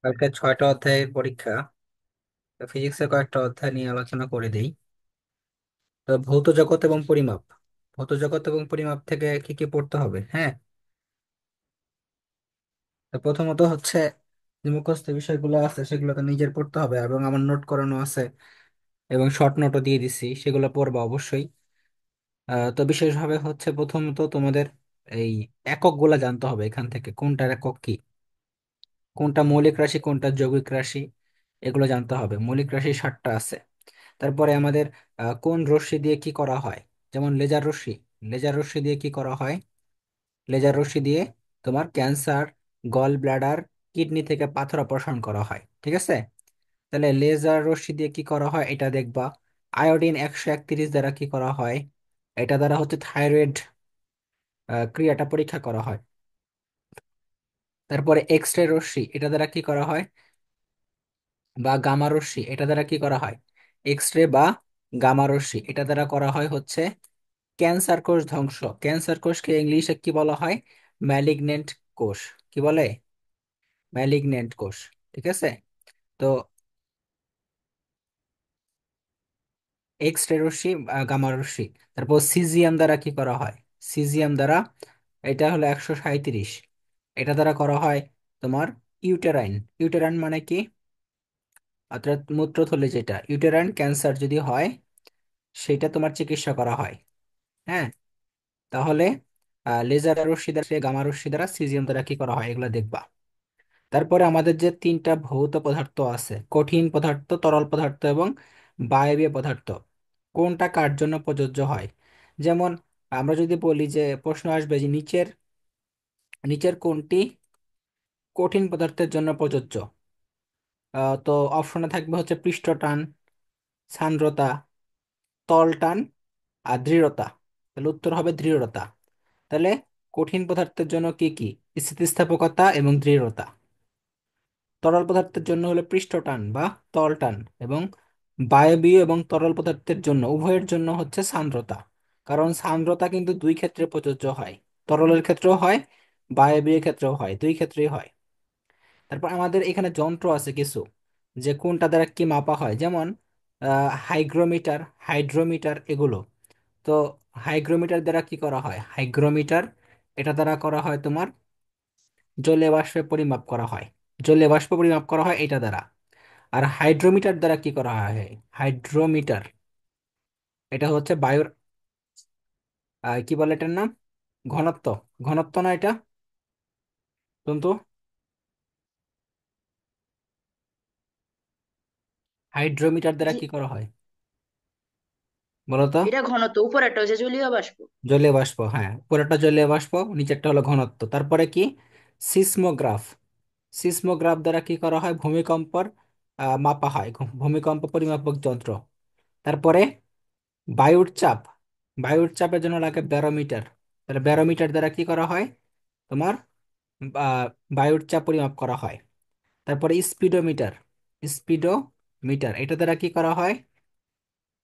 কালকে 6টা অধ্যায়ের পরীক্ষা। ফিজিক্সের কয়েকটা অধ্যায় নিয়ে আলোচনা করে দেই। তো ভৌত জগৎ এবং পরিমাপ। ভৌত জগৎ এবং পরিমাপ থেকে কি কি পড়তে হবে? হ্যাঁ। তো প্রথমত হচ্ছে যে মুখস্থ বিষয়গুলো আছে সেগুলো তো নিজের পড়তে হবে, এবং আমার নোট করানো আছে এবং শর্ট নোটও দিয়ে দিছি, সেগুলো পড়বা অবশ্যই। তো বিশেষভাবে হচ্ছে প্রথমত তোমাদের এই এককগুলা জানতে হবে, এখান থেকে কোনটার একক কি, কোনটা মৌলিক রাশি কোনটা যৌগিক রাশি, এগুলো জানতে হবে। মৌলিক রাশি 7টা আছে। তারপরে আমাদের কোন রশ্মি দিয়ে কি করা হয়, যেমন লেজার রশ্মি। লেজার রশ্মি দিয়ে কি করা হয়? লেজার রশ্মি দিয়ে তোমার ক্যান্সার, গল ব্লাডার, কিডনি থেকে পাথর অপারেশন করা হয়, ঠিক আছে? তাহলে লেজার রশ্মি দিয়ে কি করা হয় এটা দেখবা। আয়োডিন 131 দ্বারা কি করা হয়? এটা দ্বারা হচ্ছে থাইরয়েড ক্রিয়াটা পরীক্ষা করা হয়। তারপরে এক্স রে রশ্মি, এটা দ্বারা কি করা হয়? বা গামা রশ্মি, এটা দ্বারা কি করা হয়? এক্স রে বা গামা রশ্মি, এটা দ্বারা করা হয় হচ্ছে ক্যান্সার কোষ ধ্বংস। ক্যান্সার কোষকে ইংলিশে কি বলা হয়? ম্যালিগনেন্ট কোষ। কি বলে? ম্যালিগনেন্ট কোষ। ঠিক আছে। তো এক্স রে রশ্মি, গামা রশ্মি। তারপর সিজিএম দ্বারা কি করা হয়? সিজিএম দ্বারা, এটা হলো 137, এটা দ্বারা করা হয় তোমার ইউটেরাইন। ইউটেরাইন মানে কি? অর্থাৎ মূত্রথলি, যেটা ইউটেরাইন ক্যান্সার যদি হয় সেটা তোমার চিকিৎসা করা হয়। হ্যাঁ। তাহলে লেজার রশ্মি দ্বারা, গামা রশ্মি দ্বারা, সিজিএম দ্বারা কি করা হয় এগুলো দেখবা। তারপরে আমাদের যে তিনটা ভৌত পদার্থ আছে, কঠিন পদার্থ, তরল পদার্থ এবং বায়বীয় পদার্থ, কোনটা কার জন্য প্রযোজ্য হয়? যেমন আমরা যদি বলি যে প্রশ্ন আসবে যে নিচের নিচের কোনটি কঠিন পদার্থের জন্য প্রযোজ্য? তো অপশনে থাকবে হচ্ছে পৃষ্ঠটান, সান্দ্রতা, তলটান আর দৃঢ়তা। তাহলে উত্তর হবে দৃঢ়তা। তাহলে কঠিন পদার্থের জন্য কি কি? স্থিতিস্থাপকতা এবং দৃঢ়তা। তরল পদার্থের জন্য হলো পৃষ্ঠটান বা তলটান, এবং বায়বীয় এবং তরল পদার্থের জন্য উভয়ের জন্য হচ্ছে সান্দ্রতা। কারণ সান্দ্রতা কিন্তু দুই ক্ষেত্রে প্রযোজ্য হয়, তরলের ক্ষেত্রেও হয়, বায়বীয় ক্ষেত্রেও হয়, দুই ক্ষেত্রেই হয়। তারপর আমাদের এখানে যন্ত্র আছে কিছু, যে কোনটা দ্বারা কি মাপা হয়, যেমন হাইগ্রোমিটার, হাইড্রোমিটার, এগুলো। তো হাইগ্রোমিটার দ্বারা কি করা হয়? হাইগ্রোমিটার, এটা দ্বারা করা হয় তোমার জলীয় বাষ্পে পরিমাপ করা হয়। জলীয় বাষ্প পরিমাপ করা হয় এটা দ্বারা। আর হাইড্রোমিটার দ্বারা কি করা হয়? হাইড্রোমিটার, এটা হচ্ছে বায়ুর কি বলে এটার নাম? ঘনত্ব। ঘনত্ব না এটা? কিন্তু হাইড্রোমিটার দ্বারা জি। কি করা হয় বলো তো? এটা ঘনত্ব, উপরেরটা হচ্ছে জলীয় বাষ্প। জলীয় বাষ্প, হ্যাঁ, পুরোটা জলীয় বাষ্প, নিচেরটা হলো ঘনত্ব। তারপরে কি? সিসমোগ্রাফ। সিসমোগ্রাফ দ্বারা কি করা হয়? ভূমিকম্পর মাপা হয়, ভূমিকম্প পরিমাপক যন্ত্র। তারপরে বায়ুর চাপ। বায়ুর চাপের জন্য লাগে ব্যারোমিটার। তাহলে ব্যারোমিটার দ্বারা কি করা হয়? তোমার বায়ুর চাপ পরিমাপ করা হয়। তারপরে স্পিডোমিটার। স্পিডোমিটার, এটা দ্বারা কি করা হয়?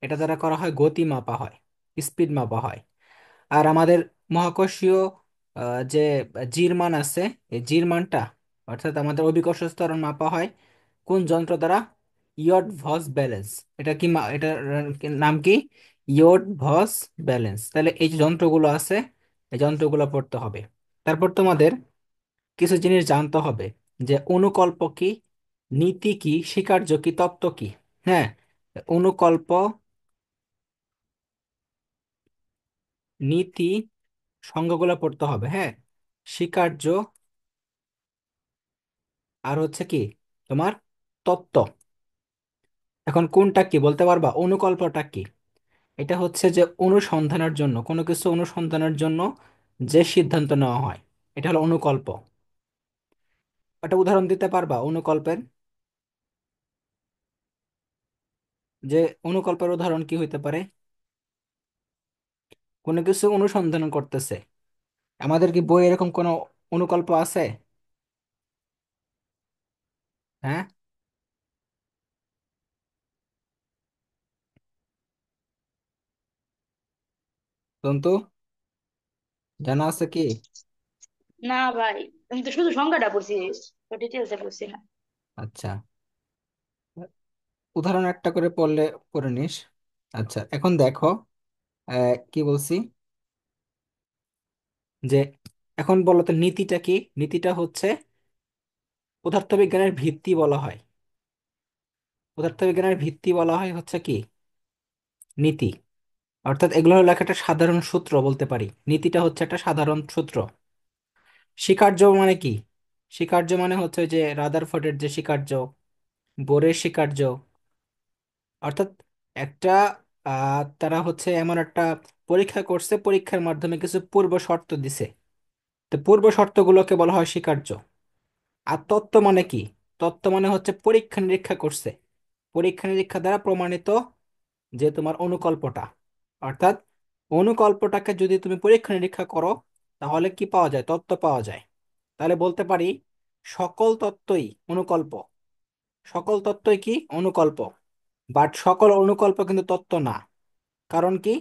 এটা দ্বারা করা হয় গতি মাপা হয়, স্পিড মাপা হয়। আর আমাদের মহাকর্ষীয় যে জির মান আছে, এই জির মানটা, অর্থাৎ আমাদের অভিকর্ষ ত্বরণ মাপা হয় কোন যন্ত্র দ্বারা? Eötvös balance. এটা কি এটার নাম কি? Eötvös balance. তাহলে এই যে যন্ত্রগুলো আছে, এই যন্ত্রগুলো পড়তে হবে। তারপর তোমাদের কিছু জিনিস জানতে হবে, যে অনুকল্প কি, নীতি কি, স্বীকার্য কি, তত্ত্ব কি। হ্যাঁ। অনুকল্প, নীতি, সংজ্ঞাগুলো পড়তে হবে। হ্যাঁ। স্বীকার্য, আর হচ্ছে কি তোমার তত্ত্ব। এখন কোনটা কি বলতে পারবা? অনুকল্পটা কি? এটা হচ্ছে যে অনুসন্ধানের জন্য, কোনো কিছু অনুসন্ধানের জন্য যে সিদ্ধান্ত নেওয়া হয়, এটা হলো অনুকল্প। একটা উদাহরণ দিতে পারবা অনুকল্পের? যে অনুকল্পের উদাহরণ কি হইতে পারে? কোনো কিছু অনুসন্ধান করতেছে, আমাদের কি বই এরকম কোনো অনুকল্প আছে? হ্যাঁ। তন্তু, জানা আছে কি? না ভাই, আমি তো শুধু সংজ্ঞাটা পড়ছি, ডিটেলসে পড়ছি না। আচ্ছা, উদাহরণ একটা করে পড়লে পড়ে নিস। আচ্ছা, এখন দেখো কি বলছি, যে এখন বলো তো নীতিটা কি। নীতিটা হচ্ছে পদার্থবিজ্ঞানের ভিত্তি বলা হয়। পদার্থবিজ্ঞানের ভিত্তি বলা হয় হচ্ছে কি নীতি। অর্থাৎ এগুলো হলো একটা সাধারণ সূত্র বলতে পারি, নীতিটা হচ্ছে একটা সাধারণ সূত্র। স্বীকার্য মানে কি? স্বীকার্য মানে হচ্ছে ওই যে রাদারফোর্ডের যে স্বীকার্য, বোরের স্বীকার্য। অর্থাৎ একটা তারা হচ্ছে এমন একটা পরীক্ষা করছে, পরীক্ষার মাধ্যমে কিছু পূর্ব শর্ত দিছে, তো পূর্ব শর্তগুলোকে বলা হয় স্বীকার্য। আর তত্ত্ব মানে কি? তত্ত্ব মানে হচ্ছে পরীক্ষা নিরীক্ষা করছে, পরীক্ষা নিরীক্ষা দ্বারা প্রমাণিত যে তোমার অনুকল্পটা। অর্থাৎ অনুকল্পটাকে যদি তুমি পরীক্ষা নিরীক্ষা করো তাহলে কি পাওয়া যায়? তত্ত্ব পাওয়া যায়। তাহলে বলতে পারি সকল তত্ত্বই অনুকল্প। সকল তত্ত্বই কি অনুকল্প। বাট সকল অনুকল্প কিন্তু তত্ত্ব না। কারণ কি?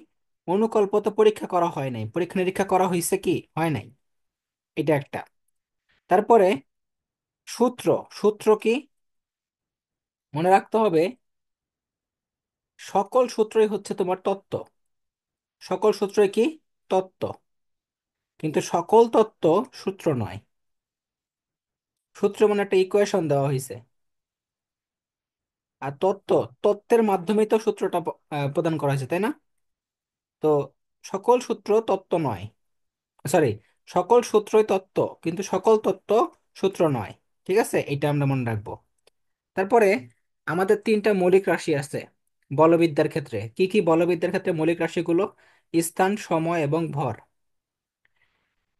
অনুকল্প তো পরীক্ষা করা হয় নাই, পরীক্ষা নিরীক্ষা করা হয়েছে কি হয় নাই, এটা একটা। তারপরে সূত্র। সূত্র কি? মনে রাখতে হবে সকল সূত্রই হচ্ছে তোমার তত্ত্ব। সকল সূত্রই কি তত্ত্ব, কিন্তু সকল তত্ত্ব সূত্র নয়। সূত্র মানে একটা ইকুয়েশন দেওয়া হয়েছে, আর তত্ত্ব, তত্ত্বের মাধ্যমেই তো সূত্রটা প্রদান করা হয়েছে, তাই না? তো সকল সূত্র তত্ত্ব নয়, সরি, সকল সূত্রই তত্ত্ব কিন্তু সকল তত্ত্ব সূত্র নয়। ঠিক আছে, এটা আমরা মনে রাখবো। তারপরে আমাদের তিনটা মৌলিক রাশি আছে বলবিদ্যার ক্ষেত্রে। কি কি বলবিদ্যার ক্ষেত্রে মৌলিক রাশিগুলো? স্থান, সময় এবং ভর।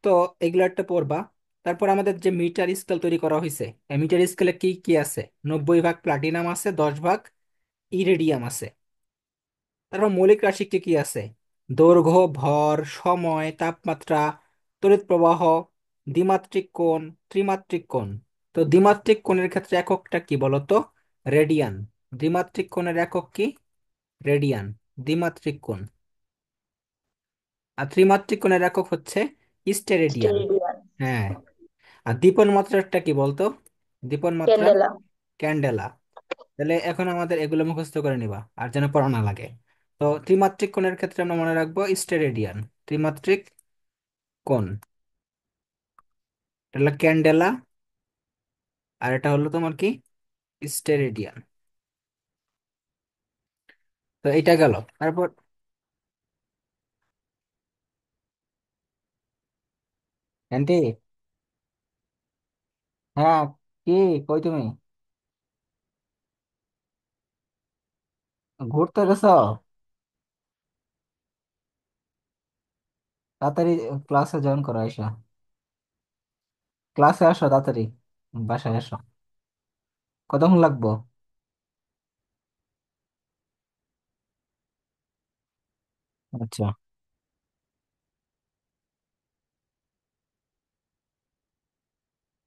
তো এগুলো একটা পড়বা। তারপর আমাদের যে মিটার স্কেল তৈরি করা হয়েছে, এই মিটার স্কেলে কি কি আছে? 90 ভাগ প্লাটিনাম আছে, 10 ভাগ ইরেডিয়াম আছে। তারপর মৌলিক রাশি কি কি আছে? দৈর্ঘ্য, ভর, সময়, তাপমাত্রা, তড়িৎ প্রবাহ, দ্বিমাত্রিক কোণ, ত্রিমাত্রিক কোণ। তো দ্বিমাত্রিক কোণের ক্ষেত্রে এককটা কি বলতো? রেডিয়ান। দ্বিমাত্রিক কোণের একক কি? রেডিয়ান, দ্বিমাত্রিক কোণ। আর ত্রিমাত্রিক কোণের একক হচ্ছে স্টেরেডিয়ান। স্টেরেডিয়ান। হ্যাঁ। আর দীপন মাত্রাটা কি বলতো? দীপন মাত্রা ক্যান্ডেলা। ক্যান্ডেলা। তাহলে এখন আমাদের এগুলো মুখস্থ করে নিবা আর যেন পড়া না লাগে। তো ত্রিমাত্রিক কোণের ক্ষেত্রে আমরা মনে রাখবো স্টেরেডিয়ান। ত্রিমাত্রিক কোণ, এটা হলো ক্যান্ডেলা, আর এটা হলো তোমার কি স্টেরেডিয়ান। তো এটা গেল। তারপর আন্টি, হ্যাঁ, কি, কই তুমি? ঘুরতে গেছো? তাড়াতাড়ি ক্লাসে জয়েন করো, এসো ক্লাসে আসো তাড়াতাড়ি, বাসায় আসো। কতক্ষণ লাগবো? আচ্ছা,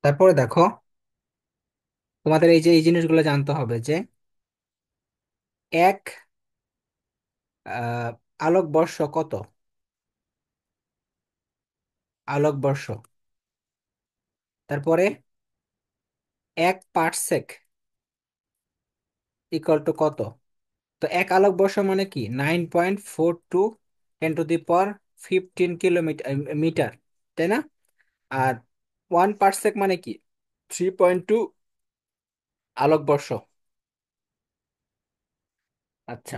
তারপরে দেখো, তোমাদের এই যে এই জিনিসগুলো জানতে হবে যে এক আহ আলোকবর্ষ কত? আলোকবর্ষ। তারপরে 1 পারসেক ইকুয়াল টু কত? তো এক আলোকবর্ষ মানে কি 9.42 × 10⁻15 মিটার, তাই না? আর 1 পারসেক মানে কি 3.2 আলোকবর্ষ। আচ্ছা,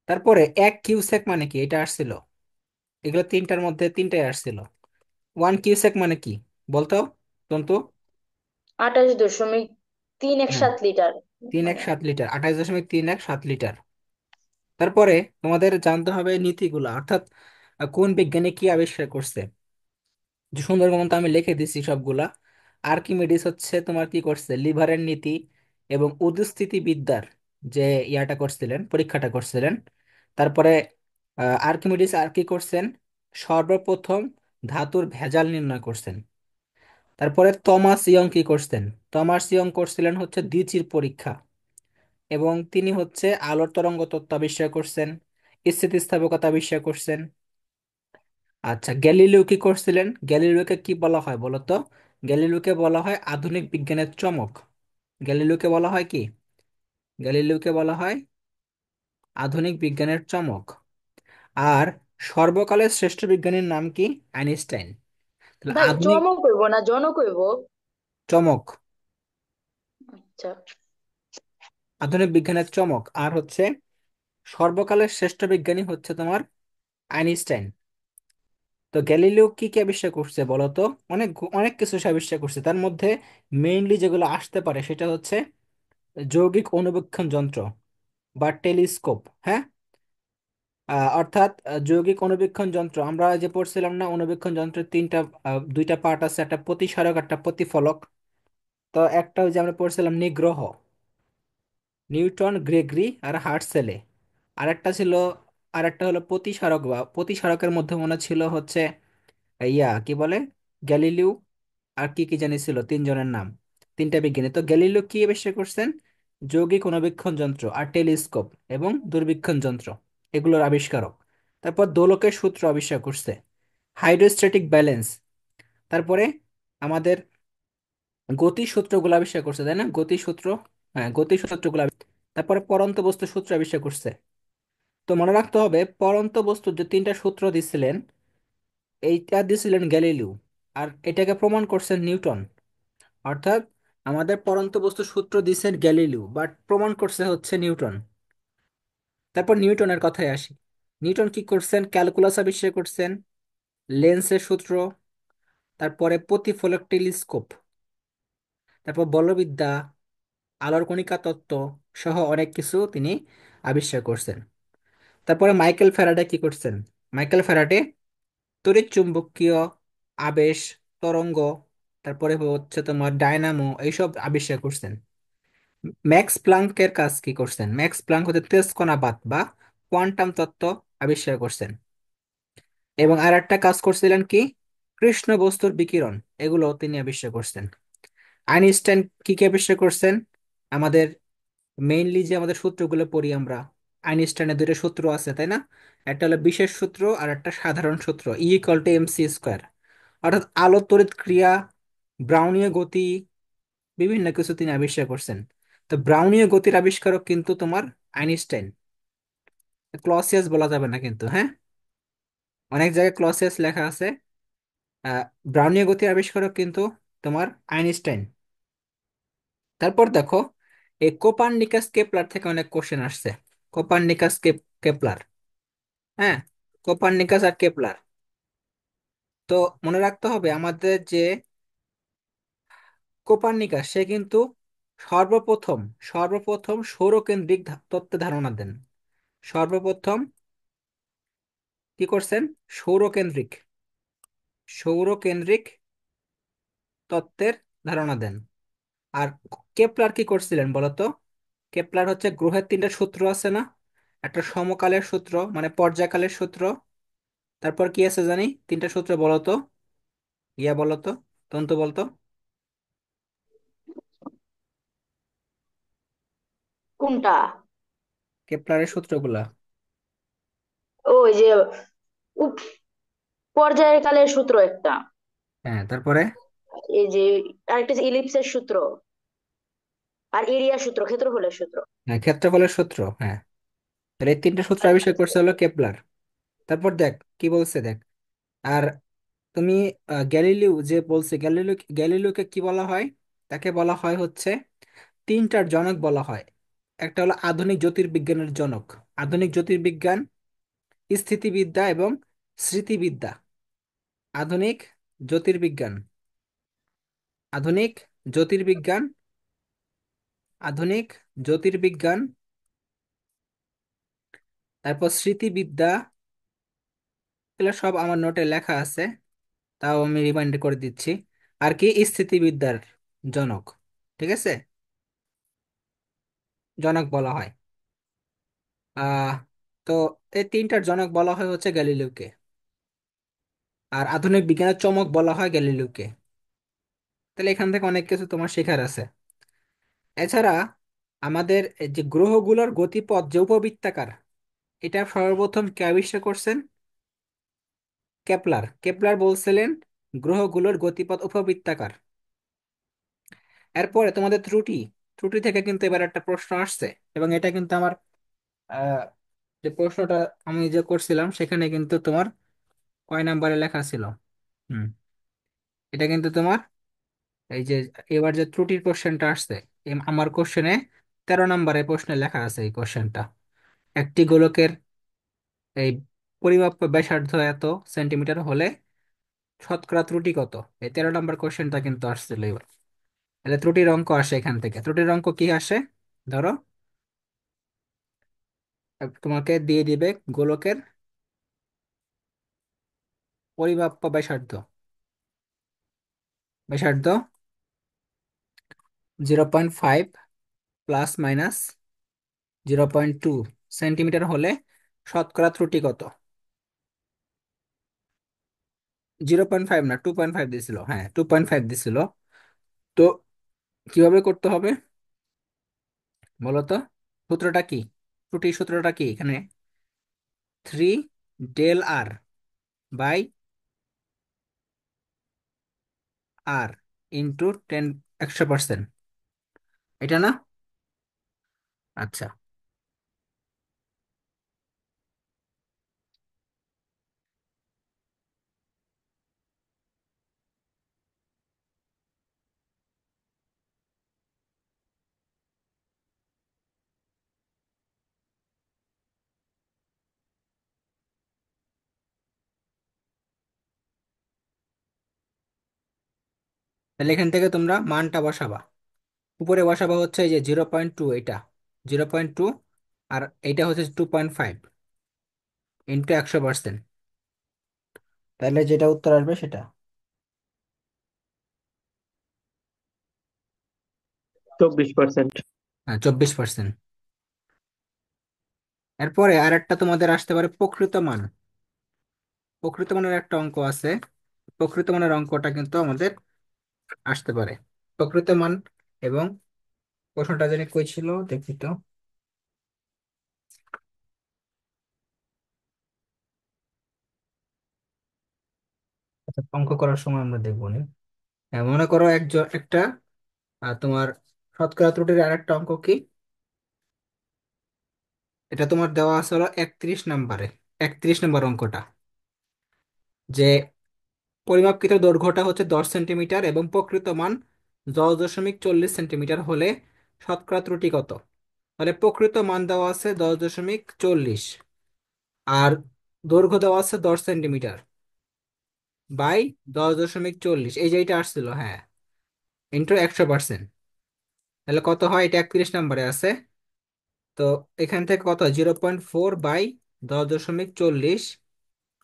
তারপরে 1 কিউসেক মানে কি? এটা আসছিল, এগুলো তিনটার মধ্যে তিনটাই আসছিল। 1 কিউসেক মানে কি বলতো তন্তু? 28.317 লিটার। 317 litre, 28.317 litre. তারপরে তোমাদের জানতে হবে নীতিগুলো, অর্থাৎ কোন বিজ্ঞানী কি আবিষ্কার করছে। যে সুন্দরবন তো আমি লিখে দিছি সবগুলা। আর্কিমিডিস হচ্ছে তোমার কি করছে, লিভারের নীতি এবং উদস্থিতিবিদ্যার যে ইয়াটা করছিলেন, পরীক্ষাটা করছিলেন। তারপরে আর্কিমিডিস আর কি করছেন? সর্বপ্রথম ধাতুর ভেজাল নির্ণয় করছেন। তারপরে থমাস ইয়ং কি করছেন? থমাস ইয়ং করছিলেন হচ্ছে দ্বিচির পরীক্ষা, এবং তিনি হচ্ছে আলোর তরঙ্গ তত্ত্ব আবিষ্কার করছেন, স্থিতিস্থাপকতা আবিষ্কার করছেন। আচ্ছা, গ্যালিলিও কি করছিলেন? গ্যালিলিওকে কি বলা হয় বলতো? গ্যালিলিওকে বলা হয় আধুনিক বিজ্ঞানের চমক। গ্যালিলিওকে বলা হয় কি? গ্যালিলিওকে বলা হয় আধুনিক বিজ্ঞানের চমক। আর সর্বকালের শ্রেষ্ঠ বিজ্ঞানীর নাম কি? আইনস্টাইন। তাহলে ভাই আধুনিক চমক হইব না জনক হইব? চমক, আচ্ছা। আধুনিক বিজ্ঞানের চমক। আর হচ্ছে সর্বকালের শ্রেষ্ঠ বিজ্ঞানী হচ্ছে তোমার আইনস্টাইন। তো গ্যালিলিও কি কি আবিষ্কার করছে বলো তো? অনেক অনেক কিছু সে আবিষ্কার করছে, তার মধ্যে মেইনলি যেগুলো আসতে পারে সেটা হচ্ছে যৌগিক অণুবীক্ষণ যন্ত্র বা টেলিস্কোপ। হ্যাঁ, অর্থাৎ যৌগিক অণুবীক্ষণ যন্ত্র, আমরা যে পড়ছিলাম না অণুবীক্ষণ যন্ত্রের তিনটা দুইটা পার্ট আছে, একটা প্রতিসারক একটা প্রতিফলক। তো একটা ওই যে আমরা পড়ছিলাম নিগ্রহ, নিউটন, গ্রেগরি আর হার্টসেলে। আরেকটা ছিল, আরেকটা হলো প্রতিসারক, বা প্রতিসারকের মধ্যে মনে ছিল হচ্ছে কি বলে, গ্যালিলিও। আর কি কি জানি ছিল তিনজনের নাম, তিনটা বিজ্ঞানী। তো গ্যালিলিও কি আবিষ্কার করছেন? যৌগিক অণুবীক্ষণ যন্ত্র আর টেলিস্কোপ এবং দূরবীক্ষণ যন্ত্র, এগুলোর আবিষ্কারক। তারপর দোলকের সূত্র আবিষ্কার করছে, হাইড্রোস্ট্যাটিক ব্যালেন্স। তারপরে আমাদের গতি সূত্রগুলো আবিষ্কার করছে, তাই না? গতি সূত্র, হ্যাঁ গতি সূত্রগুলো তারপরে পরন্ত বস্তু সূত্র আবিষ্কার করছে। তো মনে রাখতে হবে পরন্ত বস্তুর যে তিনটা সূত্র দিছিলেন, এইটা দিছিলেন গ্যালিলিও, আর এটাকে প্রমাণ করছেন নিউটন। অর্থাৎ আমাদের পরন্ত বস্তু সূত্র দিছেন গ্যালিলিও, বাট প্রমাণ করছে হচ্ছে নিউটন। তারপর নিউটনের কথায় আসি। নিউটন কি করছেন? ক্যালকুলাস আবিষ্কার করছেন, লেন্সের সূত্র, তারপরে প্রতিফলক টেলিস্কোপ, তারপর বলবিদ্যা, আলোর কণিকা তত্ত্ব সহ অনেক কিছু তিনি আবিষ্কার করছেন। তারপরে মাইকেল ফ্যারাডে কি করছেন? মাইকেল ফ্যারাডে তড়িৎ চুম্বকীয় আবেশ, তরঙ্গ, তারপরে হচ্ছে তোমার ডায়নামো, এইসব আবিষ্কার করছেন। ম্যাক্স প্লাঙ্কের কাজ কি করছেন? ম্যাক্স প্লাঙ্ক হচ্ছে তেজ কণাবাদ বা কোয়ান্টাম তত্ত্ব আবিষ্কার করছেন। এবং আর একটা কাজ করছিলেন কি? কৃষ্ণ বস্তুর বিকিরণ, এগুলো তিনি আবিষ্কার করছেন। আইনস্টাইন কি কি আবিষ্কার করছেন? আমাদের মেইনলি যে আমাদের সূত্রগুলো পড়ি আমরা, আইনস্টাইনের দুটো সূত্র আছে, তাই না? একটা হলো বিশেষ সূত্র আর একটা সাধারণ সূত্র, E = mc²। অর্থাৎ আলো তড়িৎ ক্রিয়া, ব্রাউনীয় গতি, বিভিন্ন কিছু তিনি আবিষ্কার করছেন। তো ব্রাউনীয় গতির আবিষ্কারক কিন্তু তোমার আইনস্টাইন। ক্লসিয়াস বলা যাবে না কিন্তু, হ্যাঁ, অনেক জায়গায় ক্লসিয়াস লেখা আছে। আহ, ব্রাউনীয় গতির আবিষ্কারক কিন্তু তোমার আইনস্টাইন। তারপর দেখো, এই কোপার্নিকাস কেপলার থেকে অনেক কোশ্চেন আসছে। কোপার্নিকাস কেপলার, হ্যাঁ, কোপার্নিকাস আর কেপলার। তো মনে রাখতে হবে আমাদের যে কোপার্নিকাস, সে কিন্তু সর্বপ্রথম সর্বপ্রথম সৌরকেন্দ্রিক তত্ত্বে ধারণা দেন। সর্বপ্রথম কি করছেন? সৌরকেন্দ্রিক, সৌরকেন্দ্রিক তত্ত্বের ধারণা দেন। আর কেপলার কি করছিলেন বলতো? কেপলার হচ্ছে গ্রহের তিনটা সূত্র আছে না, একটা সমকালের সূত্র মানে পর্যায়কালের সূত্র, তারপর কি আছে জানি তিনটা সূত্র বলতো, বলতো, তন্তু বলতো, কোনটা? কেপলারের সূত্রগুলা। ওই যে উপ- পর্যায়কালের সূত্র একটা, হ্যাঁ, তারপরে এই যে আরেকটা ইলিপসের সূত্র, আর এরিয়া সূত্র, ক্ষেত্রফলের সূত্র। হ্যাঁ, ক্ষেত্রফলের সূত্র, হ্যাঁ। তাহলে এই তিনটা সূত্র আচ্ছা। আবিষ্কার করছে হলো কেপলার। তারপর দেখ কি বলছে, দেখ। আর তুমি গ্যালিলিও যে বলছে, গ্যালিলিওকে কি বলা হয়? তাকে বলা হয় হচ্ছে তিনটার জনক বলা হয়। একটা হলো আধুনিক জ্যোতির্বিজ্ঞানের জনক, আধুনিক জ্যোতির্বিজ্ঞান, স্থিতিবিদ্যা এবং স্মৃতিবিদ্যা। আধুনিক জ্যোতির্বিজ্ঞান, আধুনিক জ্যোতির্বিজ্ঞান, আধুনিক জ্যোতির্বিজ্ঞান, তারপর স্মৃতিবিদ্যা। এগুলো সব আমার নোটে লেখা আছে, তাও আমি রিমাইন্ড করে দিচ্ছি। আর কি, স্থিতিবিদ্যার জনক, ঠিক আছে, জনক বলা হয়। আহ তো এই তিনটার জনক বলা হয় হচ্ছে গ্যালিলিওকে। আর আধুনিক বিজ্ঞানের চমক বলা হয় গ্যালিলিওকে। তাহলে এখান থেকে অনেক কিছু তোমার শেখার আছে। এছাড়া আমাদের এই যে গ্রহগুলোর গতিপথ যে উপবৃত্তাকার, এটা সর্বপ্রথম কে আবিষ্কার করছেন? কেপলার। কেপলার বলছিলেন গ্রহগুলোর গতিপথ উপবৃত্তাকার। এরপরে তোমাদের ত্রুটি, ত্রুটি থেকে কিন্তু এবার একটা প্রশ্ন আসছে, এবং এটা কিন্তু আমার আহ, যে প্রশ্নটা আমি যে করছিলাম সেখানে কিন্তু তোমার কয় নাম্বারে লেখা ছিল। হুম, এটা কিন্তু তোমার এই যে এবার যে ত্রুটির কোশ্চেনটা আসছে, আমার কোশ্চেনে 13 নম্বরের প্রশ্নে লেখা আছে এই কোশ্চেনটা। একটি গোলকের এই পরিমাপ ব্যাসার্ধ এত সেন্টিমিটার হলে শতকরা ত্রুটি কত। এই 13 নম্বর কোশ্চেনটা কিন্তু আসছিল এবার। তাহলে ত্রুটির অঙ্ক আসে এখান থেকে। ত্রুটির অঙ্ক কি আসে? ধরো তোমাকে দিয়ে দিবে গোলকের পরিমাপ্য ব্যাসার্ধ, ব্যাসার্ধ 0.5 প্লাস মাইনাস 0.2 সেন্টিমিটার হলে শতকরা ত্রুটি কত। 0.5 না, 2.5 দিছিল, হ্যাঁ 2.5 দিছিল। তো কিভাবে করতে হবে বলতো? সূত্রটা কি? ত্রুটির সূত্রটা কি এখানে? 3 del r by r into 100%, এটা না? আচ্ছা, তাহলে এখান থেকে তোমরা মানটা বসাবা। উপরে বসাবা হচ্ছে এই যে 0.2, এটা 0.2, আর এইটা হচ্ছে 2.5 ইন্টু 100%। তাহলে যেটা উত্তর আসবে সেটা। 24%। হ্যাঁ, 24%। এরপরে আর একটা তোমাদের আসতে পারে প্রকৃত মান। প্রকৃত মানের একটা অঙ্ক আছে, প্রকৃত মানের অঙ্কটা কিন্তু আমাদের আসতে পারে। প্রকৃত মান, এবং প্রশ্নটা জানি কই ছিল দেখি তো। আচ্ছা, অঙ্ক করার সময় আমরা দেখবো নি। হ্যাঁ, মনে করো একটা তোমার শতকরা ত্রুটির আর একটা অঙ্ক কি, এটা তোমার দেওয়া আছে হলো 31 নম্বরে। 31 নম্বর অঙ্কটা, যে পরিমাপকৃত দৈর্ঘ্যটা হচ্ছে 10 সেন্টিমিটার এবং প্রকৃত মান 10.40 সেন্টিমিটার হলে শতকরা ত্রুটি কত। তাহলে প্রকৃত মান দেওয়া আছে 10.40, আর দৈর্ঘ্য দেওয়া আছে 10 সেন্টিমিটার বাই 10.40, এই যে এটা আসছিল, হ্যাঁ, ইন্টু 100%। তাহলে কত হয়? এটা 31 নম্বরে আছে। তো এখান থেকে কত, 0.4 বাই 10.40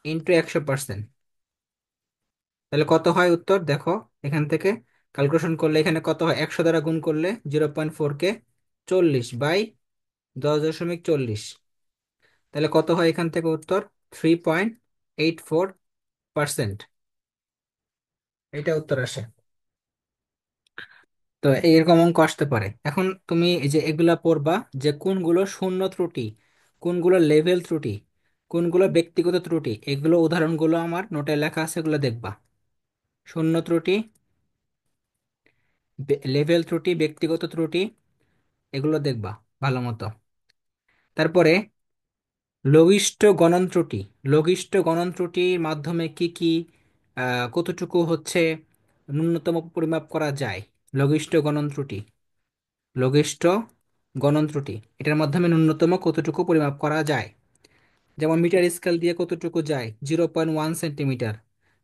ইন্টু 100%। তাহলে কত হয় উত্তর দেখো। এখান থেকে ক্যালকুলেশন করলে এখানে কত হয়, 100 দ্বারা গুণ করলে 0.4 কে 40 বাই 10.40, তাহলে কত হয় এখান থেকে উত্তর? 3.84%। এটা উত্তর আসে। তো এইরকম অঙ্ক আসতে পারে। এখন তুমি এই যে এগুলা পড়বা, যে কোনগুলো শূন্য ত্রুটি, কোনগুলো লেভেল ত্রুটি, কোনগুলো ব্যক্তিগত ত্রুটি, এগুলো উদাহরণগুলো আমার নোটে লেখা আছে, এগুলো দেখবা। শূন্য ত্রুটি, লেভেল ত্রুটি, ব্যক্তিগত ত্রুটি, এগুলো দেখবা ভালো মতো। তারপরে লঘিষ্ঠ গণন ত্রুটি, লঘিষ্ঠ গণন ত্রুটির মাধ্যমে কি কি কতটুকু হচ্ছে ন্যূনতম পরিমাপ করা যায়। লঘিষ্ঠ গণন ত্রুটি, লঘিষ্ঠ গণন ত্রুটি, এটার মাধ্যমে ন্যূনতম কতটুকু পরিমাপ করা যায়। যেমন মিটার স্কেল দিয়ে কতটুকু যায়, 0.1 সেন্টিমিটার।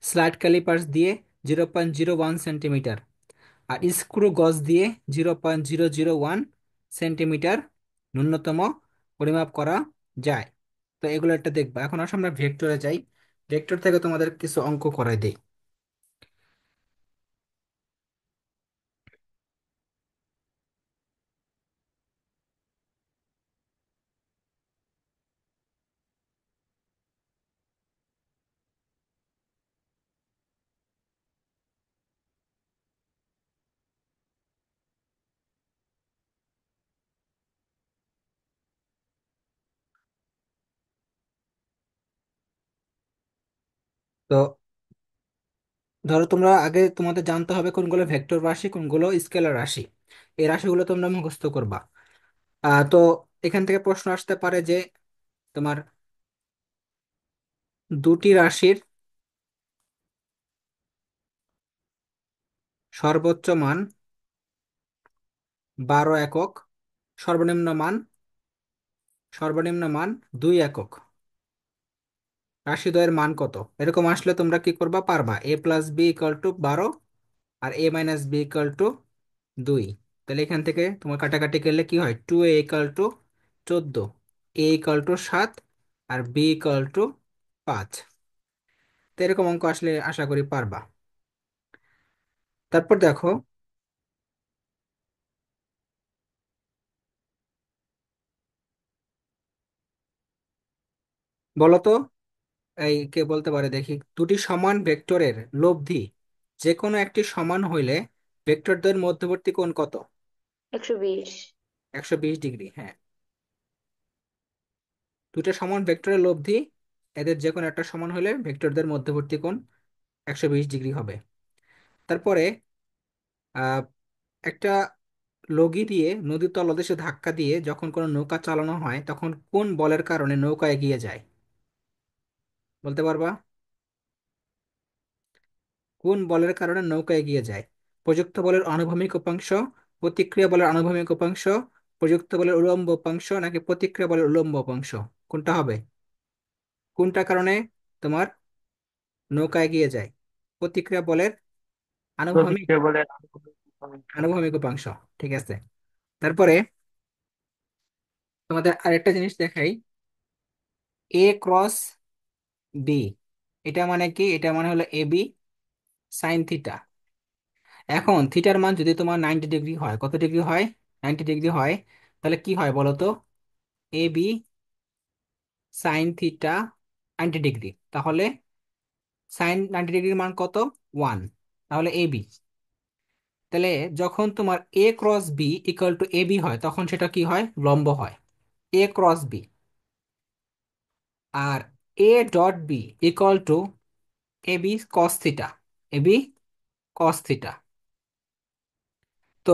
স্লাইড ক্যালিপার্স দিয়ে 0.01 সেন্টিমিটার। আর স্ক্রু গজ দিয়ে 0.001 সেন্টিমিটার ন্যূনতম পরিমাপ করা যায়। তো এগুলো একটা দেখবা। এখন আসলে আমরা ভেক্টরে যাই, ভেক্টর থেকে তোমাদের কিছু অঙ্ক করাই দেই। তো ধরো তোমরা আগে তোমাদের জানতে হবে কোনগুলো ভেক্টর রাশি কোনগুলো স্কেলার রাশি। এই রাশিগুলো তোমরা মুখস্থ করবা। তো এখান থেকে প্রশ্ন আসতে পারে যে তোমার দুটি রাশির সর্বোচ্চ মান 12 একক, সর্বনিম্ন মান সর্বনিম্ন মান 2 একক, রাশিদ্বয়ের মান কত? এরকম আসলে তোমরা কি করবা, পারবা a+b = 12 আর a-b = 2। তাহলে এখান থেকে তোমার কাটাকাটি করলে কি হয়, 2a = 14, a = 7 আর b = 5। তো এরকম অঙ্ক আসলে আশা করি পারবা। তারপর দেখো, বলো তো, এই কে বলতে পারে দেখি, দুটি সমান ভেক্টরের লব্ধি যে কোনো একটি সমান হইলে ভেক্টরদের মধ্যবর্তী কোণ কত? 120। 120 ডিগ্রি, হ্যাঁ। দুটো সমান ভেক্টরের লব্ধি, এদের যে কোনো একটা সমান হলে ভেক্টরদের মধ্যবর্তী কোণ 120 ডিগ্রি হবে। তারপরে আহ একটা লগি দিয়ে নদীর তলদেশে ধাক্কা দিয়ে যখন কোনো নৌকা চালানো হয় তখন কোন বলের কারণে নৌকা এগিয়ে যায়? বলতে পারবা? কোন বলের কারণে নৌকা এগিয়ে যায়? প্রযুক্ত বলের আনুভূমিক উপাংশ, প্রতিক্রিয়া বলের আনুভূমিক উপাংশ, প্রযুক্ত বলের উলম্ব উপাংশ, নাকি প্রতিক্রিয়া বলের উলম্ব উপাংশ? কোনটা হবে? কোনটা কারণে তোমার নৌকা এগিয়ে যায়? প্রতিক্রিয়া বলের আনুভূমিক প্রতিক্রিয়া বলে। আনুভূমিক উপাংশ। ঠিক আছে। তারপরে তোমাদের আরেকটা জিনিস দেখাই, a×b, এটা মানে কি? এটা মানে হলো ab সাইন থিটা। এখন থিটার মান যদি তোমার 90 ডিগ্রি হয়, কত ডিগ্রি হয়? 90 ডিগ্রি হয়। তাহলে কি হয় বলো তো? ab সাইন থিটা 90 ডিগ্রি, তাহলে সাইন 90 ডিগ্রির মান কত? 1। তাহলে ab, তাহলে যখন তোমার a×b = ab হয় তখন সেটা কি হয়? লম্ব হয়, a×b। আর a.b = ab cos theta, ab cos theta. তো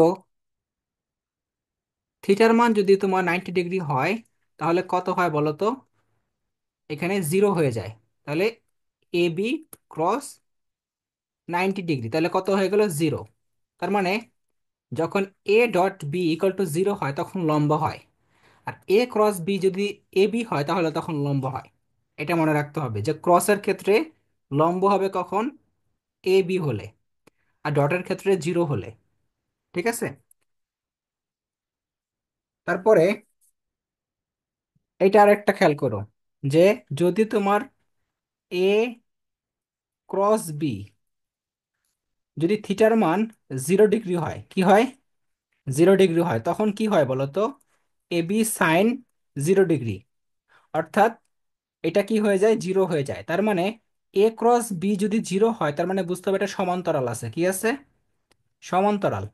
থিটার মান যদি তোমার 90 ডিগ্রি হয় তাহলে কত হয় বলো তো? এখানে 0 হয়ে যায়। তাহলে ab×90 ডিগ্রি, তাহলে কত হয়ে গেল? 0। তার মানে যখন a.b = 0 হয় তখন লম্ব হয়, আর a×b যদি ab হয় তাহলে তখন লম্ব হয়। এটা মনে রাখতে হবে যে ক্রসের ক্ষেত্রে লম্ব হবে কখন? ab হলে, আর ডটের ক্ষেত্রে 0 হলে। ঠিক আছে। তারপরে এটা আর একটা খেয়াল করো, যে যদি তোমার a×b, যদি থিটার মান 0 ডিগ্রি হয়, কি হয়? 0 ডিগ্রি হয় তখন কি হয় বলো তো? এবি সাইন 0 ডিগ্রি, অর্থাৎ এটা কি হয়ে যায়? 0 হয়ে যায়। তার মানে a×b যদি 0 হয় তার মানে বুঝতে হবে এটা সমান্তরাল আছে। কি আছে? সমান্তরাল।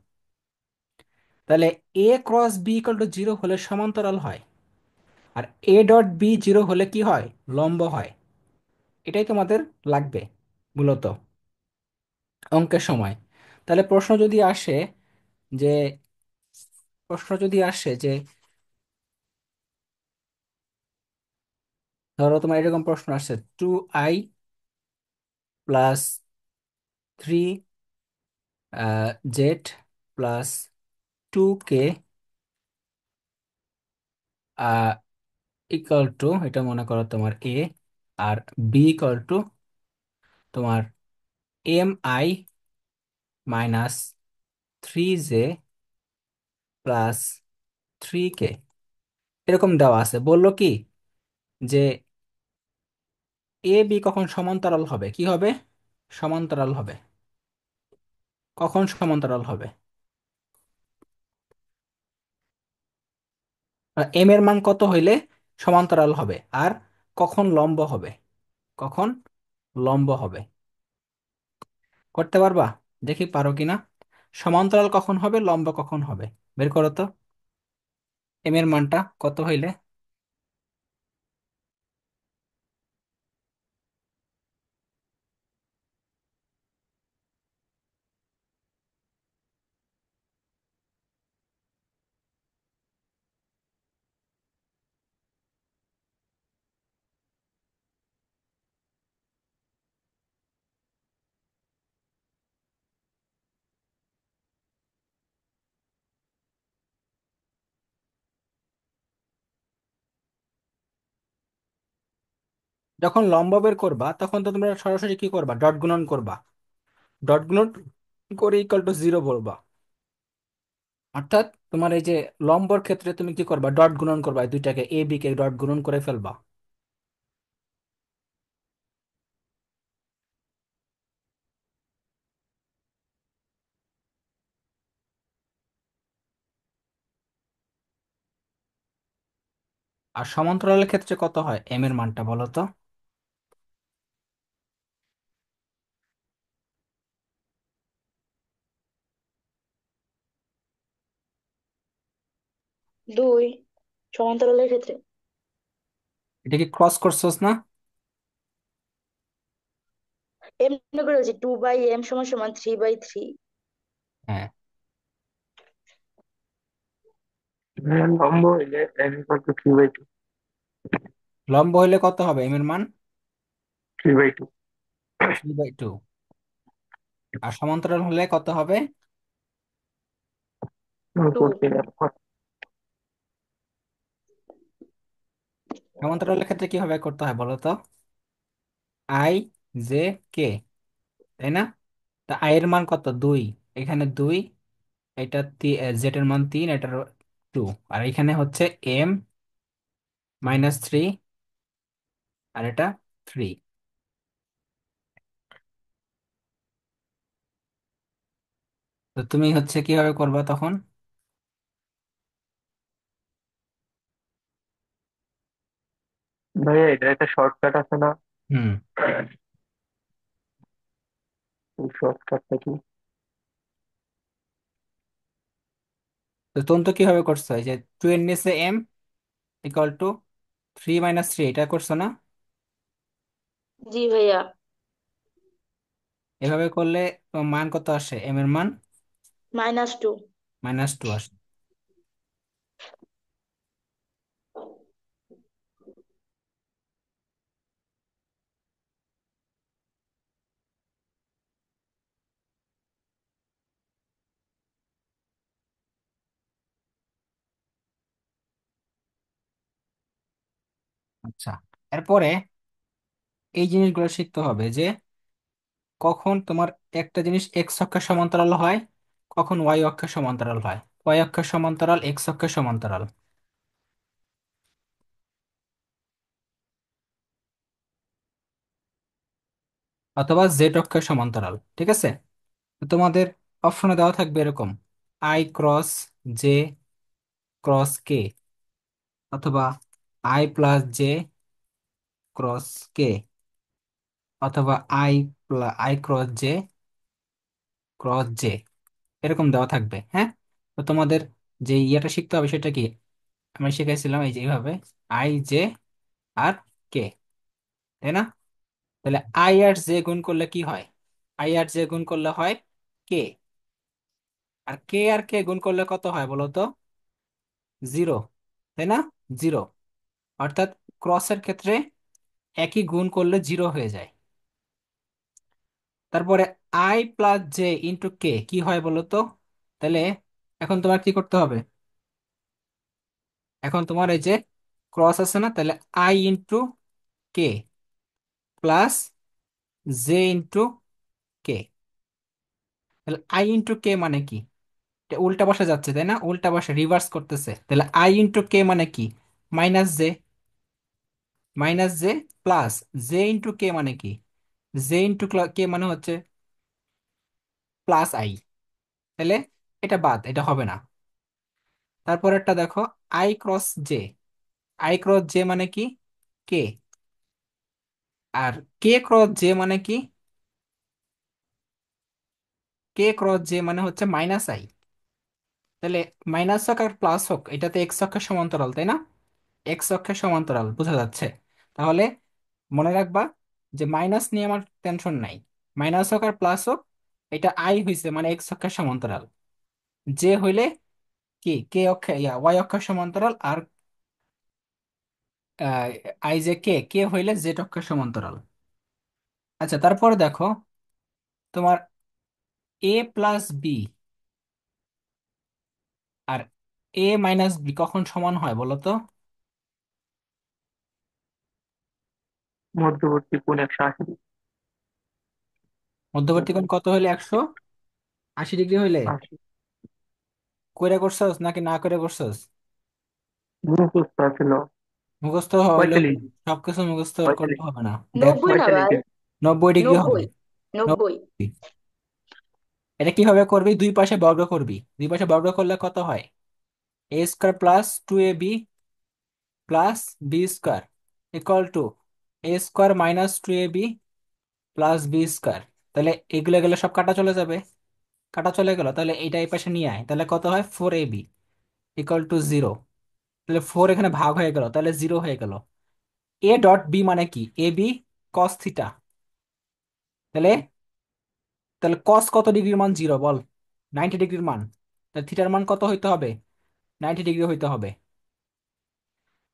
তাহলে a×b = 0 হলে সমান্তরাল হয়, আর a.b 0 হলে কি হয়? লম্ব হয়। এটাই তোমাদের লাগবে মূলত অঙ্কের সময়। তাহলে যে প্রশ্ন যদি আসে যে ধরো তোমার এরকম প্রশ্ন আসছে, 2i+3z+2k এটা মনে করো তোমার এ, আর b = তোমার mi-3z+3k, এরকম দেওয়া আছে। বললো কি যে এ বি কখন সমান্তরাল হবে? কি হবে? সমান্তরাল হবে। কখন সমান্তরাল হবে? এম এর মান কত হইলে সমান্তরাল হবে, আর কখন লম্ব হবে? কখন লম্ব হবে? করতে পারবা? দেখি পারো কিনা। সমান্তরাল কখন হবে, লম্ব কখন হবে, বের করো তো। এম এর মানটা কত হইলে? যখন লম্ব বের করবা তখন তো তোমরা সরাসরি কি করবা, ডট গুণন করবা। ডট গুণন করে ইকুয়াল টু জিরো বলবা। অর্থাৎ তোমার এই যে লম্বর ক্ষেত্রে তুমি কি করবা, ডট গুণন করবা, এই দুইটাকে এ বি কে ডট গুণন করে ফেলবা। আর সমান্তরালের ক্ষেত্রে কত হয় এম এর মানটা বলো তো? 2 সমান্তরালের ক্ষেত্রে। এটা কি ক্রস করছস না? এমনি করে হচ্ছে 2/m সমান সমান 3/3। হ্যাঁ। লম্ব হইলে n ইকুয়াল টু 3/2। লম্ব হইলে কত হবে এম এর মান? 3/2। 3/2। আর সমান্তরাল হলে কত হবে? 2। 4/3। সমান্তরালের ক্ষেত্রে কিভাবে করতে হয় বলো তো? আই জে কে, তাই না? তা আই এর মান কত, 2। এখানে 2, এটা জেড এর মান 3, এটার 2। আর এখানে হচ্ছে এম -3, আর এটা 3। তো তুমি হচ্ছে কিভাবে করবা তখন? ভাইয়া এটা একটা শর্টকাট আছে না? হুম। এই শর্টকাটটা কি? তো তুমি তো কিভাবে করছো, এই যে 2 এর নিচে এম ইকুয়াল টু 3 - 3, এটা করছো না? জি ভাইয়া। এভাবে করলে তোমার মান কত আসে, এম এর মান? -2। -2 আসে। আচ্ছা, এরপরে এই জিনিসগুলো শিখতে হবে যে কখন তোমার একটা জিনিস এক্স অক্ষের সমান্তরাল হয়, কখন ওয়াই অক্ষের সমান্তরাল হয়। ওয়াই অক্ষের সমান্তরাল এক্স অক্ষের সমান্তরাল, অথবা জেড অক্ষের সমান্তরাল, ঠিক আছে? তো তোমাদের অপশনে দেওয়া থাকবে এরকম: I cross J cross K, অথবা I plus J cross K, অথবা I cross J cross J, এরকম দেওয়া থাকবে। হ্যাঁ, তো তোমাদের যে ইয়েটা শিখতে হবে সেটা কি, আমরা শিখাইছিলাম এই যে এইভাবে আই জে আর কে, তাই না? তাহলে আই আর জে গুণ করলে কি হয়? আই আর জে গুণ করলে হয় কে। আর কে গুণ করলে কত হয় বলো তো? 0, তাই না? 0। অর্থাৎ ক্রসের ক্ষেত্রে একই গুণ করলে 0 হয়ে যায়। তারপরে আই প্লাস জে ইন্টু কে কি হয় বলো তো? তাহলে এখন তোমার কি করতে হবে, এখন তোমার এই যে ক্রস আছে না, তাহলে I into K plus J into K. তাহলে আই ইন্টু কে মানে কি? এটা উল্টা পাশে যাচ্ছে, তাই না? উল্টা পাশে রিভার্স করতেছে। তাহলে আই ইন্টু কে মানে কি? Minus J. Minus J plus J into K মানে কি? জে ইন্টু কে মানে হচ্ছে প্লাস আই। তাহলে এটা বাদ, এটা হবে না। তারপর একটা দেখো, I cross J. I cross J মানে কি? কে। আর কে ক্রস জে মানে কি? কে ক্রস জে মানে হচ্ছে মাইনাস আই। তাহলে মাইনাস হোক আর প্লাস হোক, এটাতে এক্স অক্ষের সমান্তরাল, তাই না? এক্স অক্ষের সমান্তরাল বোঝা যাচ্ছে। তাহলে মনে রাখবা যে মাইনাস নিয়ে আমার টেনশন নাই। মাইনাস হোক আর প্লাস হোক, এটা আই হইছে মানে এক্স অক্ষের সমান্তরাল। জে হইলে কি কে অক্ষে ওয়াই অক্ষের সমান্তরাল। আর আই যে কে, কে হইলে জেড অক্ষের সমান্তরাল। আচ্ছা, তারপরে দেখো তোমার এ প্লাস বি আর এ মাইনাস বি কখন সমান হয় বলো তো? মধ্যবর্তী কোণ 180 ডিগ্রি। মধ্যবর্তী কোণ কত হইলে 180 ডিগ্রি হইলে? 80। কইরা করছস নাকি না করে করছস? মুখস্থ ছিল। মুখস্থ হইলে 45। সবকিছু মুখস্থ করলে 45। হবে না। দেখ, 90 না 45 ভাই। ডিগ্রি। 90 ডিগ্রি হবে। 90। 90। 90। এটা কিভাবে করবি? দুই পাশে বর্গ করবি। দুই পাশে বর্গ করলে কত হয়? a² + 2ab + b² equal to a² - 2ab + b²। তাহলে এগুলো গেলে সব কাটা চলে যাবে। কাটা চলে গেল, তাহলে এইটা এই পাশে নিয়ে আয়, তাহলে কত হয়? 4ab equal to 0। তাহলে 4 এখানে ভাগ হয়ে গেল, তাহলে 0 হয়ে গেল। a.b মানে কি? ab cos θ। তাহলে তাহলে কস কত ডিগ্রির মান? 0 বল। 90 ডিগ্রির মান। তাহলে থিটার মান কত হইতে হবে? 90 ডিগ্রি হইতে হবে।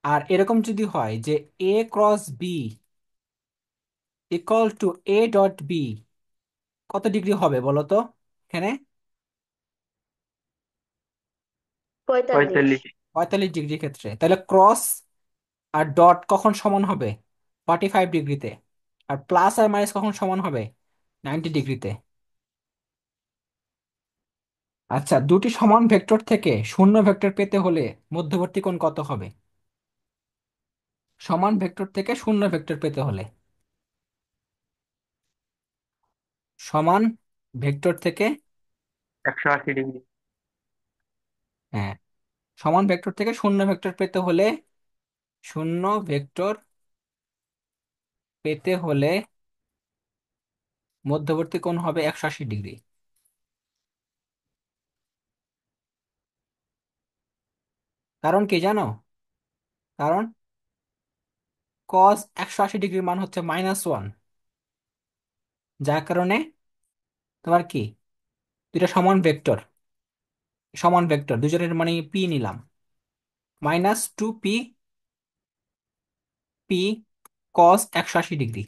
আর এরকম যদি হয় যে a×b ইকুয়াল টু a.b, কত ডিগ্রি হবে বলো তো এখানে? 45। 45। 45 ডিগ্রি ক্ষেত্রে তাহলে ক্রস আর ডট কখন সমান হবে? 45 ডিগ্রিতে। আর প্লাস আর মাইনাস কখন সমান হবে? 90 ডিগ্রিতে। আচ্ছা, দুটি সমান ভেক্টর থেকে শূন্য ভেক্টর পেতে হলে মধ্যবর্তী কোণ কত হবে? সমান ভেক্টর থেকে শূন্য ভেক্টর পেতে হলে, সমান ভেক্টর থেকে, 180 ডিগ্রি। হ্যাঁ, সমান ভেক্টর থেকে শূন্য ভেক্টর পেতে হলে, শূন্য ভেক্টর পেতে হলে মধ্যবর্তী কোণ হবে 180 ডিগ্রি। কারণ কি জানো? কারণ কস 180 ডিগ্রির মান হচ্ছে -1, যার কারণে তোমার কি, দুইটা সমান ভেক্টর, সমান ভেক্টর দুজনের মানে পি নিলাম, -2p পি কস 180 ডিগ্রি,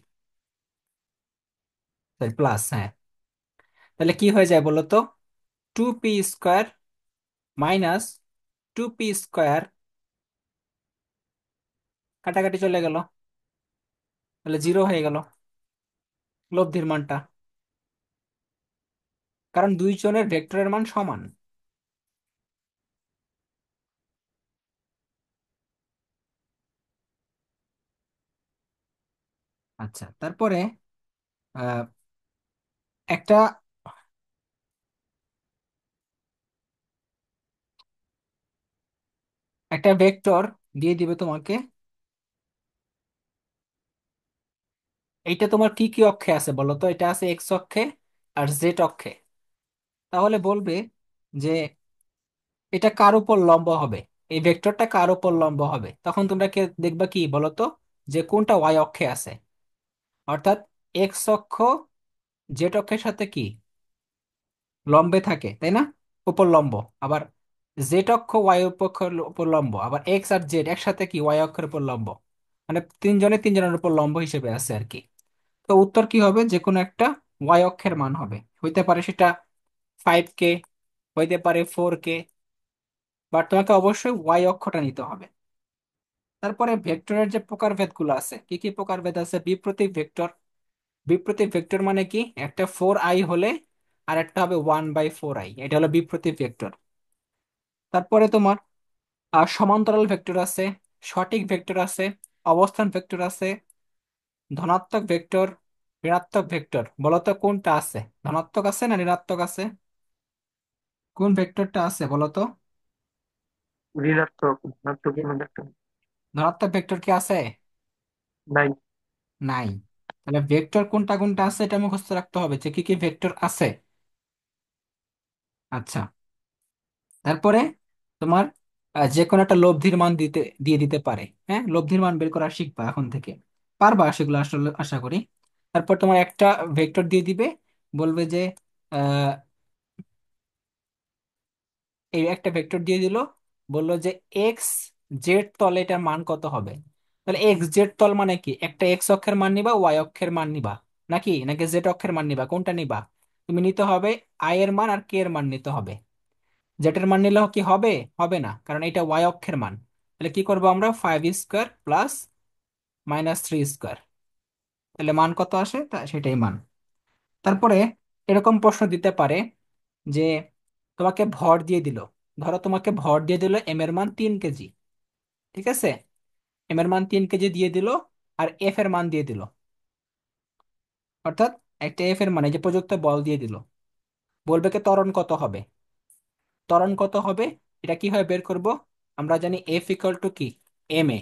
প্লাস, হ্যাঁ। তাহলে কি হয়ে যায় বলো তো? 2p² -2p², কাটাকাটি চলে গেল, তাহলে 0 হয়ে গেল লব্ধির মানটা, কারণ দুইজনের ভেক্টরের মান সমান। আচ্ছা, তারপরে আহ, একটা একটা ভেক্টর দিয়ে দিবে তোমাকে। এইটা তোমার কি কি অক্ষে আছে বলো তো? এটা আছে এক্স অক্ষে আর জেড অক্ষে। তাহলে বলবে যে এটা কার উপর লম্ব হবে, এই ভেক্টরটা কার উপর লম্ব হবে, তখন তোমরা দেখবা কি বলো তো, যে কোনটা ওয়াই অক্ষে আছে। অর্থাৎ এক্স অক্ষ জেড অক্ষের সাথে কি লম্বে থাকে, তাই না? উপর লম্ব। আবার জেড অক্ষ ওয়াই অক্ষের উপর লম্ব, আবার এক্স আর জেড একসাথে কি ওয়াই অক্ষের উপর লম্ব। মানে তিনজনে তিনজনের উপর লম্ব হিসেবে আছে আর কি। তো উত্তর কি হবে? যে কোনো একটা ওয়াই অক্ষের মান হবে, হইতে পারে সেটা 5k, হইতে পারে 4k, বাট তোমাকে অবশ্যই ওয়াই অক্ষটা নিতে হবে। তারপরে ভেক্টরের যে প্রকারভেদগুলো আছে, কি কি প্রকারভেদ আছে? বিপ্রতীক ভেক্টর। বিপ্রতীক ভেক্টর মানে কি? একটা 4i হলে আর একটা হবে 1/4i, এটা হলো বিপ্রতীক ভেক্টর। তারপরে তোমার সমান্তরাল ভেক্টর আছে, সঠিক ভেক্টর আছে, অবস্থান ভেক্টর আছে, ধনাত্মক ভেক্টর, ঋণাত্মক ভেক্টর। বলতো কোনটা আছে? ধনাত্মক আছে না ঋণাত্মক আছে? কোন ভেক্টরটা আছে বলতো? ঋণাত্মক। ধনাত্মক কোনো একটা ধনাত্মক ভেক্টর কি আছে? নাই। নাই। তাহলে ভেক্টর কোনটা কোনটা আছে এটা মুখস্থ রাখতে হবে, যে কি কি ভেক্টর আছে। আচ্ছা, তারপরে তোমার যে কোনো একটা লব্ধির মান দিয়ে দিতে পারে। হ্যাঁ, লব্ধির মান বের করা শিখবা এখন থেকে, পারবা সেগুলো আসলে আশা করি। তারপর তোমার একটা ভেক্টর দিয়ে দিবে, বলবে যে আহ, এই একটা ভেক্টর দিয়ে দিল, বললো যে এক্স জেড তলে এটার মান কত হবে। তাহলে এক্স জেড তল মানে কি? একটা এক্স অক্ষের মান নিবা, ওয়াই অক্ষের মান নিবা, নাকি নাকি জেড অক্ষের মান নিবা? কোনটা নিবা? তুমি নিতে হবে আই এর মান আর কে এর মান নিতে হবে। জেড এর মান নিলে কি হবে? হবে না, কারণ এটা ওয়াই অক্ষের মান। তাহলে কি করবো আমরা? 5² + -3²। তাহলে মান কত আসে সেটাই মান। তারপরে এরকম প্রশ্ন দিতে পারে যে তোমাকে ভর দিয়ে দিল, ধরো তোমাকে ভর দিয়ে দিল এম এর মান 3 কেজি, ঠিক আছে? এম এর মান 3 কেজি দিয়ে দিল, আর এফ এর মান দিয়ে দিল, অর্থাৎ একটা এফ এর মানে যে প্রযুক্ত বল দিয়ে দিল। বলবে কি ত্বরণ কত হবে? ত্বরণ কত হবে এটা কিভাবে বের করব? আমরা জানি এফ ইকুয়াল টু কি, এম এ।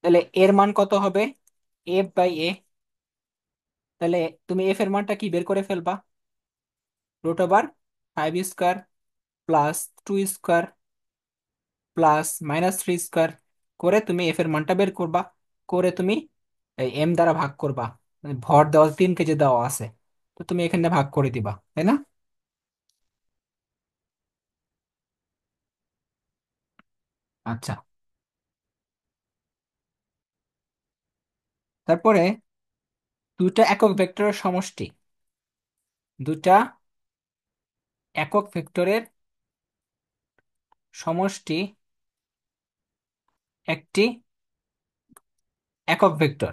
তাহলে এর মান কত হবে? এফ বাই এ। তাহলে তুমি এফ এর মানটা কি বের করে ফেলবা? √5 square plus 2 square plus -3 square করে তুমি এফ এর মানটা বের করবা। করে তুমি এই এম দ্বারা ভাগ করবা, মানে ভর দেওয়া 3 কেজি দেওয়া আছে, তো তুমি এখানে ভাগ করে দিবা, তাই না? আচ্ছা, তারপরে দুইটা একক ভেক্টরের সমষ্টি, দুটা একক ভেক্টরের সমষ্টি একটি একক ভেক্টর,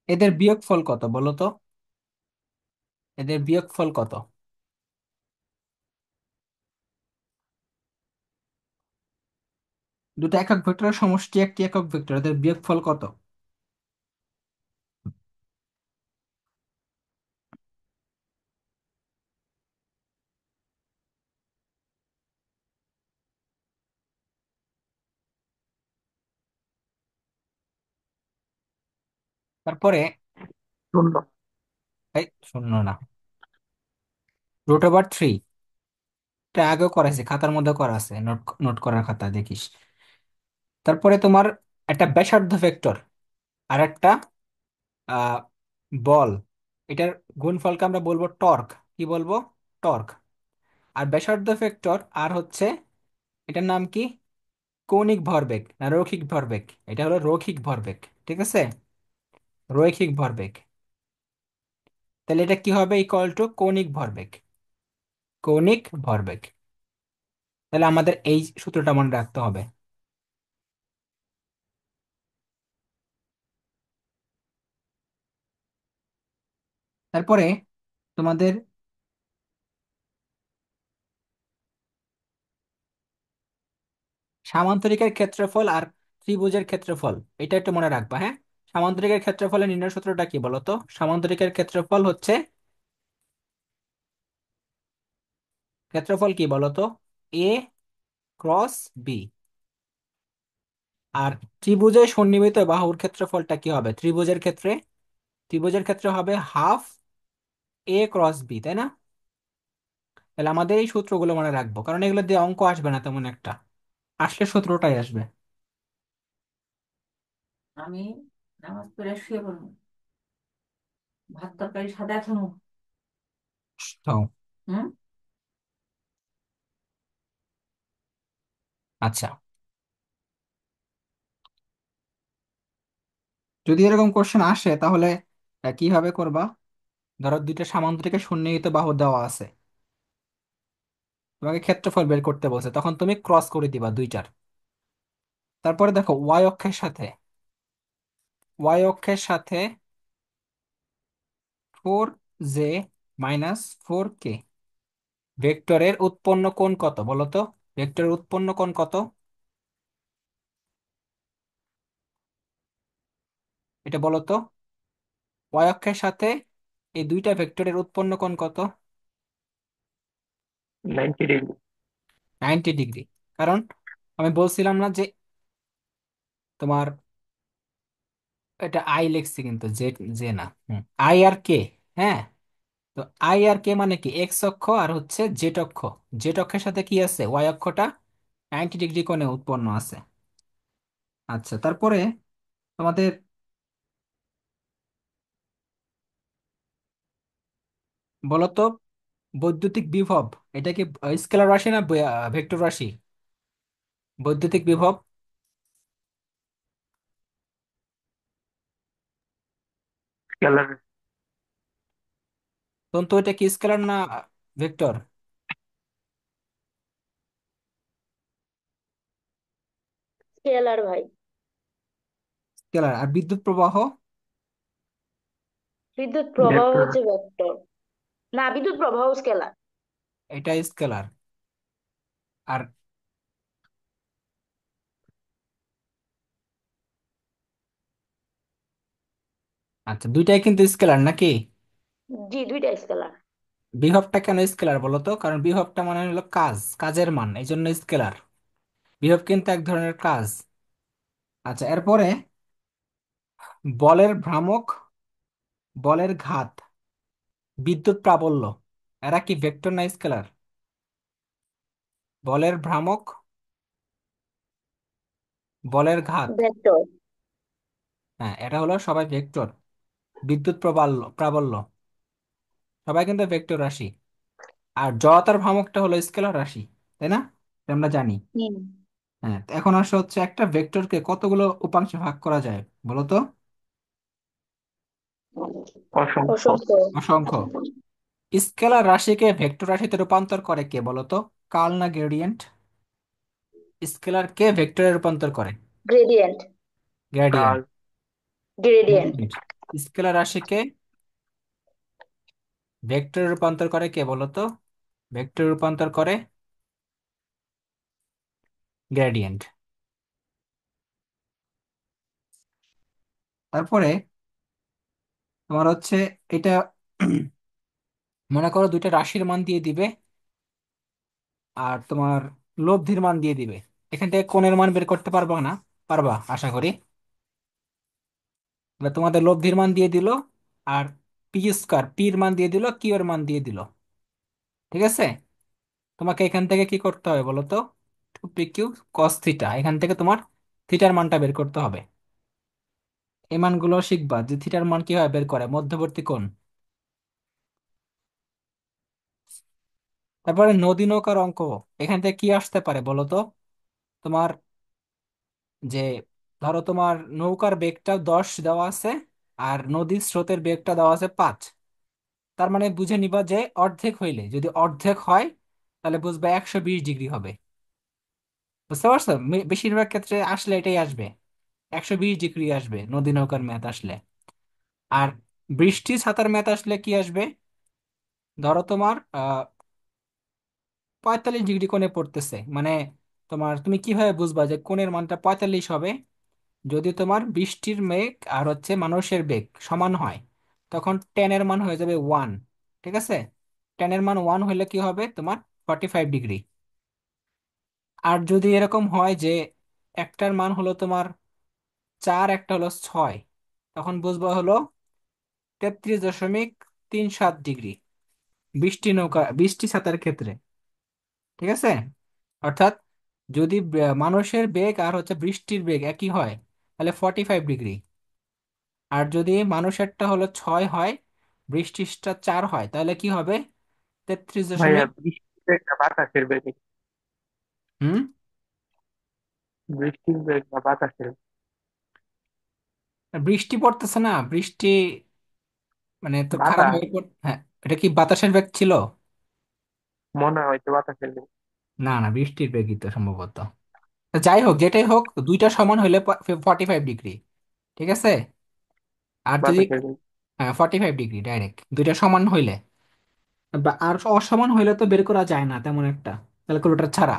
এদের বিয়োগফল কত বলো তো? এদের বিয়োগফল কত? দুটো একক ভেক্টরের সমষ্টি একটি একক ভেক্টর, এদের বিয়োগফল কত? তারপরে শূন্য। এই শূন্য না, √3। এটা আগেও করাইছে, খাতার মধ্যে করা আছে, নোট নোট করার খাতা দেখিস। তারপরে তোমার একটা ব্যাসার্ধ ভেক্টর আর একটা আহ বল, এটার গুণফলকে আমরা বলবো টর্ক। কি বলবো? টর্ক। আর ব্যাসার্ধ ভেক্টর আর হচ্ছে, এটার নাম কি, কৌণিক ভরবেগ না রৈখিক ভরবেগ? এটা হলো রৈখিক ভরবেগ, ঠিক আছে? রৈখিক ভরবেগ। তাহলে এটা কি হবে? ইকুয়াল টু কৌণিক ভরবেগ। কৌণিক ভরবেগ। তাহলে আমাদের এই সূত্রটা মনে রাখতে হবে। তারপরে তোমাদের সামান্তরিকের ক্ষেত্রফল আর ত্রিভুজের ক্ষেত্রফল, এটা একটু মনে রাখবা, হ্যাঁ? সামান্তরিকের ক্ষেত্রফলের নির্ণয় সূত্রটা কি বলো তো? সামান্তরিকের ক্ষেত্রফল হচ্ছে, ক্ষেত্রফল কি বলো তো? এ ক্রস বি। আর ত্রিভুজের সন্নিহিত বাহুর ক্ষেত্রফলটা কি হবে ত্রিভুজের ক্ষেত্রে? ত্রিভুজের ক্ষেত্রে হবে হাফ এ ক্রস বি, তাই না? তাহলে আমাদের এই সূত্রগুলো মনে রাখবো, কারণ এগুলো দিয়ে অঙ্ক আসবে না তেমন একটা, আসলে সূত্রটাই আসবে। আমি নামাজ পড়ে শুয়ে পড়বো, ভাত তরকারি সাদা খামু। তো হুম। আচ্ছা, যদি এরকম কোশ্চেন আসে তাহলে কিভাবে করবা? ধরো দুইটা সামান্তরিকের সন্নিহিত বাহু দেওয়া আছে, তোমাকে ক্ষেত্রফল বের করতে বলছে, তখন তুমি ক্রস করে দিবা দুইটার। তারপরে দেখো ওয়াই অক্ষের সাথে 4j - 4k ভেক্টরের উৎপন্ন কোণ কত বলো তো? ভেক্টরের উৎপন্ন কোণ কত এটা বলো তো? ওয়াই অক্ষের সাথে এই দুইটা ভেক্টরের উৎপন্ন কোণ কত? 90 ডিগ্রি। 90 ডিগ্রি। কারণ আমি বলছিলাম না যে তোমার, এটা আই লিখছি কিন্তু জে, জে না, আই আর কে। হ্যাঁ, তো আই আর কে মানে কি, এক্স অক্ষ আর হচ্ছে জেড অক্ষ। জেড অক্ষের সাথে কি আছে, ওয়াই অক্ষটা 90 ডিগ্রি কোণে উৎপন্ন আছে। আচ্ছা, তারপরে তোমাদের বলো তো, বৈদ্যুতিক বিভব এটা কি স্কেলার রাশি না ভেক্টর রাশি? বৈদ্যুতিক বিভব, স্কেলার। তখন তো এটা কি স্কেলার না ভেক্টর? স্কেলার ভাই। স্কেলার। আর বিদ্যুৎ প্রবাহ, বিদ্যুৎ প্রবাহ ভেক্টর। হচ্ছে ভেক্টর। না, বিদ্যুৎ প্রবাহ স্কেলার। এটা স্কেলার। আর আচ্ছা, দুইটাই কিন্তু স্কেলার নাকি? জি, দুইটা স্কেলার। বিভবটা কেন স্কেলার বলো তো? কারণ বিভবটা মানে হলো কাজ, কাজের মান, এই জন্য স্কেলার। বিভব কিন্তু এক ধরনের কাজ। আচ্ছা, এরপরে বলের ভ্রামক, বলের ঘাত, বিদ্যুৎ প্রাবল্য, এরা কি ভেক্টর না স্কেলার? বলের ভ্রামক, বলের ঘাত, ভেক্টর। হ্যাঁ এটা হলো সবাই ভেক্টর। বিদ্যুৎ প্রাবল্য, প্রাবল্য সবাই কিন্তু ভেক্টর রাশি। আর জড়তার ভ্রামকটা হলো স্কেলার রাশি, তাই না? এটা আমরা জানি। হুম। হ্যাঁ, তো এখন আসলে হচ্ছে একটা ভেক্টরকে কতগুলো উপাংশে ভাগ করা যায় বলো তো? অসংখ্য। অসংখ্য। অসংখ্য। স্কেলার রাশিকে ভেক্টর রাশিতে রূপান্তর করে কে বলো তো? কার্ল না গ্রেডিয়েন্ট? স্কেলার কে ভেক্টরে রূপান্তর করে? গ্রেডিয়েন্ট। গ্রেডিয়েন্ট। কাল। গ্রেডিয়েন্ট। গ্রেডিয়েন্ট। স্কেলার রাশিকে ভেক্টরে রূপান্তর করে কে বলো তো? ভেক্টরে রূপান্তর করে গ্রেডিয়েন্ট। তারপরে তোমার হচ্ছে এটা মনে করো দুইটা রাশির মান দিয়ে দিবে, আর তোমার লব্ধির মান দিয়ে দিবে। এখান থেকে কোণের মান বের করতে পারবা না? পারবা আশা করি। তাহলে তোমাদের লব্ধির মান দিয়ে দিল, আর পি স্কোয়ার, পির মান দিয়ে দিল, কিউ এর মান দিয়ে দিল। ঠিক আছে? তোমাকে এখান থেকে কি করতে হবে বলো তো? Two P Q cos theta, এখান থেকে তোমার থিটার মানটা বের করতে হবে। এই মানগুলো শিখবা যে থিটার মান কিভাবে বের করে, মধ্যবর্তী কোণ। তারপরে নদী নৌকার অঙ্ক, এখান থেকে কি আসতে পারে বলো তো? তোমার যে ধরো তোমার নৌকার বেগটা 10 দেওয়া আছে, আর নদীর স্রোতের বেগটা দেওয়া আছে 5। তার মানে বুঝে নিবা যে অর্ধেক হইলে, যদি অর্ধেক হয় তাহলে বুঝবা 120 ডিগ্রি হবে। বুঝতে পারছো? বেশিরভাগ ক্ষেত্রে আসলে এটাই আসবে, 120 ডিগ্রি আসবে নদী নৌকার ম্যাথ আসলে। আর বৃষ্টি ছাতার ম্যাথ আসলে কি আসবে? ধরো তোমার 45 ডিগ্রি কোণে পড়তেছে, মানে তোমার তুমি কিভাবে বুঝবা যে কোণের মানটা 45 হবে? যদি তোমার বৃষ্টির মেঘ আর হচ্ছে মানুষের বেগ সমান হয়, তখন টেনের মান হয়ে যাবে 1। ঠিক আছে? টেনের মান 1 হলে কি হবে তোমার? 45 ডিগ্রি। আর যদি এরকম হয় যে একটার মান হলো তোমার 4, একটা হলো 6, তখন বুঝবা হলো 33.37 ডিগ্রি বৃষ্টি নৌকা, বৃষ্টি ছাতার ক্ষেত্রে। ঠিক আছে? অর্থাৎ যদি মানুষের বেগ আর হচ্ছে বৃষ্টির বেগ একই হয়, তাহলে 45 ডিগ্রি। আর যদি মানুষেরটা হলো 6 হয়, বৃষ্টিটা 4 হয়, তাহলে কি হবে? তেত্রিশ ভাইয়া দশমিক বৃষ্টির বেগ না বাতাসের বেগ? হুম। বৃষ্টির বেগ না বাতাসের বেগ? বৃষ্টি পড়তেছে না, বৃষ্টি মানে তো খারাপ বাতাস। হয়ে হ্যাঁ, এটা কি বাতাসের বেগ ছিল? মনে হয় তো বাতাসের বেগ। না না, বৃষ্টির বেগই তো সম্ভবত। যাই হোক, যেটাই হোক, দুইটা সমান হইলে 45 ডিগ্রি। ঠিক আছে? আর যদি বাতাসের বেগ। 45 ডিগ্রি ডাইরেক্ট দুইটা সমান হইলে, আর অসমান হইলে তো বের করা যায় না তেমন একটা, ক্যালকুলেটর ছাড়া।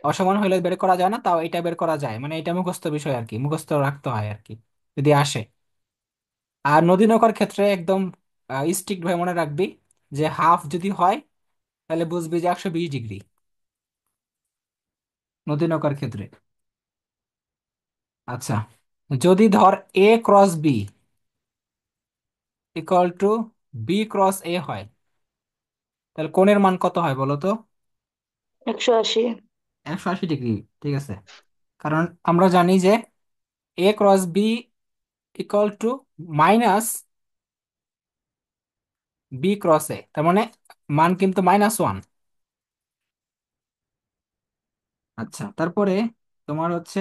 অসমান হইলে বের করা যায় না, তাও এটা বের করা যায়, মানে এটা মুখস্থ বিষয় আর কি, মুখস্থ রাখতে হয় আর কি, যদি আসে। আর নদী নৌকার ক্ষেত্রে একদম স্ট্রিক্ট ভাবে মনে রাখবি যে হাফ যদি হয় তাহলে বুঝবি যে 120 ডিগ্রি নদী নৌকার ক্ষেত্রে। আচ্ছা, যদি ধর A cross B equal to B cross A হয়, তাহলে কোণের মান কত হয় বলো তো? 180। 180 ডিগ্রি। ঠিক আছে, কারণ আমরা জানি যে A cross B equal to minus B cross A, তার মানে মান কিন্তু -1। আচ্ছা, তারপরে তোমার হচ্ছে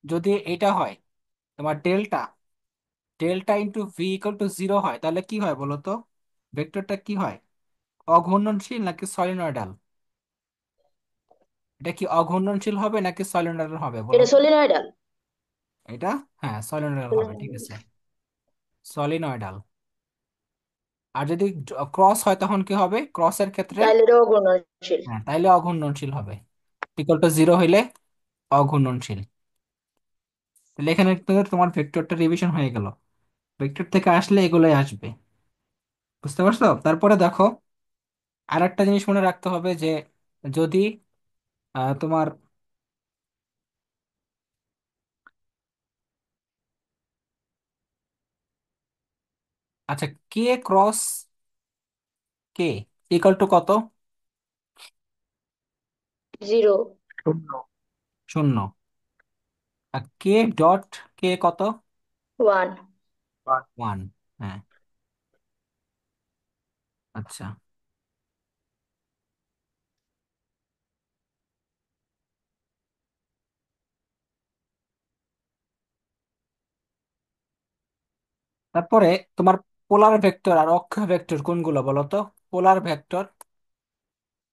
যদি এটা হয় তোমার delta, delta into V equal two 0 হয়, তাহলে কি হয় বলো তো? ভেক্টরটা কি হয়? অঘূর্ণনশীল নাকি সলিনয়েডাল? এটা কি অঘূর্ণনশীল হবে নাকি সলিনয়েডাল হবে বলো এটা তো? সলিনয়েডাল। এটা, হ্যাঁ সলিনয়েডাল হবে, ঠিক আছে, সলিনয়েডাল। আর যদি ক্রস হয় তখন কি হবে? ক্রসের ক্ষেত্রে, তাহলে এটা অঘূর্ণনশীল। হ্যাঁ তাইলে অঘূর্ণনশীল হবে। ইকুয়াল টু জিরো হইলে অঘূর্ণনশীল। তাহলে এখানে কিন্তু তোমার ভেক্টরটা রিভিশন হয়ে গেল। ভেক্টর থেকে আসলে এগুলোই আসবে, বুঝতে পারছো? তারপরে দেখো, আর একটা জিনিস মনে রাখতে হবে যে যদি তোমার, আচ্ছা, কে ক্রস কে ইকুয়াল টু কত? জিরো। শূন্য। শূন্য। আর কে ডট কে কত? ওয়ান। পাঁচ। ওয়ান। হ্যাঁ, আচ্ছা। তারপরে তোমার পোলার ভেক্টর আর অক্ষীয় ভেক্টর কোনগুলো বলো তো? পোলার ভেক্টর,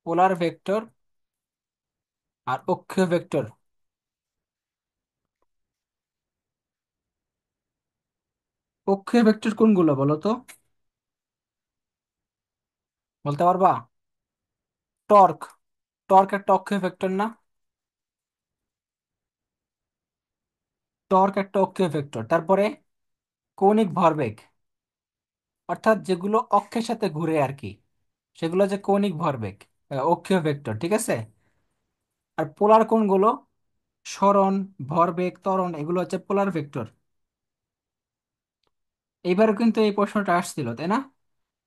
পোলার ভেক্টর আর অক্ষীয় ভেক্টর, অক্ষীয় ভেক্টর কোনগুলো বলো তো? বলতে পারবা? টর্ক, টর্ক একটা অক্ষীয় ভেক্টর না? টর্ক একটা অক্ষীয় ভেক্টর। তারপরে কৌণিক ভরবেগ, অর্থাৎ যেগুলো অক্ষের সাথে ঘুরে আর কি, সেগুলো যে কৌণিক ভরবেগ, অক্ষীয় ভেক্টর, ঠিক আছে। আর পোলার কোনগুলো? সরণ, ভরবেগ, ত্বরণ, এগুলো হচ্ছে পোলার ভেক্টর। এইবারও কিন্তু এই প্রশ্নটা আসছিল, তাই না?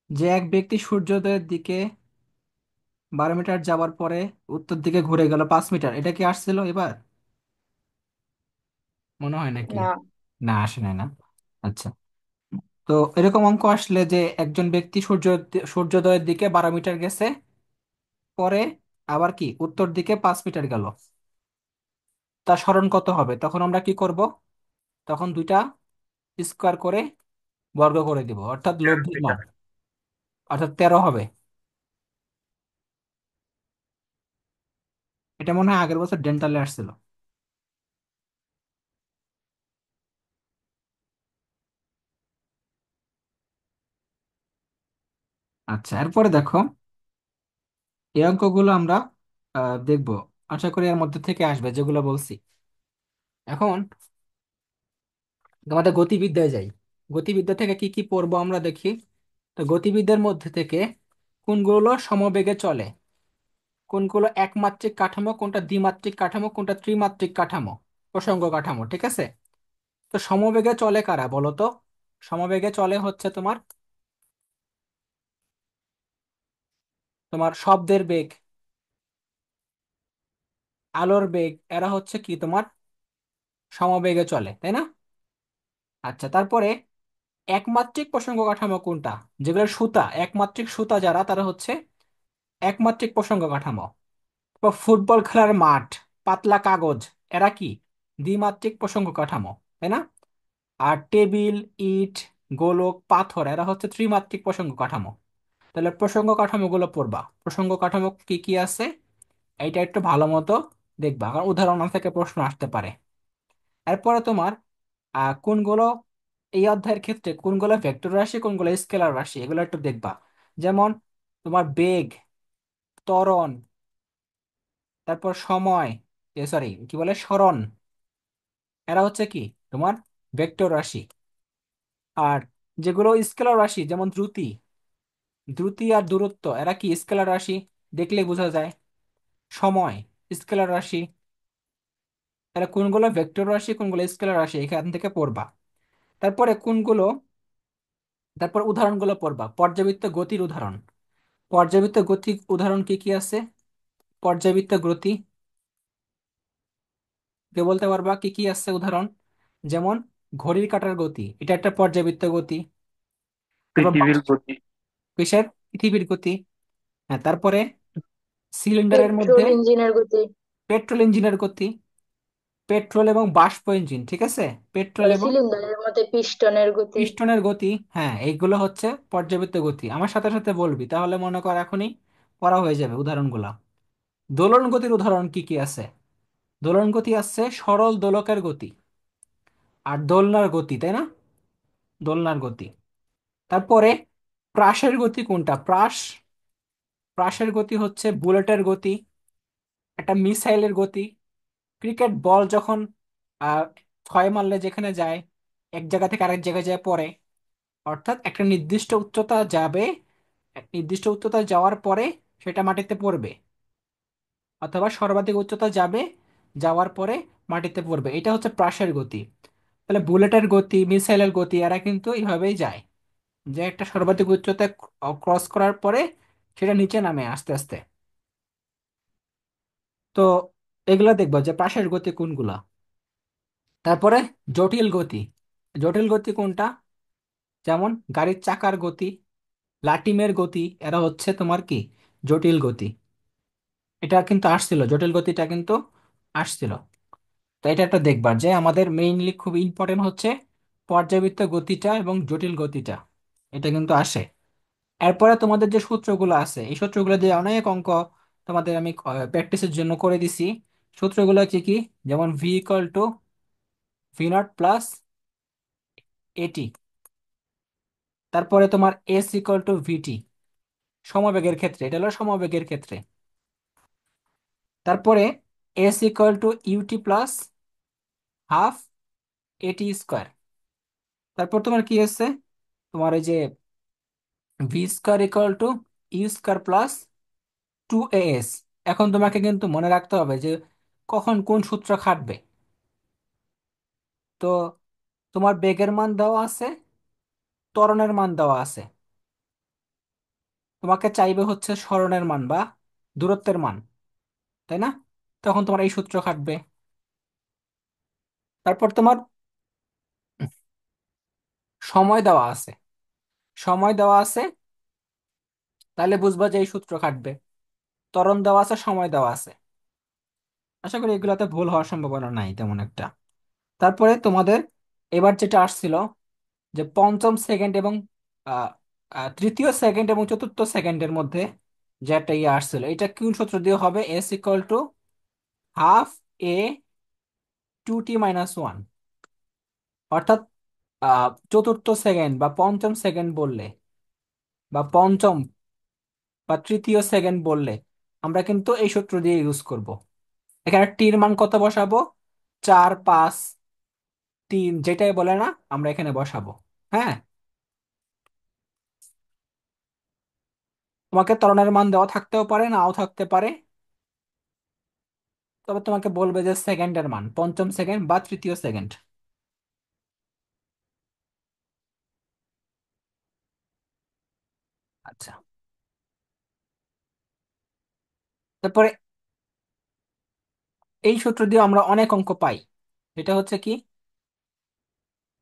যে এক ব্যক্তি সূর্যোদয়ের দিকে 12 মিটার যাওয়ার পরে উত্তর দিকে ঘুরে গেল 5 মিটার, এটা কি আসছিল এবার? মনে হয় নাকি? না। না, আসে নাই না। আচ্ছা, তো এরকম অঙ্ক আসলে যে একজন ব্যক্তি সূর্যোদয়ের দিকে 12 মিটার গেছে, পরে আবার কি উত্তর দিকে 5 মিটার গেল, তার সরণ কত হবে? তখন আমরা কি করব? তখন দুইটা স্কোয়ার করে বর্গ করে দিব, অর্থাৎ তেরো লব্ধির মান, মিটার অর্থাৎ 13 হবে। এটা মনে হয় আগের বছর ডেন্টালে আসছিল। আচ্ছা, এরপরে দেখো, এই অঙ্কগুলো আমরা দেখবো, আশা করি এর মধ্যে থেকে আসবে যেগুলো বলছি। এখন আমাদের গতিবিদ্যায় যাই। গতিবিদ্যা থেকে কি কি পড়বো আমরা দেখি। তো গতিবিদ্যার মধ্যে থেকে কোনগুলো সমবেগে চলে, কোনগুলো একমাত্রিক কাঠামো, কোনটা দ্বিমাত্রিক কাঠামো, কোনটা ত্রিমাত্রিক কাঠামো, প্রসঙ্গ কাঠামো, ঠিক আছে। তো সমবেগে চলে কারা বলো তো? সমবেগে চলে হচ্ছে তোমার, তোমার শব্দের বেগ, আলোর বেগ, এরা হচ্ছে কি তোমার সমবেগে চলে, তাই না? আচ্ছা, তারপরে একমাত্রিক প্রসঙ্গ কাঠামো কোনটা? যেগুলো সুতা, একমাত্রিক সুতা যারা, তারা হচ্ছে একমাত্রিক প্রসঙ্গ কাঠামো। বা ফুটবল খেলার মাঠ, পাতলা কাগজ, এরা কি দ্বিমাত্রিক প্রসঙ্গ কাঠামো, তাই না? আর টেবিল, ইট, গোলক, পাথর, এরা হচ্ছে ত্রিমাত্রিক প্রসঙ্গ কাঠামো। তাহলে প্রসঙ্গ কাঠামোগুলো পড়বা, প্রসঙ্গ কাঠামো কি কি আছে এইটা একটু ভালো মতো দেখবা, কারণ উদাহরণ থেকে প্রশ্ন আসতে পারে। এরপরে তোমার কোনগুলো, এই অধ্যায়ের ক্ষেত্রে কোনগুলো ভেক্টর রাশি, কোনগুলো স্কেলার রাশি, এগুলো একটু দেখবা। যেমন তোমার বেগ, ত্বরণ, তারপর সময়, সরি কি বলে, সরণ, এরা হচ্ছে কি তোমার ভেক্টর রাশি। আর যেগুলো স্কেলার রাশি, যেমন দ্রুতি, দ্রুতি আর দূরত্ব, এরা কি স্কেলার রাশি, দেখলেই বোঝা যায়। সময় স্কেলার রাশি। এরা কোনগুলো ভেক্টর রাশি, কোনগুলো স্কেলার রাশি, এখান থেকে পড়বা। তারপরে কোনগুলো, তারপর উদাহরণগুলো পড়বা, পর্যাবৃত্ত গতির উদাহরণ। পর্যাবৃত্ত গতি উদাহরণ কি কি আছে? পর্যাবৃত্ত গতি কে বলতে পারবা কি কি আছে উদাহরণ? যেমন ঘড়ির কাঁটার গতি, এটা একটা পর্যাবৃত্ত গতি। তারপর পৃথিবীর গতি। কিসের? পৃথিবীর গতি। হ্যাঁ, তারপরে সিলিন্ডারের মধ্যে পেট্রোল ইঞ্জিনের গতি। পেট্রোল ইঞ্জিনের গতি, পেট্রোল এবং বাষ্প ইঞ্জিন, ঠিক আছে, পেট্রোল ওই এবং সিলিন্ডারের মধ্যে পিস্টনের গতি। পিস্টনের গতি। হ্যাঁ, এইগুলো হচ্ছে পর্যাবৃত্ত গতি। আমার সাথে সাথে বলবি, তাহলে মনে কর এখনই পড়া হয়ে যাবে উদাহরণগুলা। দোলন গতির উদাহরণ কি কি আছে? দোলন গতি আছে সরল দোলকের গতি, আর দোলনার গতি, তাই না? দোলনার গতি। তারপরে প্রাসের গতি কোনটা? প্রাসের গতি হচ্ছে বুলেটের গতি, একটা মিসাইলের গতি। ক্রিকেট বল যখন আহ ছয় মারলে যেখানে যায়, এক জায়গা থেকে আরেক জায়গায় যায় পড়ে, অর্থাৎ একটা নির্দিষ্ট উচ্চতা যাবে, এক নির্দিষ্ট উচ্চতা যাওয়ার পরে সেটা মাটিতে পড়বে, অথবা সর্বাধিক উচ্চতা যাবে, যাওয়ার পরে মাটিতে পড়বে। এটা হচ্ছে প্রাসের গতি। তাহলে বুলেটের গতি, মিসাইলের গতি, এরা কিন্তু এইভাবেই যায়, যে একটা সর্বাধিক উচ্চতা ক্রস করার পরে সেটা নিচে নামে আস্তে আস্তে। তো এগুলা দেখবো যে প্রাসের গতি কোনগুলা। তারপরে জটিল গতি। জটিল গতি কোনটা? যেমন গাড়ির চাকার গতি, লাটিমের গতি, এরা হচ্ছে তোমার কি জটিল গতি। এটা কিন্তু আসছিল, জটিল গতিটা কিন্তু আসছিল। তো এটা একটা দেখবার যে আমাদের মেইনলি খুব ইম্পর্টেন্ট হচ্ছে পর্যাবৃত্ত গতিটা এবং জটিল গতিটা, এটা কিন্তু আসে। এরপরে তোমাদের যে সূত্রগুলো আছে, এই সূত্রগুলো দিয়ে অনেক অঙ্ক তোমাদের আমি প্র্যাকটিসের জন্য করে দিছি। সূত্রগুলো কি কি? যেমন V equal to V naught plus AT. তারপরে তোমার এস ইকুয়াল টু ভিটি, সমবেগের ক্ষেত্রে, এটা হলো সমবেগের ক্ষেত্রে। তারপরে S equal to UT plus half AT square. তারপর তোমার কি আছে? তোমার এই যে V square equal to U square plus 2as। এখন তোমাকে কিন্তু মনে রাখতে হবে যে কখন কোন সূত্র খাটবে। তো তোমার বেগের মান দেওয়া আছে, ত্বরণের মান দেওয়া আছে, তোমাকে চাইবে হচ্ছে সরণের মান বা দূরত্বের মান, তাই না? তখন তোমার এই সূত্র খাটবে। তারপর তোমার সময় দেওয়া আছে, সময় দেওয়া আছে, তাহলে বুঝবা যে এই সূত্র খাটবে। ত্বরণ দেওয়া আছে, সময় দেওয়া আছে। আশা করি এগুলোতে ভুল হওয়ার সম্ভাবনা নাই তেমন একটা। তারপরে তোমাদের এবার যেটা আসছিল, যে পঞ্চম সেকেন্ড এবং আহ, তৃতীয় সেকেন্ড এবং চতুর্থ সেকেন্ডের মধ্যে যে একটা ইয়ে আসছিল, এটা কোন সূত্র দিয়ে হবে? S equal to half A 2t-1। অর্থাৎ চতুর্থ সেকেন্ড বা পঞ্চম সেকেন্ড বললে, বা পঞ্চম বা তৃতীয় সেকেন্ড বললে আমরা কিন্তু এই সূত্র দিয়ে ইউজ করব। এখানে টির মান কত বসাবো? 4, 5, 3, যেটাই বলে না আমরা এখানে বসাবো। হ্যাঁ, তোমাকে ত্বরণের মান দেওয়া থাকতেও পারে, নাও থাকতে পারে, তবে তোমাকে বলবে যে সেকেন্ডের মান পঞ্চম সেকেন্ড বা তৃতীয় সেকেন্ড। আচ্ছা, তারপরে এই সূত্র দিয়ে আমরা অনেক অঙ্ক পাই। এটা হচ্ছে কি?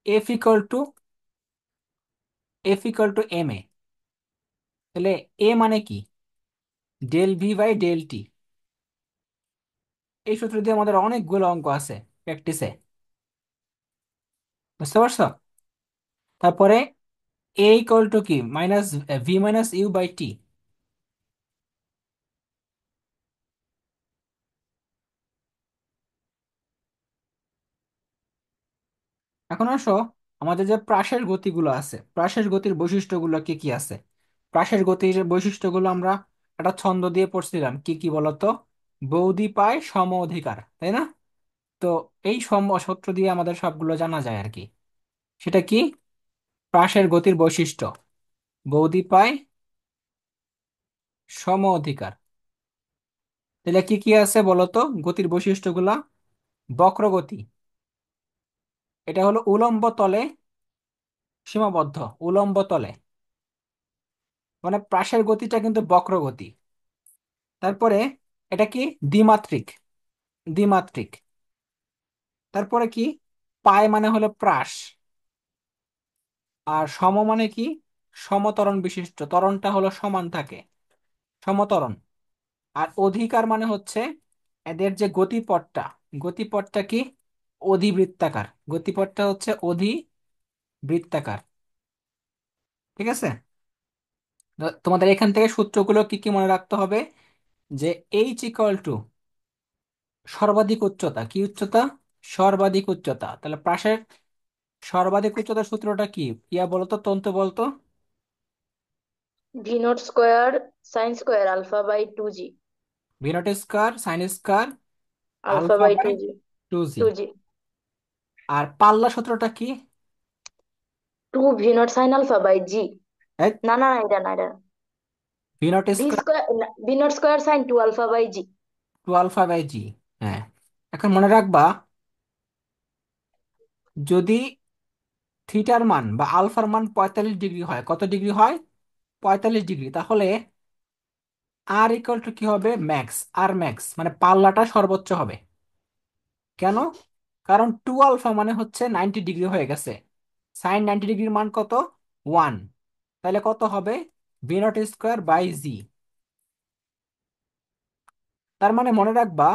F equal to M A. তাহলে এ মানে কি? Del V by del T. এই সূত্র দিয়ে আমাদের অনেকগুলো অঙ্ক আছে প্র্যাকটিসে, বুঝতে পারছো? তারপরে এ ইকুয়াল টু কি? Minus V minus U by T. এখন আসো, আমাদের যে প্রাসের গতিগুলো আছে, প্রাসের গতির বৈশিষ্ট্যগুলো কি কি আছে? প্রাসের গতির বৈশিষ্ট্যগুলো আমরা একটা ছন্দ দিয়ে পড়ছিলাম, কি কি বলতো? বৌদি পায় সম অধিকার, তাই না? তো এই সম সূত্র দিয়ে আমাদের সবগুলো জানা যায় আর কি। সেটা কি? প্রাসের গতির বৈশিষ্ট্য বৌদি পায় সম অধিকার। তাহলে কি কি আছে বলতো গতির বৈশিষ্ট্যগুলা? বক্রগতি, এটা হলো উলম্ব তলে সীমাবদ্ধ, উলম্ব তলে, মানে প্রাসের গতিটা কিন্তু বক্রগতি। তারপরে এটা কি? দ্বিমাত্রিক, দ্বিমাত্রিক। তারপরে কি? পায় মানে হলো প্রাস, আর সম মানে কি? সমত্বরণ বিশিষ্ট, ত্বরণটা হলো সমান থাকে, সমত্বরণ। আর অধিকার মানে হচ্ছে এদের যে গতিপথটা, গতিপথটা কি? অধিবৃত্তাকার, গতিপথটা হচ্ছে অধিবৃত্তাকার। ঠিক আছে? তো তোমাদের এখান থেকে সূত্রগুলো কি কি মনে রাখতে হবে? যে এইচ ইকুয়াল টু সর্বাধিক উচ্চতা, কি উচ্চতা? সর্বাধিক উচ্চতা। তাহলে প্রাসের সর্বাধিক উচ্চতার সূত্রটা কি? ইয়া বলতো, তন্তু বলতো। V naught square sine square alpha by two G. V naught square sine square alpha alpha by by two G. 2g। Two G. আর পাল্লা সূত্রটা কি? Two V naught sine alpha by G. এই, না না না, এটা না, এটা V naught V square square, V naught square sine two alpha by G. 2α/g। হ্যাঁ, এখন মনে রাখবা, যদি থিটার মান বা আলফার মান 45 ডিগ্রি হয়, কত ডিগ্রি হয়? 45 ডিগ্রি, তাহলে আর ইকুয়াল টু কি হবে? ম্যাক্স। আর ম্যাক্স মানে পাল্লাটা সর্বোচ্চ হবে। কেন? কারণ 2α মানে হচ্ছে 90 ডিগ্রি হয়ে গেছে। সাইন 90 ডিগ্রির মান কত? 1। তাহলে কত হবে? v0 স্কোয়ার/g। তার মানে মনে রাখবা,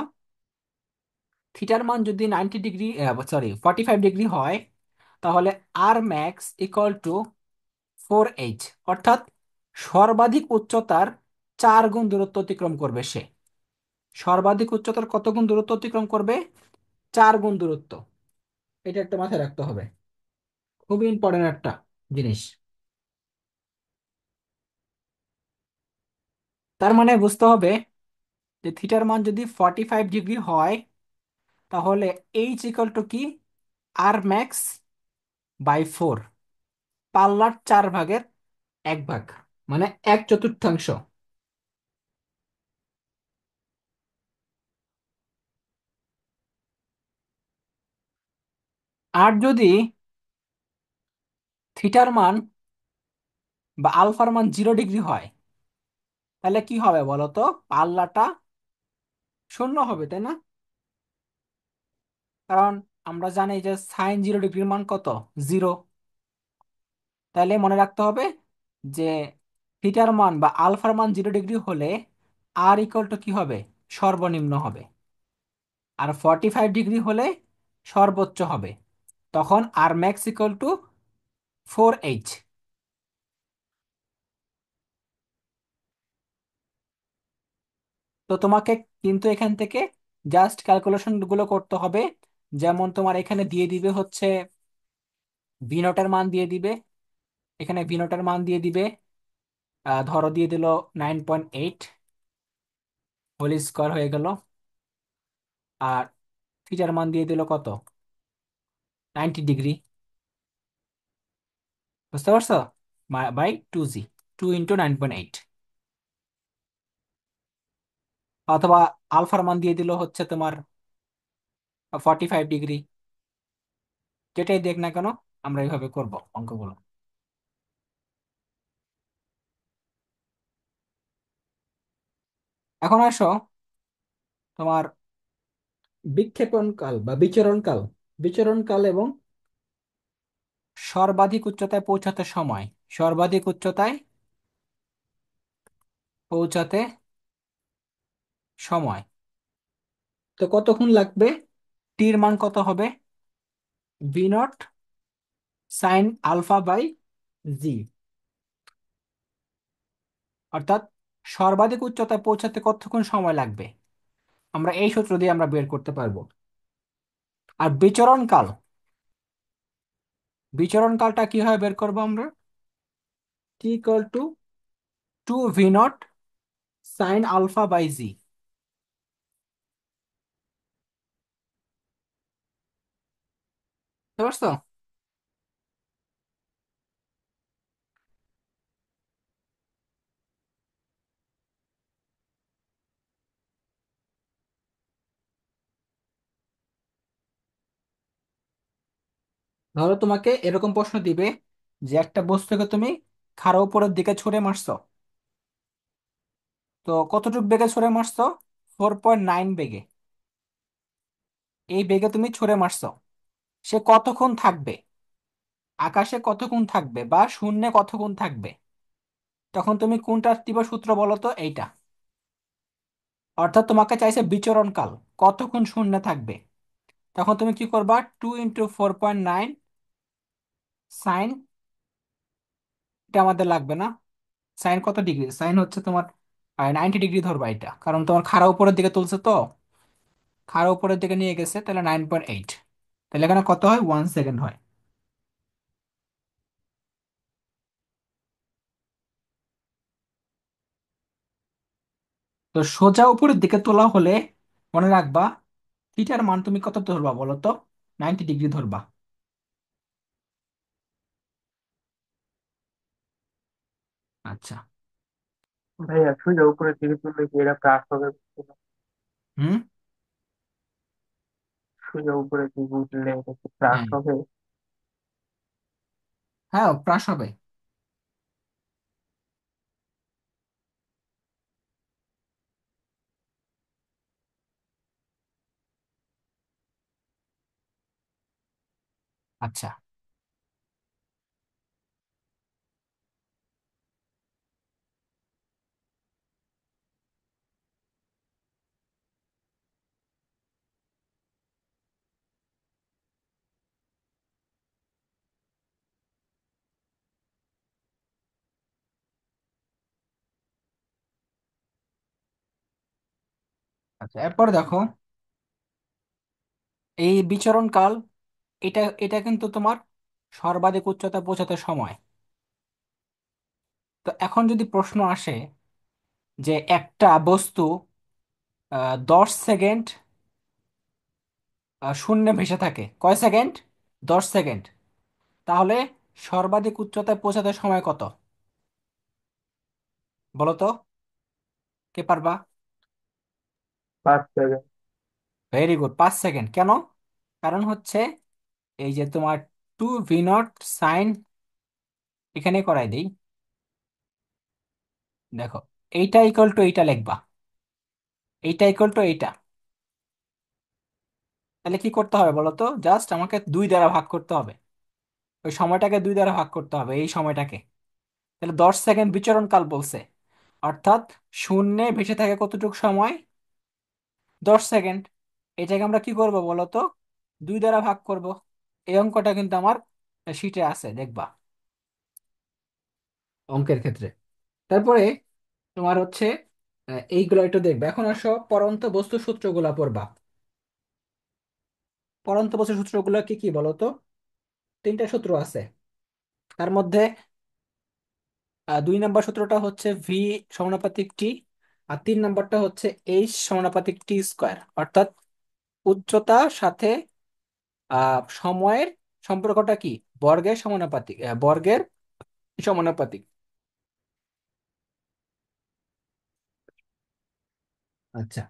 থিটার মান যদি 90 ডিগ্রি, সরি 45 ডিগ্রি হয়, তাহলে আর ম্যাক্স ইকুয়াল টু 4h, অর্থাৎ সর্বাধিক উচ্চতার 4 গুণ দূরত্ব অতিক্রম করবে সে। সর্বাধিক উচ্চতার কত গুণ দূরত্ব অতিক্রম করবে? 4 গুণ দূরত্ব। এটা একটা মাথায় রাখতে হবে, খুবই ইম্পর্টেন্ট একটা জিনিস। তার মানে বুঝতে হবে যে থিটার মান যদি 45 ডিগ্রি হয়, তাহলে এইচ ইকুয়াল টু কি? আর ম্যাক্স বাই 4, পাল্লার 4 ভাগের 1 ভাগ, মানে 1/4। আর যদি থিটার মান বা আলফার মান 0 ডিগ্রি হয়, তাহলে কি হবে বলো তো? পাল্লাটা শূন্য হবে, তাই না? কারণ আমরা জানি যে সাইন 0 ডিগ্রির মান কত? 0। তাহলে মনে রাখতে হবে যে থিটার মান বা আলফার মান 0 ডিগ্রি হলে আর ইকুয়াল টু কি হবে? সর্বনিম্ন হবে। আর 45 ডিগ্রি হলে সর্বোচ্চ হবে। তখন আর ম্যাক্স ইকুয়াল টু 4h। তো তোমাকে কিন্তু এখান থেকে জাস্ট ক্যালকুলেশন গুলো করতে হবে। যেমন তোমার এখানে দিয়ে দিবে হচ্ছে ভি নটের মান দিয়ে দিবে, এখানে ভি নটের মান দিয়ে দিবে, ধরো দিয়ে দিল 9.8 হোল স্কোয়ার হয়ে গেল। আর থিটার মান দিয়ে দিল কত? 90 ডিগ্রি। বুঝতে পারছো? By 2g, 2 × 9.8। অথবা আলফার মান দিয়ে দিল হচ্ছে তোমার 45 ডিগ্রি। যেটাই দেখ না কেন, আমরা এইভাবে করব অঙ্কগুলো। এখন আসো তোমার বিক্ষেপণ কাল বা বিচরণ কাল। বিচরণ কাল এবং সর্বাধিক উচ্চতায় পৌঁছাতে সময়। সর্বাধিক উচ্চতায় পৌঁছাতে সময় তো কতক্ষণ লাগবে? টির মান কত হবে? v0 sin α/g, অর্থাৎ সর্বাধিক উচ্চতায় পৌঁছাতে কতক্ষণ সময় লাগবে, আমরা এই সূত্র দিয়ে আমরা বের করতে পারবো। আর বিচরণ কাল, বিচরণ কালটা কিভাবে বের করবো আমরা? t = 2v0 sin α/g। বুঝতে পারছো? ধরো তোমাকে এরকম প্রশ্ন দিবে যে একটা বস্তুকে তুমি খাড়া উপরের দিকে ছুঁড়ে মারছো। তো কতটুকু বেগে ছুঁড়ে মারছো? 4.9 বেগে। এই বেগে তুমি ছুঁড়ে মারছো। সে কতক্ষণ থাকবে, আকাশে কতক্ষণ থাকবে বা শূন্যে কতক্ষণ থাকবে? তখন তুমি কোনটা দিবা সূত্র বলো তো? এইটা। অর্থাৎ তোমাকে চাইছে বিচরণ কাল, কতক্ষণ শূন্যে থাকবে। তখন তুমি কি করবা? 2 × 4.9 সাইন, এটা আমাদের লাগবে না। সাইন কত ডিগ্রি? সাইন হচ্ছে তোমার 90 ডিগ্রি ধরবা এটা, কারণ তোমার খাড়া উপরের দিকে তুলছে তো, খাড়া উপরের দিকে নিয়ে গেছে, তাহলে 9.8। তাহলে এখানে কত হয়? 1 সেকেন্ড হয়। তো সোজা উপরের দিকে তোলা হলে মনে রাখবা থিটার মান তুমি কত ধরবা বলো তো? 90 ডিগ্রি ধরবা। আচ্ছা। ভাইয়া সোজা উপরের দিকে তুললে কি এটা প্লাস হবে? হুম। সোজা উপরের দিকে উঠলে এটা কি প্লাস হ্যাঁ, হবে? হ্যাঁ প্রাস হবে। আচ্ছা। আচ্ছা, এরপর দেখো এই বিচরণ কাল, এটা এটা কিন্তু তোমার সর্বাধিক উচ্চতা পৌঁছাতে সময়। তো এখন যদি প্রশ্ন আসে যে একটা বস্তু 10 সেকেন্ড শূন্যে ভেসে থাকে, কয় সেকেন্ড? 10 সেকেন্ড। তাহলে সর্বাধিক উচ্চতায় পৌঁছাতে সময় কত বলো তো? কে পারবা? 5 সেকেন্ড। Very good, 5 second. কেন? কারণ হচ্ছে এই যে তোমার 2 v0 সাইন, এখানে করাই দিই। দেখো, এইটা ইকুয়াল টু এইটা লিখবা, এইটা ইকুয়াল টু এইটা। তাহলে কি করতে হবে বলো তো? জাস্ট আমাকে 2 দ্বারা ভাগ করতে হবে, ওই সময়টাকে 2 দ্বারা ভাগ করতে হবে, এই সময়টাকে। তাহলে 10 সেকেন্ড বিচরণ কাল বলছে, অর্থাৎ শূন্যে ভেসে থাকে কতটুকু সময়? 10 সেকেন্ড। এটাকে আমরা কি করব বলো তো? 2 দ্বারা ভাগ করব। এই অঙ্কটা কিন্তু আমার শিটে আছে, দেখবা অঙ্কের ক্ষেত্রে। তারপরে তোমার হচ্ছে এইগুলো একটু দেখবে। এখন আসো পরন্ত বস্তু সূত্রগুলা পড়বা। পরন্ত বস্তু সূত্রগুলো কি কি বলো তো? 3টা সূত্র আছে। তার মধ্যে 2 নম্বর সূত্রটা হচ্ছে ভি সমানুপাতিক টি, আর 3 নম্বরটা হচ্ছে এইচ সমানুপাতিক টি স্কোয়ার, অর্থাৎ উচ্চতার সাথে সময়ের সম্পর্কটা কি? বর্গের সমানুপাতিক, বর্গের সমানুপাতিক। আচ্ছা,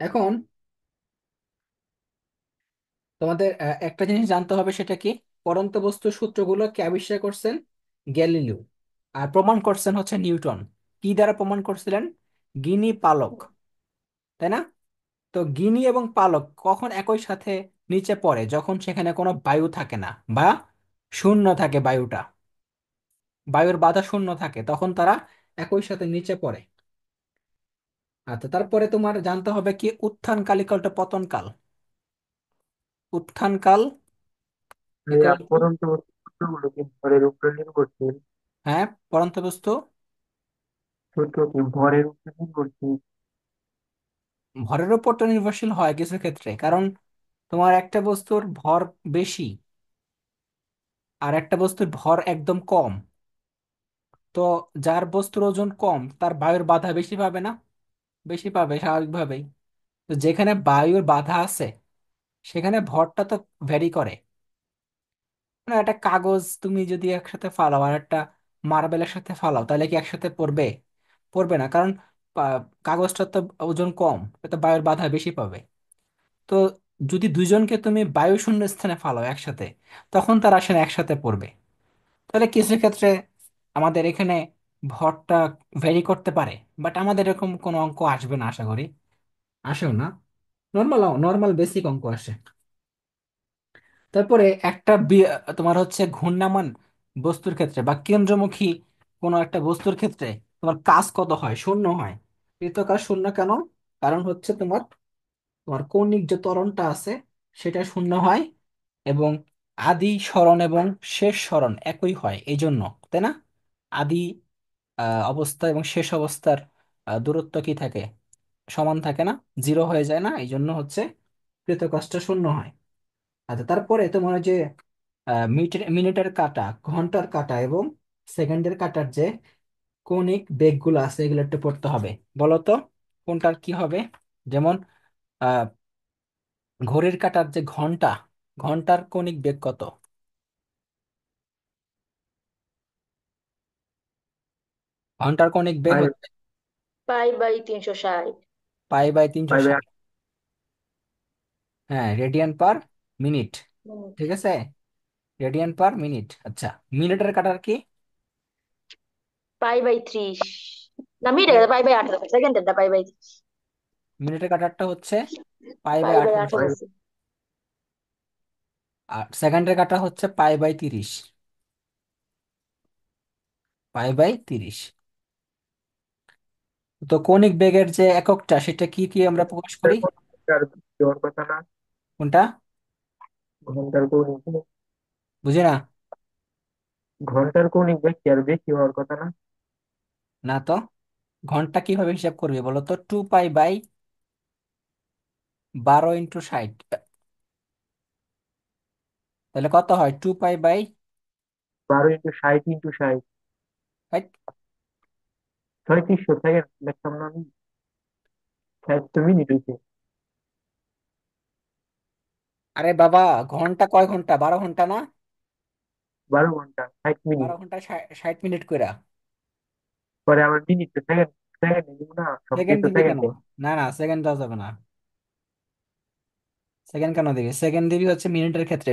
এখন তোমাদের একটা জিনিস জানতে হবে, সেটা কি? পরন্ত বস্তুর সূত্রগুলো কে আবিষ্কার করছেন? গ্যালিলিও। আর প্রমাণ করছেন হচ্ছে নিউটন। কি দ্বারা প্রমাণ করছিলেন? গিনি পালক, তাই না? তো গিনি এবং পালক কখন একই সাথে নিচে পড়ে? যখন সেখানে কোনো বায়ু থাকে না, বা শূন্য থাকে বায়ুটা, বায়ুর বাধা শূন্য থাকে, তখন তারা একই সাথে নিচে পড়ে। আচ্ছা, তারপরে তোমার জানতে হবে কি উত্থান কাল ইকুয়াল টু পতন কাল। উত্থান কাল ভাইয়া ইকুয়াল টু, পরন্ত সূত্রগুলো কি ভরের উপরে নির্ভরশীল? হ্যাঁ পরন্ত বস্তু সূত্র কি ভরের উপরে নির্ভরশীল? ভরের উপর তো নির্ভরশীল হয় কিছু ক্ষেত্রে, কারণ তোমার একটা বস্তুর ভর বেশি আর একটা বস্তুর ভর একদম কম। তো যার বস্তুর ওজন কম তার বায়ুর বাধা বেশি পাবে না? বেশি পাবে স্বাভাবিকভাবেই। তো যেখানে বায়ুর বাধা আছে সেখানে ভরটা তো ভ্যারি করে। মানে একটা কাগজ তুমি যদি একসাথে ফালাও আর একটা মার্বেলের সাথে ফালাও, তাহলে কি একসাথে পড়বে? পড়বে না, কারণ কাগজটা তো ওজন কম, এটা বায়ুর বাধা বেশি পাবে। তো যদি দুইজনকে তুমি বায়ু শূন্য স্থানে ফালাও একসাথে, তখন তারা আসলে একসাথে পড়বে। তাহলে কিছু ক্ষেত্রে আমাদের এখানে ভরটা ভেরি করতে পারে, বাট আমাদের এরকম কোনো অঙ্ক আসবে না আশা করি। আসেও না, নর্মাল নর্মাল বেসিক অঙ্ক আসে। তারপরে একটা তোমার হচ্ছে ঘূর্ণায়মান বস্তুর ক্ষেত্রে বা কেন্দ্রমুখী কোনো একটা বস্তুর ক্ষেত্রে তোমার কাজ কত হয়? শূন্য হয়। কৃত কাজ শূন্য কেন? কারণ হচ্ছে তোমার তোমার কৌণিক যে ত্বরণটা আছে সেটা শূন্য হয়, এবং আদি সরণ এবং শেষ সরণ একই হয় এই জন্য, তাই না? আদি অবস্থা এবং শেষ অবস্থার দূরত্ব কি থাকে? সমান থাকে না? জিরো হয়ে যায় না? এই জন্য হচ্ছে কৃতকাজটা শূন্য হয়। আচ্ছা, তারপরে তোমার ওই যে মিনিটের কাটা, ঘন্টার কাটা এবং সেকেন্ডের কাটার যে কৌণিক বেগগুলো আছে এগুলো একটু পড়তে হবে। বলো তো, কোনটার কি হবে? যেমন আহ ঘড়ির কাঁটার যে ঘন্টা, ঘন্টার কৌণিক বেগ কত? ঘন্টার কৌণিক বেগ পাই হচ্ছে পাই/360 পাই/360। পাই বাই হ্যাঁ, রেডিয়ান পার মিনিট। মিনিট। ঠিক আছে, রেডিয়ান পার মিনিট। আচ্ছা, মিনিটের কাটার কি? পাই/30। না, মিনিট পাই, পাই/18, সেকেন্ডেরটা পাই/30। মিনিটের কাটারটা হচ্ছে পাই বাই পাই বাই 18। পাই 18। আর সেকেন্ডের কাটা হচ্ছে পাই/30। পাই/30। তো কৌণিক বেগের যে এককটা, সেটা কি কি আমরা প্রকাশ করি? ঘন্টার দেওয়ার কথা না? কোনটা? ঘন্টার কৌণিক বেগ, বুঝি না। ঘন্টার কৌণিক বেগ কি আর বেশি হওয়ার কথা না? না তো, ঘন্টা কিভাবে হিসাব করবে বলো তো? 2 পাই/12 × 60, তাহলে কত হয়? 2 পাই বাই 12 × 60 × 60, 3600 সেকেন্ড লিখতাম না আমি? 60 মিনিট হয়েছে। আরে বাবা, ঘন্টা কয় ঘন্টা? 12 ঘন্টা না? 12 ঘন্টা 60 মিনিট। 12 ঘন্টা 60 মিনিট কইরা। পরে আবার মিনিট সেকেন্ড, সেকেন্ড নিব না, সব সেকেন্ড কিছু দিবি কেন? সেকেন্ডে। না না, সেকেন্ড দেওয়া যাবে না। সেকেন্ড কেন দিবি? সেকেন্ড দিবি হচ্ছে মিনিটের ক্ষেত্রে।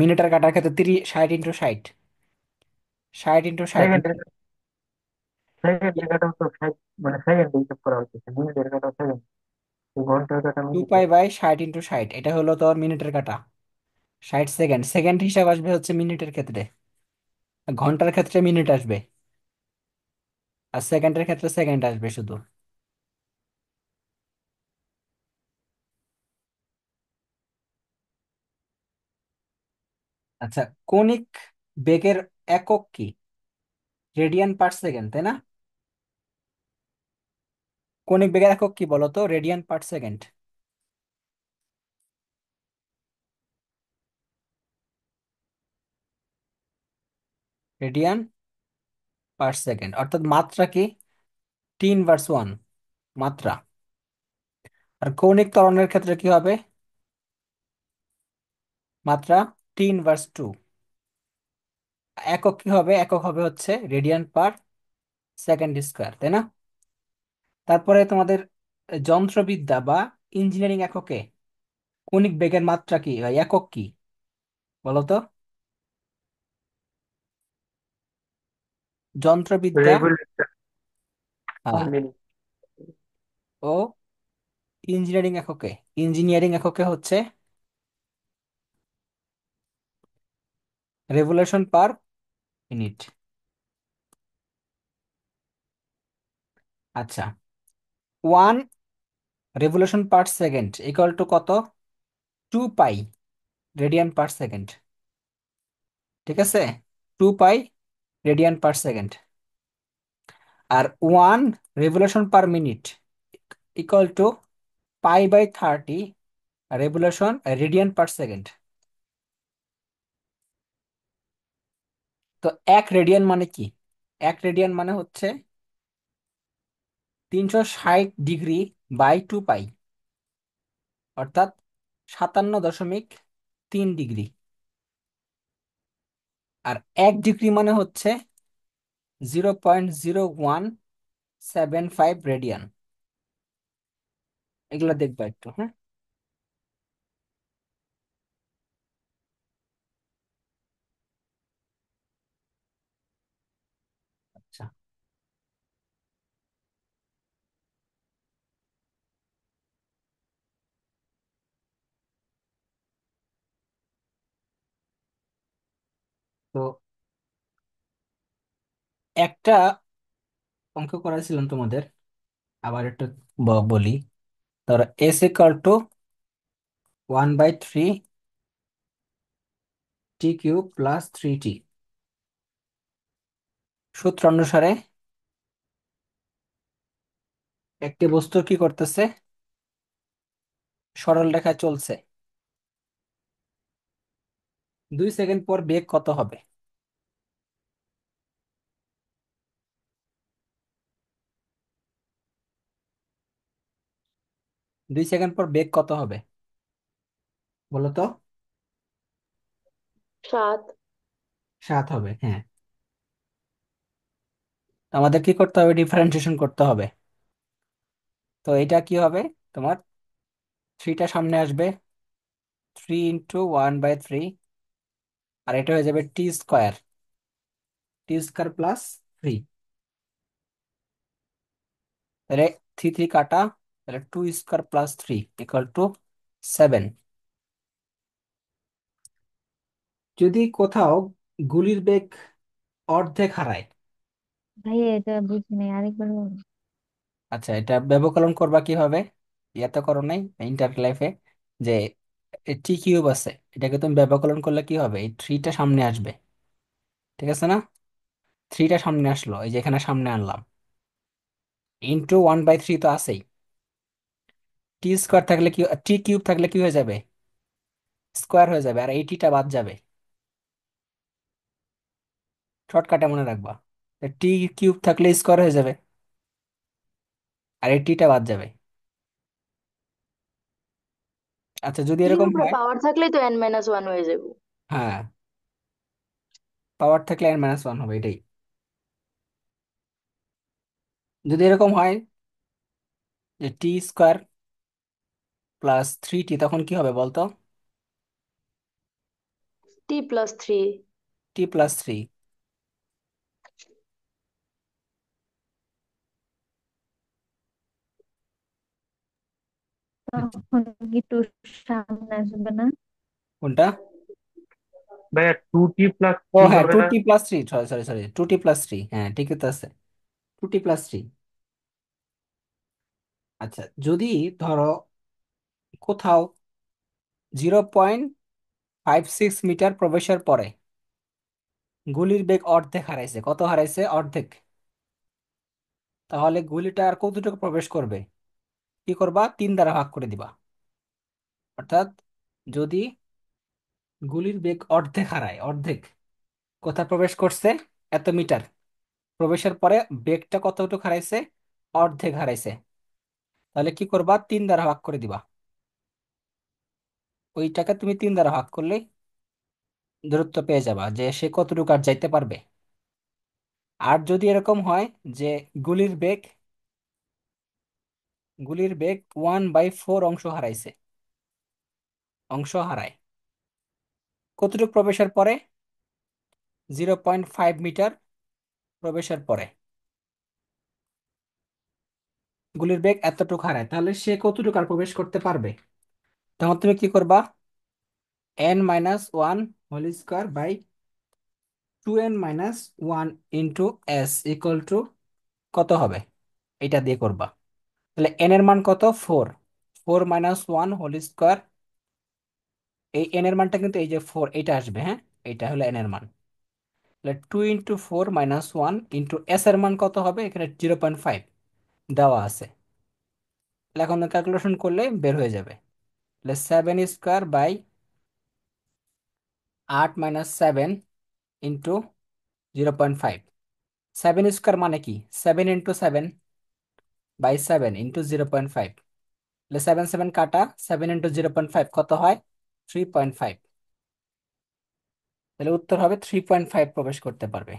মিনিটের কাটার ক্ষেত্রে 60 × 60, 60 × 60। সেকেন্ডের, সেকেন্ডের কাটা তো 60, মানে সেকেন্ড হিসাব করা হচ্ছে, মিনিটের কাটা সেকেন্ড, ঘন্টার কাটা টু মিনিটে। পাই বাই 60 × 60, এটা হলো তোর মিনিটের কাটা। 60 সেকেন্ড, সেকেন্ড হিসাব আসবে হচ্ছে মিনিটের ক্ষেত্রে। আর ঘন্টার ক্ষেত্রে মিনিট আসবে। আর সেকেন্ডের ক্ষেত্রে সেকেন্ড আসবে শুধু। আচ্ছা, কৌণিক বেগের একক কি? রেডিয়ান পার সেকেন্ড, তাই না? কৌণিক বেগের একক কি বলতো? Radian per second. Radian per second, অর্থাৎ মাত্রা কি? 10^1 মাত্রা। আর কৌণিক ত্বরণের ক্ষেত্রে কি হবে? মাত্রা 10^2। একক কি হবে? একক হবে হচ্ছে রেডিয়ান পার সেকেন্ড স্কোয়ার, তাই না? তারপরে তোমাদের যন্ত্রবিদ্যা বা ইঞ্জিনিয়ারিং এককে কৌণিক বেগের মাত্রা কি, বা একক কি বলতো? যন্ত্রবিদ্যা রেভলিউশন পার হ্যাঁ, মিনিট। ও ইঞ্জিনিয়ারিং এককে হচ্ছে রেভলিউশন পার মিনিট। আচ্ছা, 1 revolution per second equal to কত? 2 পাই রেডিয়ান পার সেকেন্ড। ঠিক আছে, 2 পাই রেডিয়ান পার সেকেন্ড। আর 1 revolution per minute equal to পাই/30 রেভলিউশন রেডিয়ান পার সেকেন্ড। তো 1 রেডিয়ান মানে কি? 1 রেডিয়ান মানে হচ্ছে 360 ডিগ্রি/2 পাই, অর্থাৎ 57.3 ডিগ্রি। আর 1 ডিগ্রি মানে হচ্ছে 0.0175 রেডিয়ান। এগুলো দেখবা একটু, হ্যাঁ। আচ্ছা, তো একটা অঙ্ক করাছিলাম তোমাদের, আবার একটু বলি। ধরো S = 1/3 t³ + 3t। সূত্র অনুসারে একটি বস্তু কি করতেছে? সরল রেখায় চলছে। 2 সেকেন্ড পর বেগ কত হবে? 2 সেকেন্ড পর বেগ কত হবে বলো তো? 7। 7 হবে, হ্যাঁ। তো আমাদের কি করতে হবে? ডিফারেন্সিয়েশন করতে হবে। তো এটা কি হবে তোমার? থ্রিটা সামনে আসবে, 3 × 1/3, আর এটা হয়ে যাবে টি স্কোয়ার, +3। তাহলে 3 3 কাটা, তাহলে 2² + 3 = 7। যদি কোথাও গুলির বেগ অর্ধেক হারায়। ভাই এটা বুঝি নাই, আরেকবার বলো। আচ্ছা, এটা ব্যবকলন করবা কিভাবে? ইয়াতে করো নাই ইন্টার লাইফে, যে টি কিউব আছে, এটাকে তুমি ব্যবকলন করলে কি হবে? এই থ্রিটা সামনে আসবে, ঠিক আছে না? থ্রিটা সামনে আসলো, এই যে এখানে সামনে আনলাম, × 1/3 তো আছেই। টি স্কোয়ার থাকলে কি, টি কিউব থাকলে কি হয়ে যাবে? স্কোয়ার হয়ে যাবে, আর এই টিটা বাদ যাবে। শর্টকাটে মনে রাখবা, টি কিউব থাকলে স্কোয়ার হয়ে যাবে, আর এই টিটা বাদ যাবে। আচ্ছা, যদি টির এরকম উপরে হয়, পাওয়ার থাকলেই তো n - 1 হয়ে যাবে। হ্যাঁ, পাওয়ার থাকলে n - 1 হবে, এটাই। যদি এরকম হয় যে টি² + 3t, তখন কি হবে বলতো? t+3। টি+3। তখন কি একটু সামনে আসবে না? কোনটা? ভাইয়া 2t + ও 3 হ্যাঁ, হবে টু না? T plus three sorry sorry sorry, 2t+3, হ্যাঁ ঠিকই তো আছে, 2t+3। আচ্ছা, যদি ধরো কোথাও 0.56 মিটার প্রবেশের পরে গুলির বেগ অর্ধেক হারাইছে, কত হারাইছে? অর্ধেক। তাহলে গুলিটা আর কতটুকু প্রবেশ করবে? কি করবা? 3 দ্বারা ভাগ করে দিবা। অর্থাৎ যদি গুলির বেগ অর্ধেক হারায়, অর্ধেক কোথায় প্রবেশ করছে? এত মিটার প্রবেশের পরে বেগটা কতটুকু হারাইছে? অর্ধেক হারাইছে। তাহলে কি করবা? 3 দ্বারা ভাগ করে দিবা। ওইটাকে তুমি 3 দ্বারা ভাগ করলে দূরত্ব পেয়ে যাবা, যে সে কতটুকু আর যাইতে পারবে। আর যদি এরকম হয় যে গুলির বেগ গুলির বেগ 1/4 অংশ হারাইছে, অংশ হারায় কতটুকু প্রবেশের পরে? 0.5 মিটার প্রবেশের পরে গুলির বেগ এতটুকু হারায়, তাহলে সে কতটুকু আর প্রবেশ করতে পারবে? তখন তুমি কি করবা? n - 1/2n - 1 * s কত হবে? এটা দিয়ে করবা। তাহলে n এর মান কত? 4। 4 - 1 হোল স্কোয়ার, এই n এর মানটা কিন্তু এই যে 4, এটা আসবে, হ্যাঁ, এটা হলো n এর মান। তাহলে 2 × 4 - 1 * s এর মান কত হবে? এখানে 0.5 দেওয়া আছে। তাহলে এখন ক্যালকুলেশন করলে বের হয়ে যাবে। তাহলে 7²/8 - 7 * 0.5। 7² মানে কি? 7 × 7/7 * 0.5। তাহলে 7 7 কাটা, 7 × 0.5 কত হয়? 3.5। তাহলে উত্তর হবে 3.5 প্রবেশ করতে পারবে।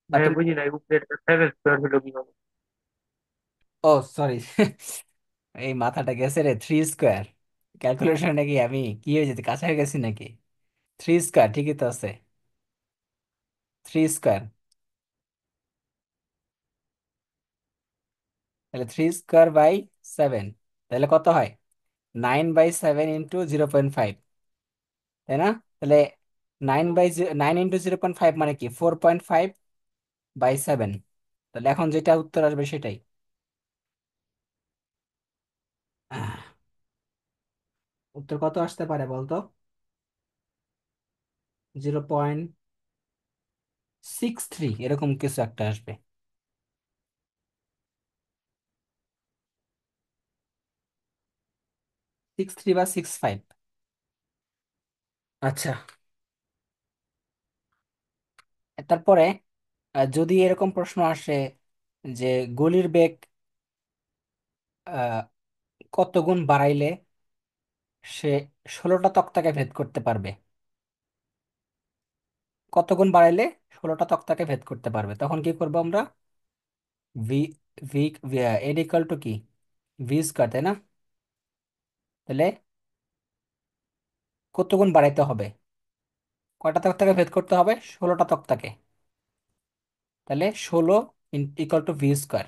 বা ভাইয়া তুমি, বুঝি নাই, উপরে 7² হলো কিভাবে? ও সরি, এই মাথাটা গেছে রে, 3² ক্যালকুলেশন নাকি আমি কি হয়ে যেতে কাছে হয়ে গেছি নাকি? 3² ঠিকই তো আছে, 3²। তাহলে 3² / 7, তাহলে কত হয়? 9/7 * 0.5, তাই না? তাহলে 9 × 0.5 মানে কি? 4.5/7। তাহলে এখন যেটা উত্তর আসবে সেটাই। আহ, উত্তর কত আসতে পারে বলতো? 0.63 এরকম কিছু একটা আসবে। 63 বা 65। আচ্ছা, তারপরে যদি এরকম প্রশ্ন আসে যে গলির বেগ কত গুণ বাড়াইলে সে 16টা তক্তাকে ভেদ করতে পারবে? কত গুণ বাড়াইলে 16টা তক্তাকে ভেদ করতে পারবে? তখন কি করবো আমরা? V V add equal to কি? ভি স্কয়ার, তাই না? তাহলে কত গুণ বাড়াইতে হবে? কয়টা তক্তাকে ভেদ করতে হবে? 16টা তক্তাকে। তাহলে 16 ইকাল টু ভি স্কয়ার।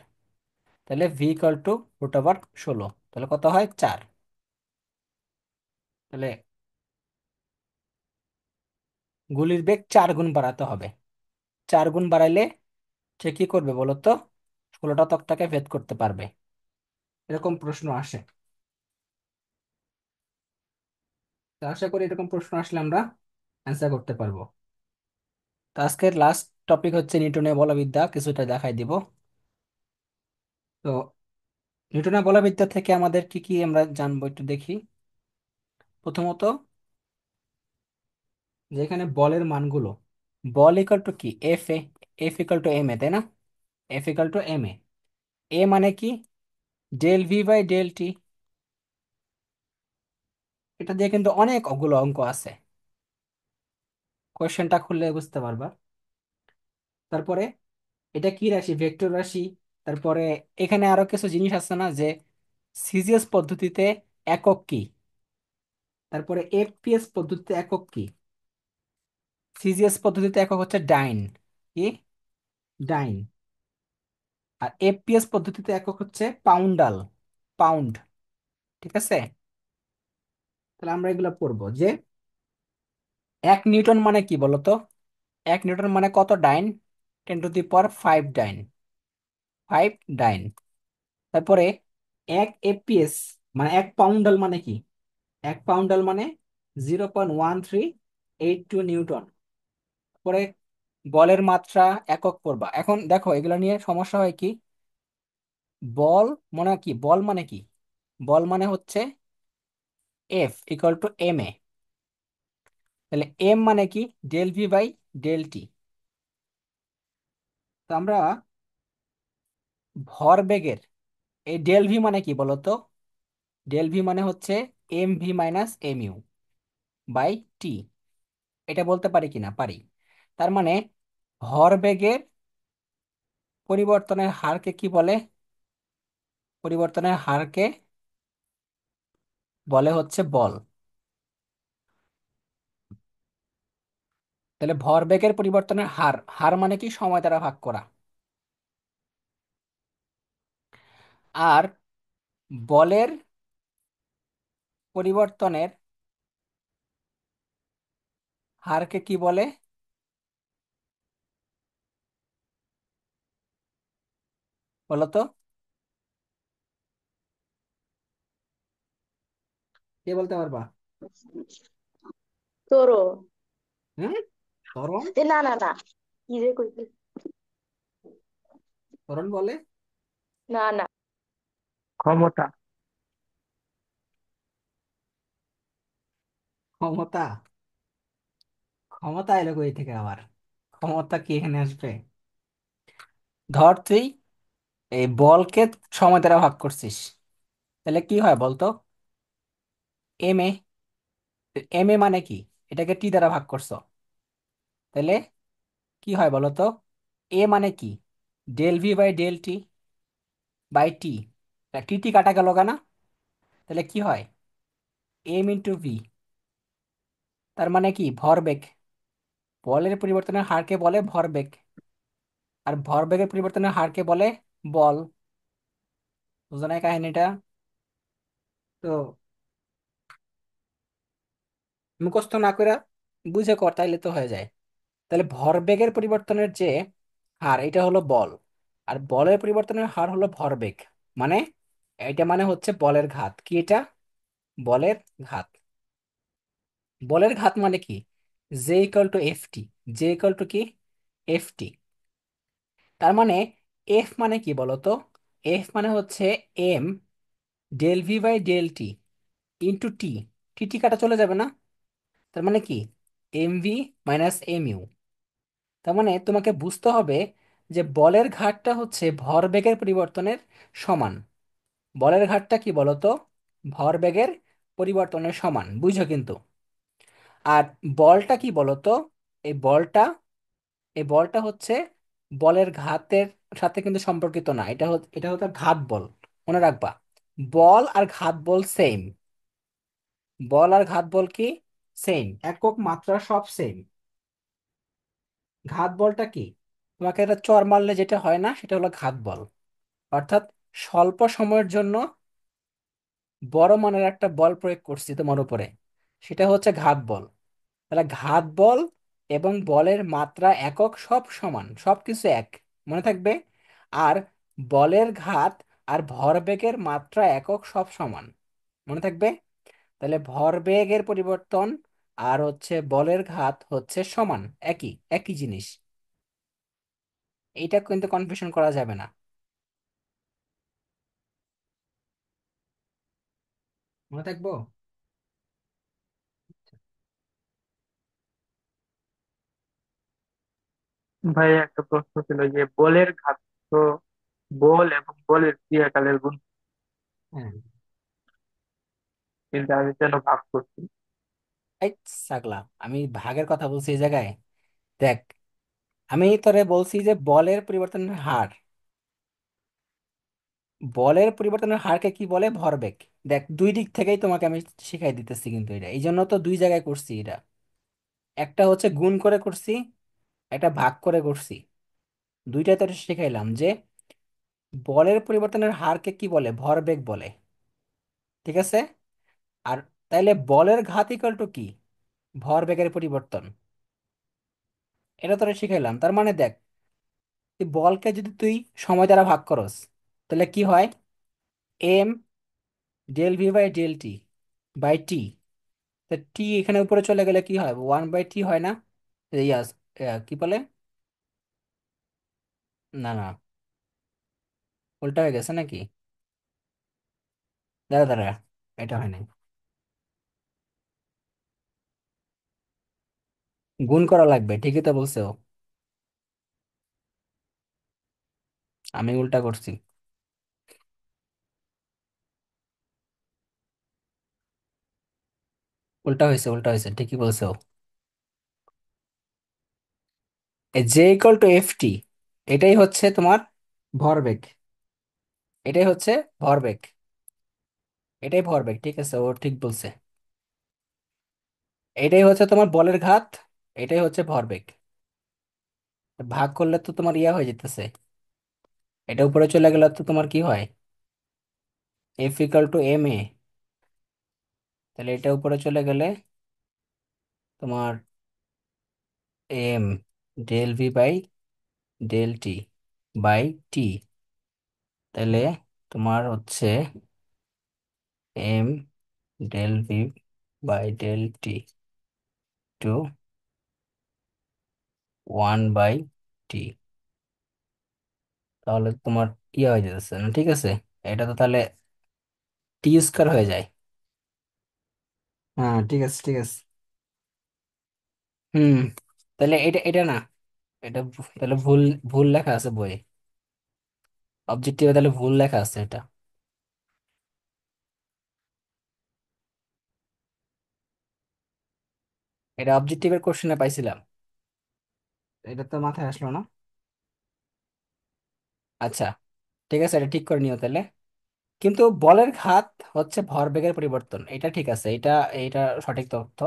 তাহলে ভি ইকাল টু √16। তাহলে কত হয়? 4। তাহলে গুলির বেগ 4 গুণ বাড়াতে হবে। 4 গুণ বাড়াইলে সে কি করবে বলো তো? 16টা তক্তাকে ভেদ করতে পারবে। এরকম প্রশ্ন আসে। তো আশা করি এরকম প্রশ্ন আসলে আমরা অ্যান্সার করতে পারবো। তো আজকের লাস্ট টপিক হচ্ছে নিউটনের বলবিদ্যা, কিছুটা দেখাই দিব। তো নিউটনের বলবিদ্যা থেকে আমাদের কি কি আমরা জানবো একটু দেখি। প্রথমত, যেখানে বলের মানগুলো, বল ইকাল টু কি? F equal to M A, তাই না? F equal to M A. A মানে কি? Del V by del T. এটা দিয়ে কিন্তু অনেকগুলো অঙ্ক আছে, কোয়েশ্চেনটা খুললে বুঝতে পারবা। তারপরে এটা কি রাশি? ভেক্টর রাশি। তারপরে এখানে আরো কিছু জিনিস আছে না, যে সিজিএস পদ্ধতিতে একক কি, তারপরে এফপিএস পদ্ধতিতে একক কি। সিজিএস পদ্ধতিতে একক হচ্ছে ডাইন, কি? ডাইন। আর এফপিএস পদ্ধতিতে একক হচ্ছে পাউন্ডাল, পাউন্ড। ঠিক আছে? তাহলে আমরা এগুলো পড়বো যে 1 নিউটন মানে কি বলতো? 1 নিউটন মানে কত ডাইন? 10⁵ ডাইন, 5 ডাইন। তারপরে 1 এফপিএস মানে 1 পাউন্ডাল মানে কি? 1 পাউন্ডাল মানে 0.1382 নিউটন। পরে বলের মাত্রা একক পড়বা। এখন দেখো এগুলো নিয়ে সমস্যা হয় কি? বল মানে কি? বল মানে কি? বল মানে হচ্ছে F equal to M A. তাহলে এম মানে কি? Del V by del T. তো আমরা ভরবেগের এই ডেল ভি মানে কি বলতো? ডেল ভি মানে হচ্ছে M V minus M U by T. এটা বলতে পারি কিনা? পারি। তার মানে ভরবেগের পরিবর্তনের হারকে কি বলে? পরিবর্তনের হারকে বলে হচ্ছে বল। তাহলে ভরবেগের পরিবর্তনের হার, হার মানে কি? সময় দ্বারা ভাগ করা। আর বলের পরিবর্তনের হারকে কি বলে বলতো? কে বলতে পারবা? তোরো। হুম, ত্বরণ। না না না, কি যে কইছি। ত্বরণ বলে না না। ক্ষমতা। ক্ষমতা। ক্ষমতা এলো কই থেকে আবার? ক্ষমতা কি এখানে আসবে? ধর তুই এই বলকে সময় দ্বারা ভাগ করছিস, তাহলে কি হয় বলতো? M A. এম এ মানে কি? এটাকে টি দ্বারা ভাগ করছো, তাহলে কি হয় বলতো? এ মানে কি? Del V by del T by T. T T কাটা গেল না? তাহলে কি হয়? M into V. তার মানে কি? ভরবেগ। বলের পরিবর্তনের হারকে বলে ভরবেগ, আর ভরবেগের পরিবর্তনের হারকে বলে বল। বুঝো না এই কাহিনীটা? তো মুখস্থ না করে বুঝে কর, তাইলে তো হয়ে যায়। তাহলে ভরবেগের পরিবর্তনের যে হার, এটা হলো বল। আর বলের পরিবর্তনের হার হলো ভরবেগ। মানে এটা মানে হচ্ছে বলের ঘাত। কি এটা? বলের ঘাত। বলের ঘাত মানে কি? J equal to F T. J equal to কি? F T. তার মানে এফ মানে কি বলতো? এফ মানে হচ্ছে M del V by del T into T. T T কাটা চলে যাবে না? তার মানে কি? M V minus M U. তার মানে তোমাকে বুঝতে হবে যে বলের ঘাতটা হচ্ছে ভরবেগের পরিবর্তনের সমান। বলের ঘাতটা কি বলতো? ভরবেগের পরিবর্তনের সমান, বুঝো কিন্তু। আর বলটা কি বলতো? এই বলটা এই বলটা হচ্ছে বলের ঘাতের সাথে কিন্তু সম্পর্কিত না, এটা হচ্ছে ঘাত বল। মনে রাখবা, বল আর ঘাত বল সেম। বল আর ঘাত বল কি? সেম, একক মাত্রা সব সেম। ঘাত বলটা কি? তোমাকে একটা চড় মারলে যেটা হয় না, সেটা হলো ঘাত বল। অর্থাৎ স্বল্প সময়ের জন্য বড় মানের একটা বল প্রয়োগ করছি তোমার উপরে, সেটা হচ্ছে ঘাত বল। তাহলে ঘাত বল এবং বলের মাত্রা একক সব সমান, সবকিছু এক, মনে থাকবে। আর বলের ঘাত আর ভরবেগের মাত্রা একক সব সমান, মনে থাকবে। তাহলে ভরবেগের পরিবর্তন আর হচ্ছে বলের ঘাত হচ্ছে সমান, একই একই জিনিস। এইটা কিন্তু কনফিউশন করা যাবে না, মনে থাকবো। ভাই একটা প্রশ্ন ছিল যে বলের ঘাত তো বল এবং বলের ক্রিয়াকালের গুণ, হ্যাঁ, কিন্তু আমি কেন ভাগ করছি? এই ছাগলা, আমি ভাগের কথা বলছি এই জায়গায়। দেখ, আমি তোরে বলছি যে বলের পরিবর্তনের হার, বলের পরিবর্তনের হারকে কি বলে? ভরবেগ। দেখ, দুই দিক থেকেই তোমাকে আমি শিখাই দিতেছি কিন্তু, এটা এই জন্য তো দুই জায়গায় করছি এটা। একটা হচ্ছে গুণ করে করছি, একটা ভাগ করে করছি। দুইটাই তো শিখাইলাম যে বলের পরিবর্তনের হারকে কি বলে? ভরবেগ বলে। ঠিক আছে? আর তাইলে বলের ঘাত ইকুয়াল টু কি? ভরবেগের পরিবর্তন। এটা তোরা শিখাইলাম। তার মানে দেখ, এই বলকে যদি তুই সময় দ্বারা ভাগ করস, তাহলে কি হয়? M del V by del T by T. তা টি এখানে উপরে চলে গেলে কি হয়? 1/t হয় না? ইয়াস, কি বলে, না না, উল্টা হয়ে গেছে নাকি? দাঁড়া দাঁড়া, এটা হয় নাই। গুণ করা লাগবে, ঠিকই তো বলছো। আমি উল্টা করছি। উল্টা হয়েছে, উল্টা হয়েছে, ঠিকই বলছো। জে ইকুয়াল টু এফ টি, এটাই হচ্ছে তোমার ভরবেগ। এটাই হচ্ছে ভরবেগ। এটাই ভরবেগ, ঠিক আছে, ও ঠিক বলছে। এটাই হচ্ছে তোমার বলের ঘাত, এটাই হচ্ছে ভরবেগ। ভাগ করলে তো তোমার ইয়া হয়ে যেতেছে, এটা উপরে চলে গেলে তো তোমার কি হয়? F equal to M A. তাহলে এটা উপরে চলে গেলে তোমার M del V by del T by T. তাহলে তোমার হচ্ছে M del V by del T to 1/t। তাহলে তোমার ইয়ে হয়ে যেতেছে না, ঠিক আছে। এটা তো তাহলে টি স্কোয়ার হয়ে যায়। হ্যাঁ, ঠিক আছে, ঠিক আছে। হুম। তাহলে এটা এটা না, তাহলে ভুল, ভুল লেখা আছে বইয়ে। অবজেক্টিভে তাহলে ভুল লেখা আছে এটা। এটা অবজেক্টিভের কোশ্চেনে পাইছিলাম, এটা তো মাথায় আসলো না। আচ্ছা, ঠিক আছে, এটা ঠিক করে নিও তাহলে। কিন্তু বলের ঘাত হচ্ছে ভরবেগের পরিবর্তন, এটা ঠিক আছে, এটা এটা সঠিক তথ্য।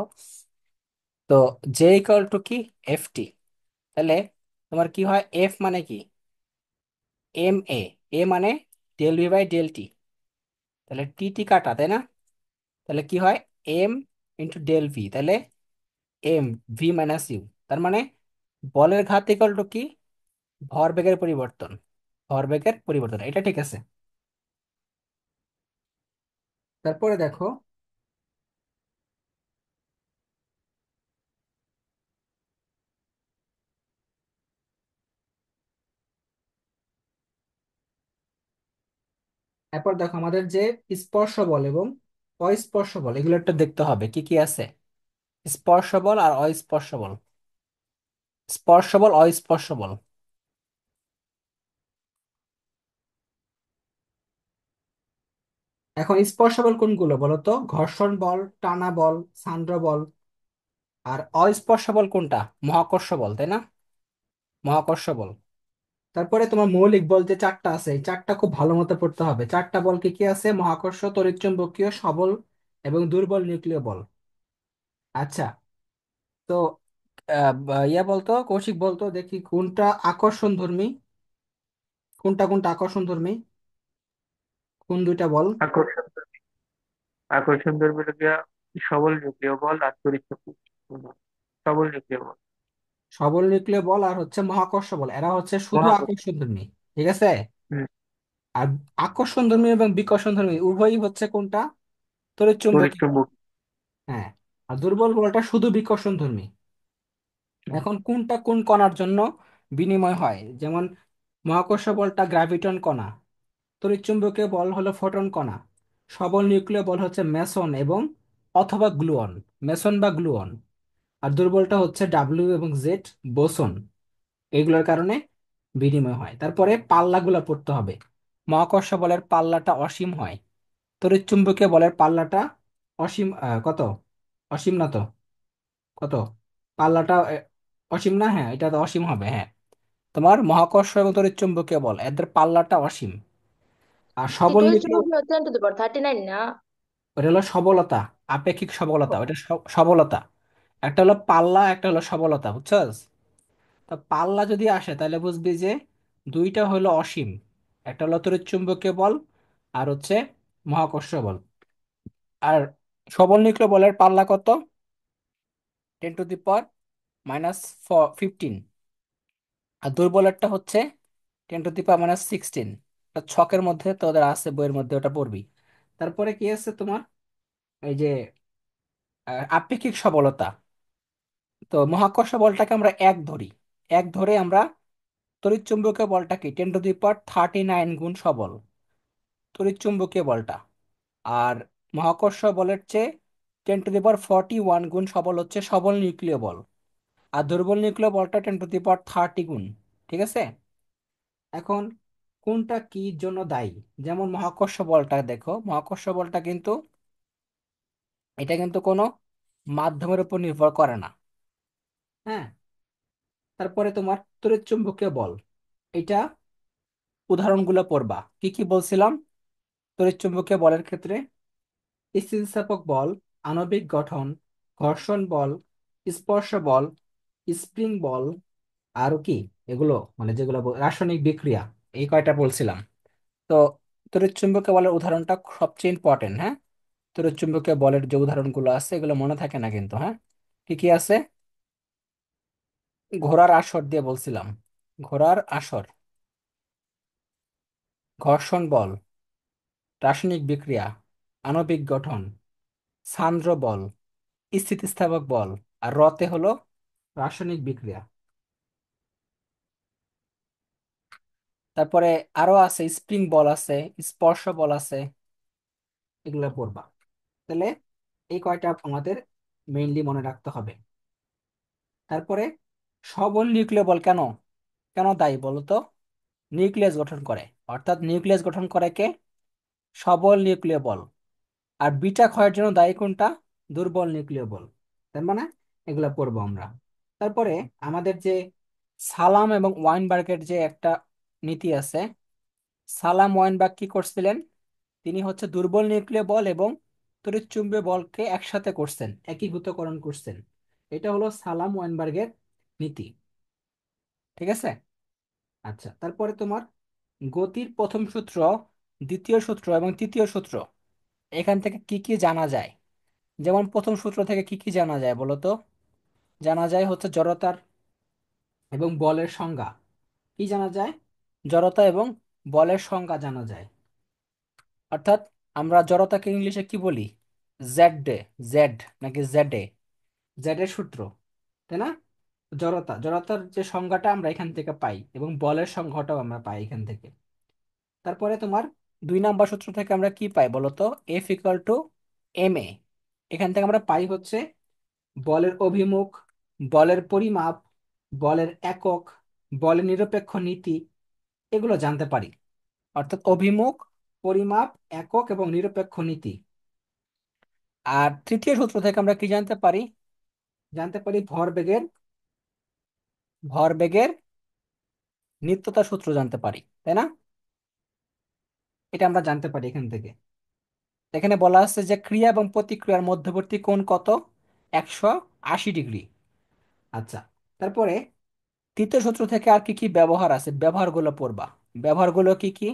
তো জে ইকুয়াল টু কি? এফ টি। তাহলে তোমার কি হয়? এফ মানে কি? M A. এ মানে del V by del T. তাহলে টি টি কাটা, তাই না? তাহলে কি হয়? এম ইন্টু ডেল ভি, তাহলে এম ভি মাইনাস ইউ। তার মানে বলের ঘাত ইকুয়াল টু কি? ভরবেগের পরিবর্তন। ভরবেগের পরিবর্তন, এটা ঠিক আছে। তারপরে দেখো, এরপর দেখো আমাদের যে স্পর্শ বল এবং অস্পর্শ বল, এগুলো একটা দেখতে হবে কি কি আছে। স্পর্শ বল আর অস্পর্শ বল। স্পর্শ বল, অস্পর্শ বল। এখন স্পর্শ বল কোনগুলো বলো তো? ঘর্ষণ বল, টানা বল, সান্দ্র বল। আর অস্পর্শ বল কোনটা? মহাকর্ষ বল, তাই না? মহাকর্ষ বল। তারপরে তোমার মৌলিক বল যে চারটা আছে, এই চারটা খুব ভালো মতো পড়তে হবে। চারটা বল কি কি আছে? মহাকর্ষ, তড়িৎচুম্বকীয়, সবল এবং দুর্বল নিউক্লিয় বল। আচ্ছা, তো ইয়া বলতো, কৌশিক বলতো দেখি কোনটা আকর্ষণ ধর্মী, কোনটা কোনটা আকর্ষণ ধর্মী, কোন দুইটা বল? আকর্ষণ আকর্ষণ ধরবে হলো গিয়া সবল নিউক্লিয় বল আর তড়িৎ চুম্বক বল। সবল নিউক্লিয় বল। সবল নিউক্লিয় বল আর হচ্ছে মহাকর্ষ বল, এরা হচ্ছে শুধু মহাকর্ষ। আকর্ষণ ধর্মী। ঠিক আছে। হুম। আর আকর্ষণ ধর্মী এবং বিকর্ষণ ধর্মী উভয়ই হচ্ছে কোনটা? তড়িৎ তড়িৎ চুম্বকীয় বল। চুম্বক। হ্যাঁ। আর দুর্বল বলটা শুধু বিকর্ষণ ধর্মী। হুম। এখন কোনটা কোন কণার জন্য বিনিময় হয়? যেমন মহাকর্ষ বলটা গ্র্যাভিটন কণা, তড়িৎচুম্বকীয় বল হলো ফোটন কণা, সবল নিউক্লিয় বল হচ্ছে মেসন এবং অথবা গ্লুয়ন, মেসন বা গ্লুয়ন। আর দুর্বলটা হচ্ছে ডাব্লিউ এবং জেড, বোসন। এগুলোর কারণে বিনিময় হয়। তারপরে পাল্লাগুলো পড়তে হবে। মহাকর্ষ বলের পাল্লাটা অসীম হয়, তড়িৎচুম্বকীয় বলের পাল্লাটা অসীম। কত? অসীম না তো? কত? পাল্লাটা অসীম না? হ্যাঁ, এটা তো অসীম হবে, হ্যাঁ। তোমার মহাকর্ষ এবং তড়িৎচুম্বকীয় বল এদের পাল্লাটা অসীম। আর সবল টি2 নিউক্লিয়, 10^39 না? ওটা হলো সবলতা, আপেক্ষিক সবলতা, ওটা সবলতা। একটা হলো পাল্লা, একটা হলো সবলতা, বুঝছস? তো পাল্লা যদি আসে তাহলে বুঝবি যে দুইটা হলো অসীম। একটা হলো তড়িৎচুম্বকীয় বল আর হচ্ছে মহাকর্ষ বল। আর সবল নিউক্লিয় বলের পাল্লা কত? 10⁻⁻15। আর দুর্বলেরটা হচ্ছে 10⁻16। ছকের মধ্যে তোদের আছে, বইয়ের মধ্যে, ওটা পড়বি। তারপরে কি আছে তোমার? এই যে আপেক্ষিক সবলতা। তো মহাকর্ষ বলটাকে আমরা এক ধরি, এক ধরে আমরা তড়িৎচুম্বকীয় বলটাকে 10⁻39 গুণ সবল, তড়িৎচুম্বকীয় বলটা। আর মহাকর্ষ বলের চেয়ে 10⁻41 গুণ সবল হচ্ছে সবল নিউক্লিয় বল। আর দুর্বল নিউক্লিয় বলটা 10⁻30 গুণ। ঠিক আছে। এখন কোনটা কি জন্য দায়ী? যেমন মহাকর্ষ বলটা দেখো, মহাকর্ষ বলটা কিন্তু এটা কিন্তু কোনো মাধ্যমের উপর নির্ভর করে না। হ্যাঁ। তারপরে তোমার তড়িৎচুম্বকীয় বল, এটা উদাহরণগুলো পড়বা। কি কি বলছিলাম? তড়িৎচুম্বকীয় বলের ক্ষেত্রে স্থিতিস্থাপক বল, আণবিক গঠন, ঘর্ষণ বল, স্পর্শ বল, স্প্রিং বল, আরো কি এগুলো, মানে যেগুলো রাসায়নিক বিক্রিয়া, এই কয়টা বলছিলাম। তো তড়িৎচুম্বকীয় বলের উদাহরণটা সবচেয়ে ইম্পর্টেন্ট, হ্যাঁ। তড়িৎচুম্বকীয় বলের যে উদাহরণগুলো আছে এগুলো মনে থাকে না কিন্তু, হ্যাঁ। কি কি আছে? ঘোড়ার আসর দিয়ে বলছিলাম, ঘোড়ার আসর, ঘর্ষণ বল, রাসায়নিক বিক্রিয়া, আণবিক গঠন, সান্দ্র বল, স্থিতিস্থাপক বল। আর রতে হলো রাসায়নিক বিক্রিয়া। তারপরে আরো আছে, স্প্রিং বল আছে, স্পর্শ বল আছে, এগুলো পড়বা। তাহলে এই কয়টা আমাদের মেইনলি মনে রাখতে হবে। তারপরে সবল নিউক্লিয় বল কেন কেন দায়ী বলো তো? নিউক্লিয়াস গঠন করে, অর্থাৎ নিউক্লিয়াস গঠন করে কে? সবল নিউক্লিয় বল। আর বিটা ক্ষয়ের জন্য দায়ী কোনটা? দুর্বল নিউক্লিয় বল। তার মানে এগুলা পড়বো আমরা। তারপরে আমাদের যে সালাম এবং ওয়াইনবার্গের যে একটা নীতি আছে, সালাম ওয়াইনবার্গ কি করছিলেন? তিনি হচ্ছে দুর্বল নিউক্লিয় বল এবং তড়িৎচুম্বীয় বলকে একসাথে করছেন, একীভূতকরণ করছেন। এটা হলো সালাম ওয়াইনবার্গের নীতি। ঠিক আছে। আচ্ছা, তারপরে তোমার গতির প্রথম সূত্র, দ্বিতীয় সূত্র এবং তৃতীয় সূত্র, এখান থেকে কি কি জানা যায়? যেমন প্রথম সূত্র থেকে কি কি জানা যায় বলো তো? জানা যায় হচ্ছে জড়তার এবং বলের সংজ্ঞা। কি জানা যায়? জড়তা এবং বলের সংজ্ঞা জানা যায়। অর্থাৎ আমরা জড়তাকে ইংলিশে কি বলি? জেড ডে, জেড নাকি জেড এ, জেড এর সূত্র, তাই না? জড়তার যে সংজ্ঞাটা আমরা এখান থেকে পাই এবং বলের সংজ্ঞাটাও আমরা পাই এখান থেকে। তারপরে তোমার 2 নাম্বার সূত্র থেকে আমরা কি পাই বলতো? F=ma। এখান থেকে আমরা পাই হচ্ছে বলের অভিমুখ, বলের পরিমাপ, বলের একক, বলের নিরপেক্ষ নীতি, এগুলো জানতে পারি। অর্থাৎ অভিমুখ, পরিমাপ, একক এবং নিরপেক্ষ নীতি। আর তৃতীয় সূত্র থেকে আমরা কি জানতে পারি? জানতে পারি ভরবেগের নিত্যতা সূত্র জানতে পারি, তাই না? এটা আমরা জানতে পারি এখান থেকে। এখানে বলা আছে যে ক্রিয়া এবং প্রতিক্রিয়ার মধ্যবর্তী কোণ কত? 180 ডিগ্রি। আচ্ছা, তারপরে তৃতীয় সূত্র থেকে আর কি কি ব্যবহার আছে, ব্যবহারগুলো পড়বা। ব্যবহারগুলো কি কি?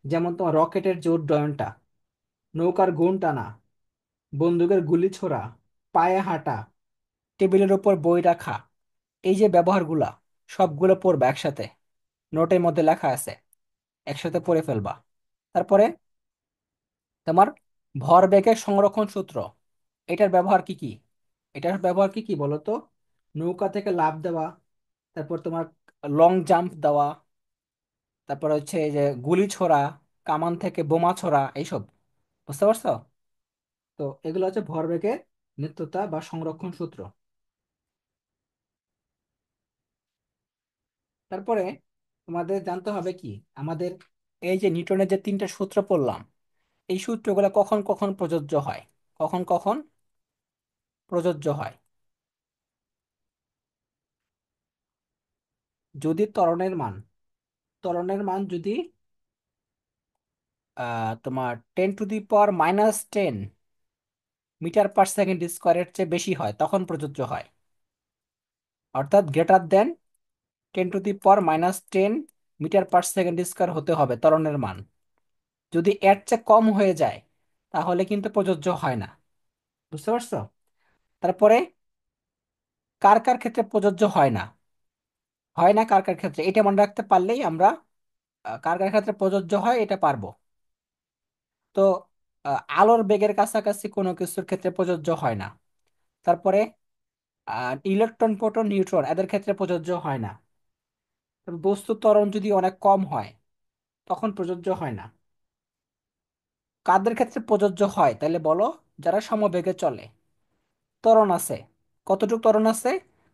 যেমন তোমার রকেটের যে উড্ডয়নটা, নৌকার গুণ টানা, বন্দুকের গুলি ছোড়া, পায়ে হাঁটা, টেবিলের উপর বই রাখা, এই যে ব্যবহারগুলা সবগুলো পড়বা একসাথে, নোটের মধ্যে লেখা আছে, একসাথে পড়ে ফেলবা। তারপরে তোমার ভরবেগের সংরক্ষণ সূত্র, এটার ব্যবহার কি কি? এটার ব্যবহার কি কি বলো তো? নৌকা থেকে লাফ দেওয়া, তারপর তোমার লং জাম্প দেওয়া, তারপর হচ্ছে এই যে গুলি ছোড়া, কামান থেকে বোমা ছোড়া, এইসব। বুঝতে পারছো? তো এগুলো হচ্ছে ভরবেগের নিত্যতা বা সংরক্ষণ সূত্র। তারপরে তোমাদের জানতে হবে কি, আমাদের এই যে নিউটনের যে তিনটা সূত্র পড়লাম, এই সূত্রগুলো কখন কখন প্রযোজ্য হয়? কখন কখন প্রযোজ্য হয়? যদি ত্বরণের মান যদি তোমার 10⁻⁻10 মিটার পার সেকেন্ড স্কোয়ারের চেয়ে বেশি হয়, তখন প্রযোজ্য হয়। অর্থাৎ greater than 10⁻⁻10 meter per second square হতে হবে ত্বরণের মান। যদি এর চেয়ে কম হয়ে যায় তাহলে কিন্তু প্রযোজ্য হয় না। বুঝতে পারছো? তারপরে কার কার ক্ষেত্রে প্রযোজ্য হয় না? হয় না কার কার ক্ষেত্রে, এটা মনে রাখতে পারলেই আমরা কার কার ক্ষেত্রে প্রযোজ্য হয় এটা পারবো। তো আলোর বেগের কাছাকাছি কোনো কিছুর ক্ষেত্রে প্রযোজ্য হয় না। তারপরে ইলেকট্রন, প্রোটন, নিউট্রন এদের ক্ষেত্রে প্রযোজ্য হয় না। তবে বস্তু ত্বরণ যদি অনেক কম হয় তখন প্রযোজ্য হয় না। কাদের ক্ষেত্রে প্রযোজ্য হয় তাহলে বলো? যারা সমবেগে চলে, ত্বরণ আছে, কতটুকু ত্বরণ আছে?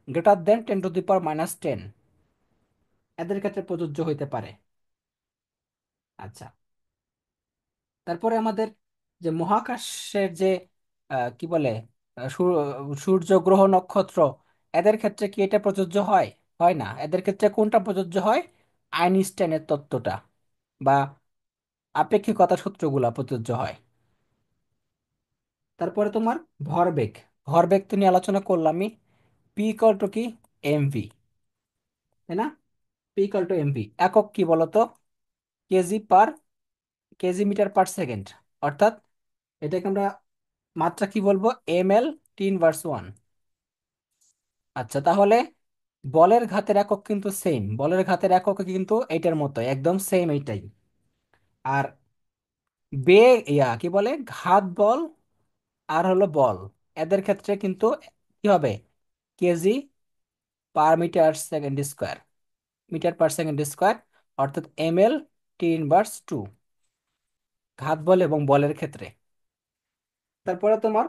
গ্রেটার দেন 10⁻⁻10, এদের ক্ষেত্রে প্রযোজ্য হইতে পারে। আচ্ছা, তারপরে আমাদের যে মহাকাশের যে কি বলে সূর্য, গ্রহ, নক্ষত্র, এদের ক্ষেত্রে কি এটা প্রযোজ্য হয়? হয় না। এদের ক্ষেত্রে কোনটা প্রযোজ্য হয়? আইনস্টাইনের তত্ত্বটা বা আপেক্ষিকতা সূত্রগুলা প্রযোজ্য হয়। তারপরে তোমার ভরবেগ, ভরবেগ তো নিয়ে আলোচনা করলামই। পি ইকুয়াল টু কি? এমভি, তাই না? P equal to MV. একক কি বলতো? কেজি পার কেজি মিটার পার সেকেন্ড। অর্থাৎ এটাকে আমরা মাত্রা কি বলবো? ml/1। আচ্ছা, তাহলে বলের ঘাতের একক কিন্তু সেম, বলের ঘাতের একক কিন্তু এইটার মতো একদম সেম এইটাই। আর কি বলে, ঘাত বল আর হলো বল, এদের ক্ষেত্রে কিন্তু কি হবে? KG per meter second square, meter per second square, অর্থাৎ ml/2, ঘাত বল এবং বলের ক্ষেত্রে। তারপরে তোমার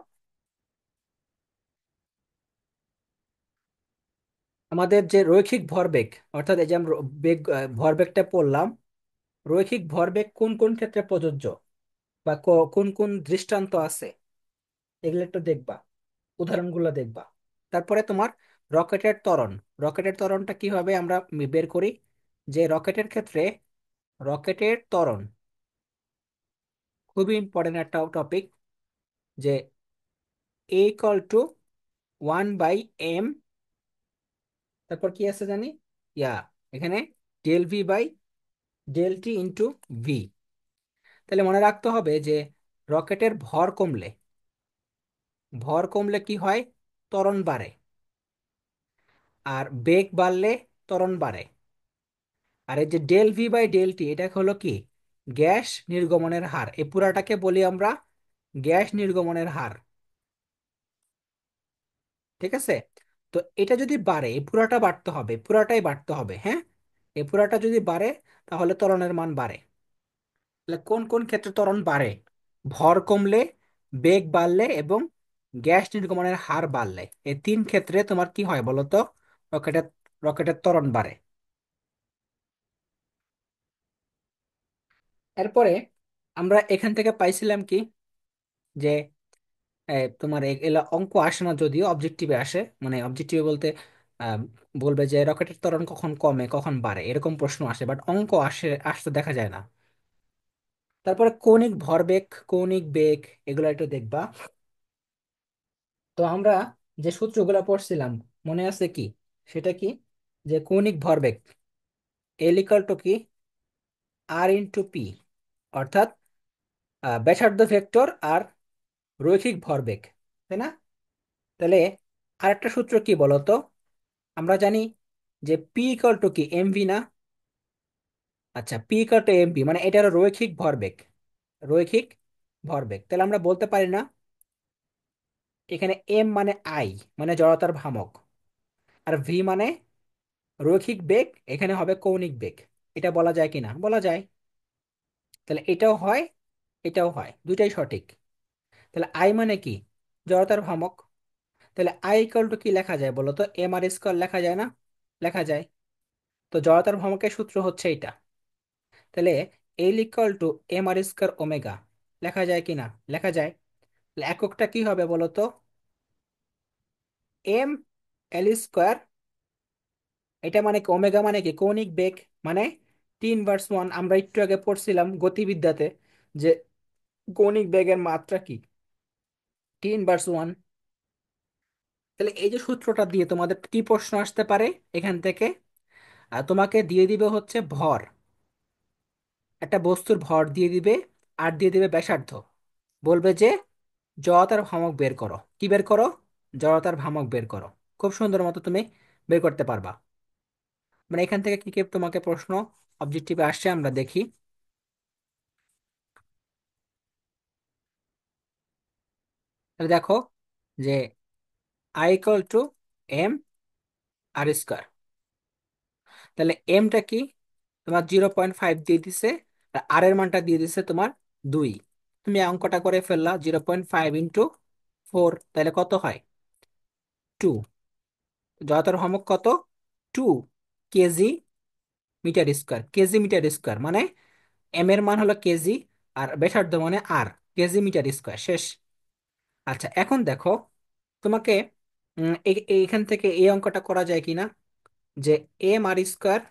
আমাদের যে রৈখিক ভরবেগ, অর্থাৎ এই যে আমরা ভরবেগটা পড়লাম, রৈখিক ভরবেগ কোন কোন ক্ষেত্রে প্রযোজ্য বা কোন কোন দৃষ্টান্ত আছে, এগুলো একটু দেখবা, উদাহরণগুলো দেখবা। তারপরে তোমার রকেটের ত্বরণ, রকেটের ত্বরণটা কিভাবে আমরা বের করি? যে রকেটের ক্ষেত্রে রকেটের ত্বরণ খুবই ইম্পর্টেন্ট একটা টপিক, যে A = 1/m, তারপর কি আছে জানি, ইয়া এখানে ΔV/ΔT × V। তাহলে মনে রাখতে হবে যে রকেটের ভর কমলে কি হয়? ত্বরণ বাড়ে। আর বেগ বাড়লে ত্বরণ বাড়ে। আর এই যে ΔV/ΔT, এটা হলো কি? গ্যাস নির্গমনের হার। এই পুরাটাকে বলি আমরা গ্যাস নির্গমনের হার। ঠিক আছে? তো এটা যদি বাড়ে, এই পুরাটা বাড়তে হবে, পুরাটাই বাড়তে হবে, হ্যাঁ। এই পুরাটা যদি বাড়ে তাহলে ত্বরণের মান বাড়ে। তাহলে কোন কোন ক্ষেত্রে ত্বরণ বাড়ে? ভর কমলে, বেগ বাড়লে এবং গ্যাস নির্গমনের হার বাড়লে, এই তিন ক্ষেত্রে তোমার কি হয় বলো তো? রকেটের রকেটের ত্বরণ বাড়ে। এরপরে আমরা এখান থেকে পাইছিলাম কি, যে তোমার এগুলা অঙ্ক আসে না, যদিও অবজেক্টিভে আসে, মানে অবজেক্টিভে বলতে আহ, বলবে যে রকেটের ত্বরণ কখন কমে কখন বাড়ে, এরকম প্রশ্ন আসে, বাট অঙ্ক আসতে দেখা যায় না। তারপরে কৌণিক ভরবেগ, কৌণিক বেগ, এগুলো একটু দেখবা। তো আমরা যে সূত্রগুলো পড়ছিলাম, মনে আছে কি? সেটা কি, যে কৌণিক ভরবেগ এল ইকাল টু কি, আর ইন্টু পি, অর্থাৎ ব্যাসার্ধ ভেক্টর আর রৈখিক ভরবেগ, তাই না? তাহলে আরেকটা সূত্র কি বলতো? আমরা জানি যে পি ইকাল টু কি, এমভি না? আচ্ছা, পি ইকাল টু এমভি, মানে এটা হলো রৈখিক ভরবেগ, রৈখিক ভরবেগ। তাহলে আমরা বলতে পারি না এখানে এম মানে আই, মানে জড়তার ভ্রামক, আর ভি মানে রৈখিক বেগ, এখানে হবে কৌণিক বেগ। এটা বলা যায় কিনা? বলা যায়। তাহলে এটাও হয়, এটাও হয়, দুইটাই সঠিক। তাহলে আই মানে কি? জড়তার ভ্রামক। তাহলে আই ইকাল টু কি লেখা যায় বলো তো? এম আর স্কোয়ার লেখা যায় না? লেখা যায়। তো জড়তার ভ্রামকের সূত্র হচ্ছে এটা। তাহলে L equal to M R square omega, লেখা যায় কিনা? লেখা যায়। তাহলে এককটা কি হবে বলো তো? এম এল স্কোয়ার, এটা মানে কি? ওমেগা মানে কি? কৌণিক বেগ, মানে 3/1। আমরা একটু আগে পড়ছিলাম গতিবিদ্যাতে যে কৌণিক বেগের মাত্রা কি? 3/1। তাহলে এই যে সূত্রটা দিয়ে তোমাদের কি প্রশ্ন আসতে পারে এখান থেকে? তোমাকে দিয়ে দিবে হচ্ছে ভর, একটা বস্তুর ভর দিয়ে দিবে, আর দিয়ে দিবে ব্যাসার্ধ। বলবে যে জড়তার ভ্রামক বের করো। কি বের করো? জড়তার ভ্রামক বের করো। খুব সুন্দর মতো তুমি বের করতে পারবা। মানে এখান থেকে কি কি তোমাকে প্রশ্ন অবজেক্টিভে আসছে আমরা দেখি। তাহলে দেখো যে I equal to M R square. তাহলে এমটা কি? তোমার 0.5 দিয়ে দিছে, আর এর মানটা দিয়ে দিছে তোমার 2। তুমি অঙ্কটা করে ফেললা, 0.5 ইন্টু 4, তাহলে কত হয়? 2। জড়তার ভ্রামক কত? 2 KG meter square. KG meter square মানে এম এর মান হলো কেজি, আর ব্যাসার্ধ মানে আর, কেজি মিটার স্কোয়ার। শেষ। আচ্ছা, এখন দেখো তোমাকে এইখান থেকে এই অঙ্কটা করা যায় কিনা, যে M R square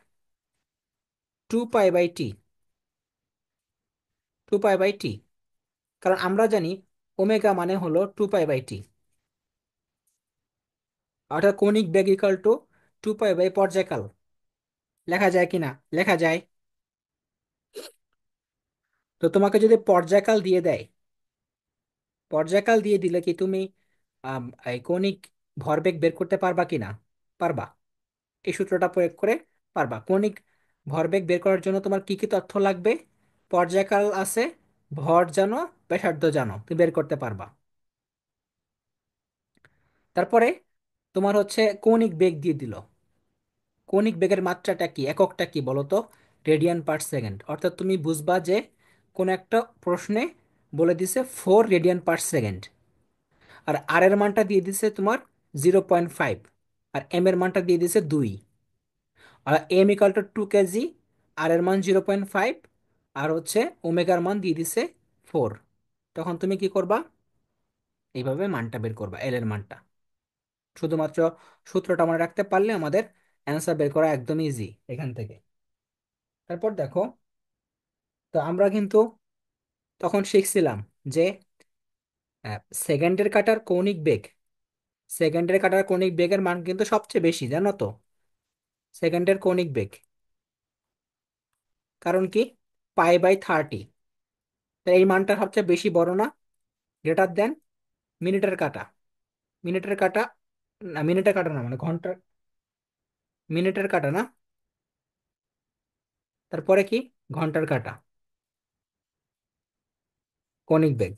2 pi by T, 2 pi by T. কারণ আমরা জানি ওমেগা মানে হলো 2 পাই বাই টি, অর্থাৎ কৌণিক বেগ ইকাল টু 2 পাই বাই পর্যায়কাল। লেখা যায় কিনা? লেখা যায়। তো তোমাকে যদি পর্যায়কাল দিয়ে দেয়, পর্যায়কাল দিয়ে দিলে কি তুমি এই কৌণিক ভরবেগ বের করতে পারবা কিনা? পারবা। এই সূত্রটা প্রয়োগ করে পারবা। কৌণিক ভরবেগ বের করার জন্য তোমার কি কি তথ্য লাগবে? পর্যায়কাল আছে, ভর জানো, ব্যাসার্ধ জানো, তুমি বের করতে পারবা। তারপরে তোমার হচ্ছে কৌণিক বেগ দিয়ে দিল। কৌণিক বেগের মাত্রাটা কি, এককটা কি বলো তো? Radian per second. অর্থাৎ তুমি বুঝবা যে কোন একটা প্রশ্নে বলে দিছে 4 রেডিয়ান পার সেকেন্ড, আর এর মানটা দিয়ে দিছে তোমার 0.5, আর এম এর মানটা দিয়ে দিছে 2, আর এম ইকাল টু 2 কেজি, আর এর মান 0.5, আর হচ্ছে ওমেগার মান দিয়ে দিছে 4। তখন তুমি কি করবা? এইভাবে মানটা বের করবা, এল এর মানটা। শুধুমাত্র সূত্রটা মনে রাখতে পারলে আমাদের অ্যান্সার বের করা একদম ইজি এখান থেকে। তারপর দেখো, তো আমরা কিন্তু তখন শিখছিলাম যে সেকেন্ডের কাটার কৌণিক বেগ, সেকেন্ডের কাটার কৌণিক বেগের মান কিন্তু সবচেয়ে বেশি, জানো তো? সেকেন্ডের কৌণিক বেগ, কারণ কি? পাই/30। তো এই মানটা সবচেয়ে বেশি বড় না? গ্রেটার দেন মিনিটের কাটা। মিনিটের কাটা, না মিনিটের কাটা না, মানে ঘন্টার, মিনিটের কাটা না, তারপরে কি? ঘন্টার কাটা, কৌণিক বেগ।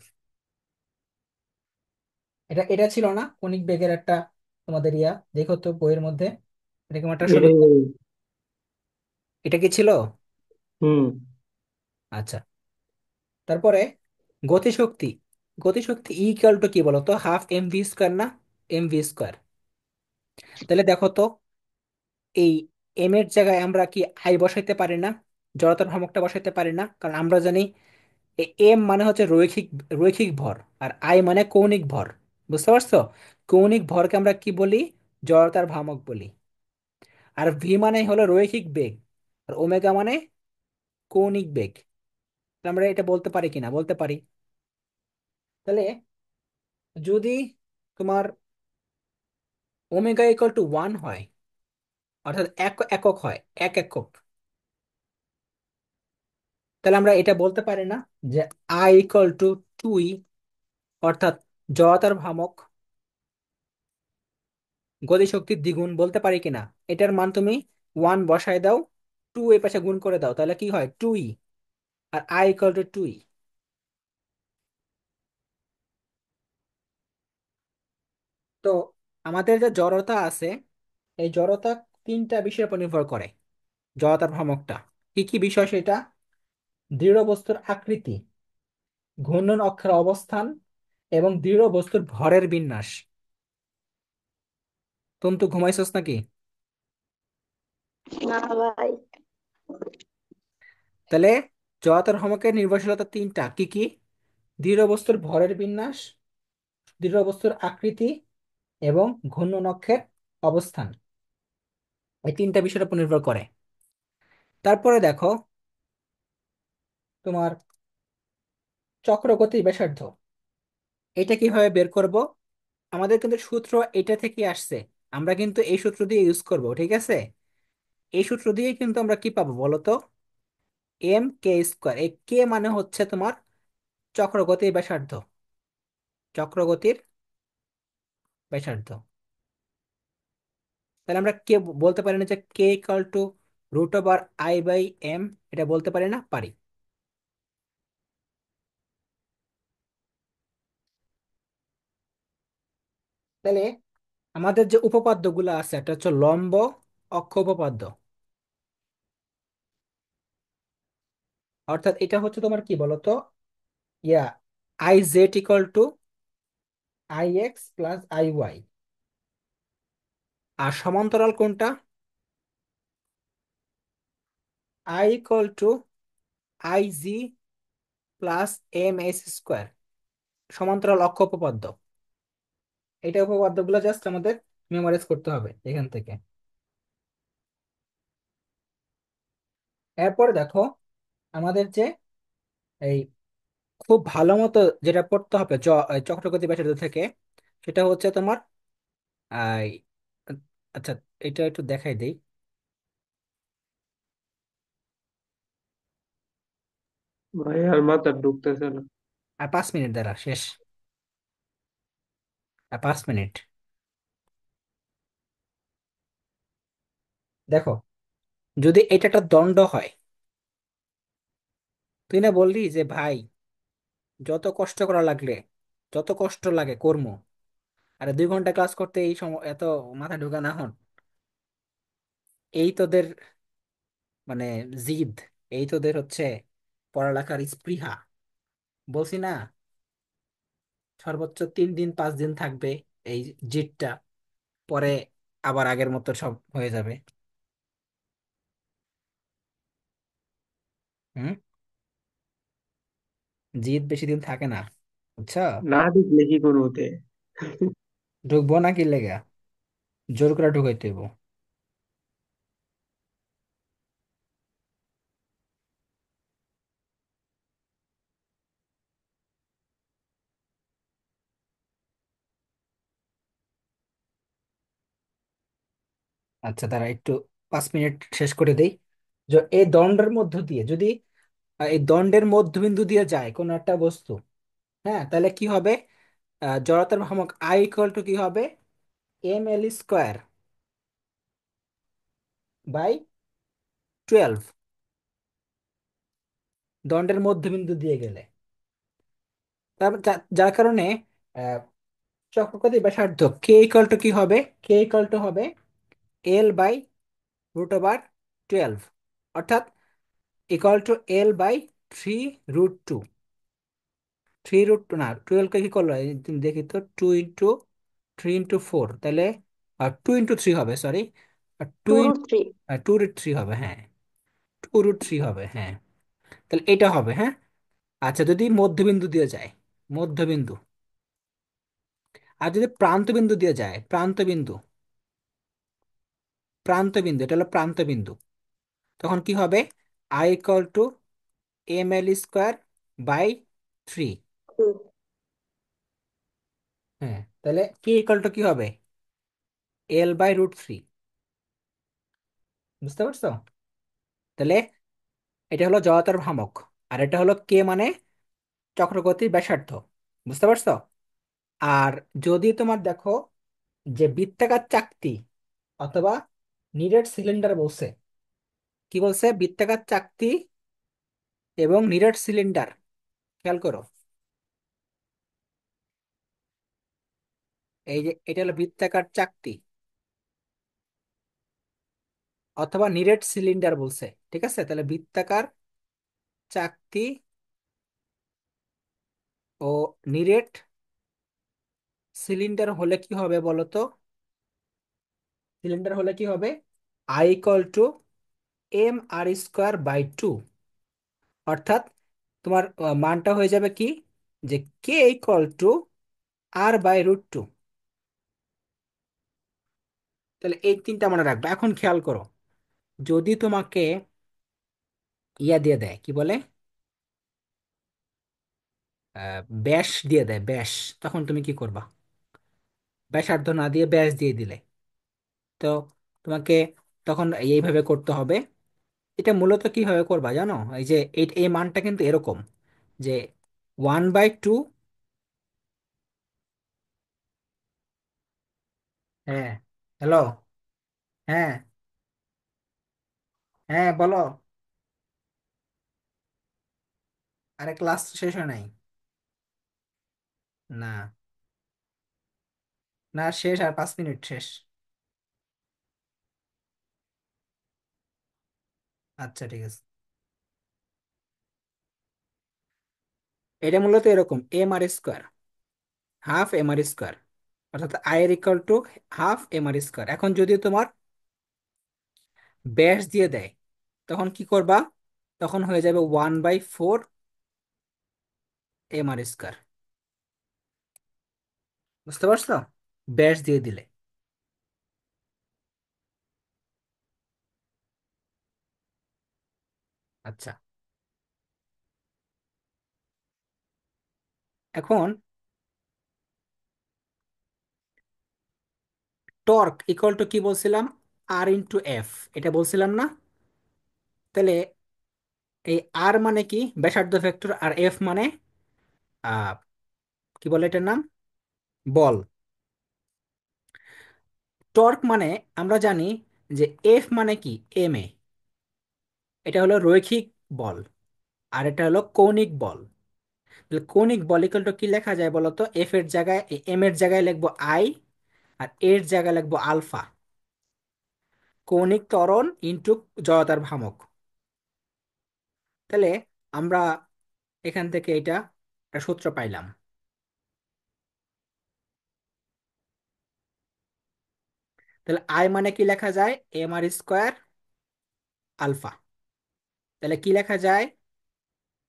এটা এটা ছিল না কৌণিক বেগের একটা তোমাদের ইয়া, দেখো তো বইয়ের মধ্যে এরকম একটা এটাই সমীকরণ। বলি। এটা কি ছিল? হুম। আচ্ছা। তারপরে গতিশক্তি, গতিশক্তি ইকুয়াল টু কি বলতো? ½ mv² না? mv²। তাহলে দেখো তো, এই এম এর জায়গায় আমরা কি আই বসাইতে পারি না? জড়তার ভ্রামকটা বসাইতে পারি না? কারণ আমরা জানি এম মানে হচ্ছে রৈখিক রৈখিক ভর, আর আই মানে কৌণিক ভর। বুঝতে পারছো? কৌণিক ভরকে আমরা কি বলি? জড়তার ভ্রামক বলি। আর ভি মানে হলো রৈখিক বেগ, আর ওমেগা মানে কৌণিক বেগ। তাহলে আমরা এটা বলতে পারি কিনা? বলতে পারি। তাহলে যদি তোমার ওমেগা ইকুয়াল টু 1 হয়, অর্থাৎ এক একক হয়, এক একক, তাহলে আমরা এটা বলতে পারি না যে আই ইকুয়াল টু 2 অর্থাৎ জড়তার ভ্রামক গতিশক্তির দ্বিগুণ? বলতে পারি কিনা? এটার মান তুমি 1 বসায় দাও, 2 এই পাশে গুণ করে দাও, তাহলে কি হয়? 2 আর আই ইকুয়াল টু 2। তো আমাদের যে জড়তা আছে, এই জড়তা তিনটা বিষয়ের উপর নির্ভর করে। জড়তার ভ্রামকটা কি কি বিষয় সেটা? দৃঢ় বস্তুর আকৃতি, ঘূর্ণন অক্ষের অবস্থান, এবং দৃঢ় বস্তুর ভরের বিন্যাস। তুমি তো ঘুমাইছস নাকি? না ভাই। তাহলে জড়তার ভ্রামকের নির্ভরশীলতা তিনটা কি কি? দৃঢ় বস্তুর ভরের বিন্যাস, দৃঢ় বস্তুর আকৃতি, এবং ঘূর্ণন অক্ষের অবস্থান। এই তিনটা বিষয়ের উপর নির্ভর করে। তারপরে দেখো তোমার চক্রগতির ব্যাসার্ধ, এটা কিভাবে বের করব? আমাদের কিন্তু সূত্র এটা থেকে আসছে, আমরা কিন্তু এই সূত্র দিয়ে ইউজ করব, ঠিক আছে? এই সূত্র দিয়ে কিন্তু আমরা কি পাবো বলো তো? M K square. এই কে মানে হচ্ছে তোমার চক্রগতির ব্যাসার্ধ, চক্রগতির ব্যাসার্ধ। তাহলে আমরা কে বলতে পারি না যে K equal to root over I by M? এটা বলতে পারি না? পারি। তাহলে আমাদের যে উপপাদ্যগুলো আছে, একটা হচ্ছে লম্ব অক্ষ উপপাদ্য, অর্থাৎ এটা হচ্ছে তোমার কি বলতো, ইয়া I Z equal to I X plus I Y. আর সমান্তরাল কোনটা? I equal to I G plus M S square. সমান্তরাল অক্ষ উপপাদ্য। এটা উপপাদ্যগুলো জাস্ট আমাদের মেমোরাইজ করতে হবে এখান থেকে। এরপরে দেখো আমাদের যে এই খুব ভালো মতো যেটা পড়তে হবে এই চক্রগতি ব্যাসার্ধ থেকে, সেটা হচ্ছে তোমার আই, আচ্ছা এটা একটু দেখাই দেই। ভাই আর মাথা ঢুকতেছে না। আর 5 মিনিট দ্বারা শেষ। আর 5 মিনিট। দেখো যদি এটা একটা দণ্ড হয়, তুই না বললি যে ভাই যত কষ্ট করা লাগলে, যত কষ্ট লাগে কর্ম, আরে 2 ঘন্টা ক্লাস করতে এই সময় এত মাথা ঢুকা না হন, এই তোদের মানে জিদ, এই তোদের হচ্ছে পড়ালেখার স্পৃহা। বলছি না, সর্বোচ্চ 3 দিন 5 দিন থাকবে এই জিদটা, পরে আবার আগের মতো সব হয়ে যাবে। হুম। জিদ বেশি দিন থাকে না, বুঝছো? না ঢুকলে কি করবো তে? ঢুকবো না কি লেগা? জোর করে ঢুকাইতে হইব। আচ্ছা তারা একটু 5 মিনিট শেষ করে দেই। যে এই দণ্ডের মধ্য দিয়ে যদি এই দণ্ডের মধ্যবিন্দু দিয়ে যায় কোন একটা বস্তু, হ্যাঁ, তাহলে কি হবে? জড়তার ভ্রামক আই ইকুয়াল টু কি হবে? এম এল স্কোয়ার বাই 12, দণ্ডের মধ্যবিন্দু দিয়ে গেলে। তারপর যার কারণে আহ, চক্রপতি ব্যাসার্ধ কে ইকুয়াল টু কি হবে? কে ইকুয়াল টু হবে এল বাই রুট ওভার 12, অর্থাৎ ইকুয়াল টু এল বাই 3√2। 3√2 না, 12কে কি করলো এই তুমি দেখি তো, 2 × 3 × 4, তাহলে 2 × 3 হবে, সরি, টু 2√3। 2√3 হবে, হ্যাঁ, 2√3 হবে, হ্যাঁ। তাহলে এটা হবে, হ্যাঁ। আচ্ছা, যদি মধ্যবিন্দু দিয়ে যায়, মধ্যবিন্দু, আর যদি প্রান্তবিন্দু দিয়ে যায়, প্রান্তবিন্দু, প্রান্তবিন্দু, এটা হলো প্রান্তবিন্দু, তখন কি হবে? I equal to M L square by 3। হুম। হ্যাঁ, তাহলে কি ইকুয়াল টু কি হবে? L/√3। বুঝতে পারছো? তাহলে এটা হলো জড়তার ভ্রামক, আর এটা হলো কে মানে চক্রগতির ব্যাসার্ধ। বুঝতে পারছো? আর যদি তোমার দেখো যে বৃত্তাকার চাকতি অথবা নিরেট সিলিন্ডার বলছে, কি বলছে? বৃত্তাকার চাকতি এবং নিরেট সিলিন্ডার, খেয়াল করো, এই যে এটা হলো বৃত্তাকার চাকতি অথবা নিরেট সিলিন্ডার বলছে। ঠিক আছে, তাহলে বৃত্তাকার চাকতি ও নিরেট সিলিন্ডার হলে কি হবে বলো তো? সিলিন্ডার হলে কি হবে? I equal two mr²/2। অর্থাৎ তোমার মানটা হয়ে যাবে কি, যে কে ইকুয়াল টু r/√2। তাহলে এই তিনটা মনে রাখবে। এখন খেয়াল করো, যদি তোমাকে ইয়া দিয়ে দেয়, কি বলে, ব্যাস দিয়ে দেয়, ব্যাস, তখন তুমি কি করবা? ব্যাসার্ধ না দিয়ে ব্যাস দিয়ে দিলে, তো তোমাকে তখন এইভাবে করতে হবে। এটা মূলত কিভাবে করবা জানো? এই যে এই মানটা কিন্তু এরকম, যে 1/2। হ্যাঁ, হ্যালো, হ্যাঁ, হ্যাঁ বলো। আরে ক্লাস শেষ হয় নাই। না, না শেষ, আর 5 মিনিট শেষ। আচ্ছা ঠিক আছে। এটা মূলত এরকম, mr², হাফ mr², অর্থাৎ আই এর ইকুয়াল টু হাফ mr²। এখন যদি তোমার ব্যাস দিয়ে দেয়, তখন কি করবা? তখন হয়ে যাবে 1/4 mr²। বুঝতে পারছো? ব্যাস দিয়ে দিলে। আচ্ছা, এখন টর্ক ইকুয়াল টু কি বলছিলাম? R × F, এটা বলছিলাম না? তাহলে এই আর মানে কি? ব্যাসার্ধ ভেক্টর, আর এফ মানে আহ কি বলে এটার নাম? বল। টর্ক মানে আমরা জানি যে এফ মানে কি? M A. এটা হলো রৈখিক বল, আর এটা হলো কৌণিক বল। তাহলে কৌণিক বল ইকুয়াল টু কি লেখা যায় বলতো? এফ এর জায়গায়, এম এর জায়গায় লিখবো আই, আর এর জায়গায় লিখবো আলফা। কৌণিক ত্বরণ ইন্টু জড়তার ভ্রামক। তাহলে আমরা এখান থেকে এটা একটা সূত্র পাইলাম। তাহলে আই মানে কি লেখা যায়? mr² alpha. তাহলে কি লেখা যায়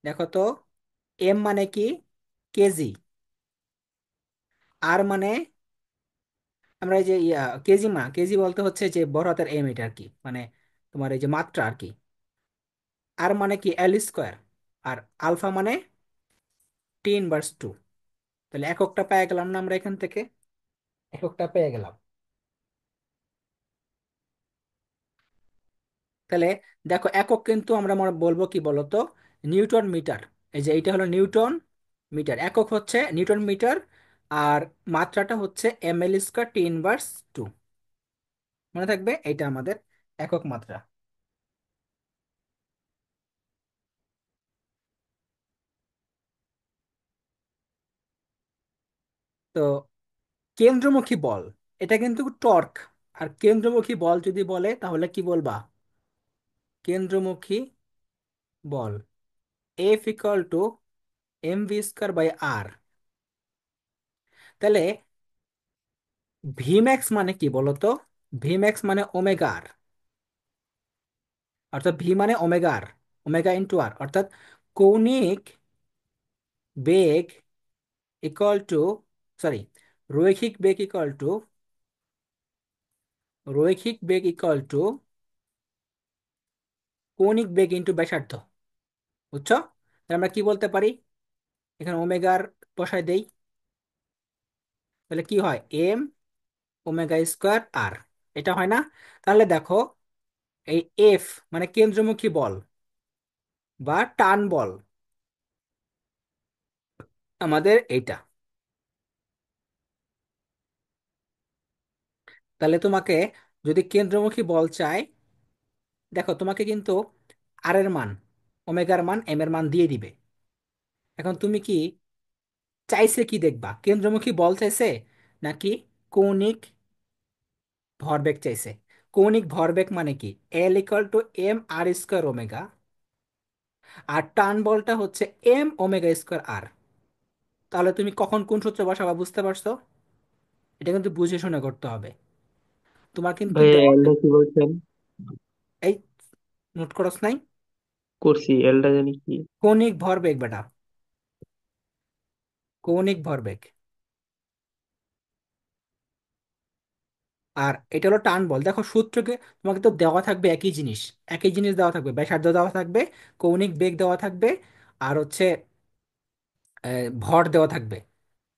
দেখো তো? এম মানে কি? কেজি। আর মানে, আমরা এই যে কেজি, কেজি বলতে হচ্ছে যে বড় হাতের এম, এটা আর কি, মানে তোমার এই যে মাত্রা আর কি। আর মানে কি? L²। আর আলফা মানে 10/2। তাহলে এককটা পেয়ে গেলাম না আমরা এখান থেকে? এককটা পেয়ে গেলাম। তাহলে দেখো, একক কিন্তু আমরা বলবো কি বলতো? Newton meter. এই যে এইটা হলো নিউটন মিটার, একক হচ্ছে নিউটন মিটার, আর মাত্রাটা হচ্ছে ml²10/2। মনে থাকবে, এইটা আমাদের একক মাত্রা। তো কেন্দ্রমুখী বল, এটা কিন্তু টর্ক। আর কেন্দ্রমুখী বল যদি বলে তাহলে কি বলবা? কেন্দ্রমুখী বল F = mv²/r। তাহলে ভিম্যাক্স মানে কি বলতো? ভিম্যাক্স মানে ওমেগা আর, অর্থাৎ ভি মানে ওমেগা আর, ওমেগা ইন্টু আর, অর্থাৎ কৌণিক বেগ ইকুয়াল টু, সরি, রৈখিক বেগ ইকুয়াল টু, রৈখিক বেগ ইকুয়াল টু কৌণিক বেগ ইন্টু ব্যাসার্ধ। বুঝছো? তাহলে আমরা কি বলতে পারি, এখানে ওমেগার বসায় দেই, তাহলে কি হয়, এম ওমেগা স্কোয়ার আর, এটা হয় না? তাহলে দেখো, এই এফ মানে কেন্দ্রমুখী বল বা টান বল আমাদের এইটা। তাহলে তোমাকে যদি কেন্দ্রমুখী বল চাই, দেখো তোমাকে কিন্তু আর এর মান, ওমেগার মান, এম এর মান দিয়ে দিবে। এখন তুমি কি চাইছে, কি দেখবা, কেন্দ্রমুখী বল চাইছে নাকি কৌণিক ভরবেগ চাইছে? কৌণিক ভরবেগ মানে কি, L equal to M R square omega, আর টান বলটা হচ্ছে এম ওমেগা স্কোয়ার আর। তাহলে তুমি কখন কোন সূত্র বসাবা, বুঝতে পারছো? এটা কিন্তু বুঝে শুনে করতে হবে। তোমার কিন্তু ভাইয়া দেওয়া, এলটা কি বলছেন? এই নোট করস নাই? করছি, এলটা জানি কি। কৌণিক ভরবেগ বেটা, কৌণিক ভরবেগ। আর এটা হলো টান বল। দেখো সূত্রকে তোমাকে তো দেওয়া থাকবে একই জিনিস, একই জিনিস দেওয়া থাকবে, ব্যাসার্ধ দেওয়া থাকবে, কৌণিক বেগ দেওয়া থাকবে, আর হচ্ছে ভর দেওয়া থাকবে।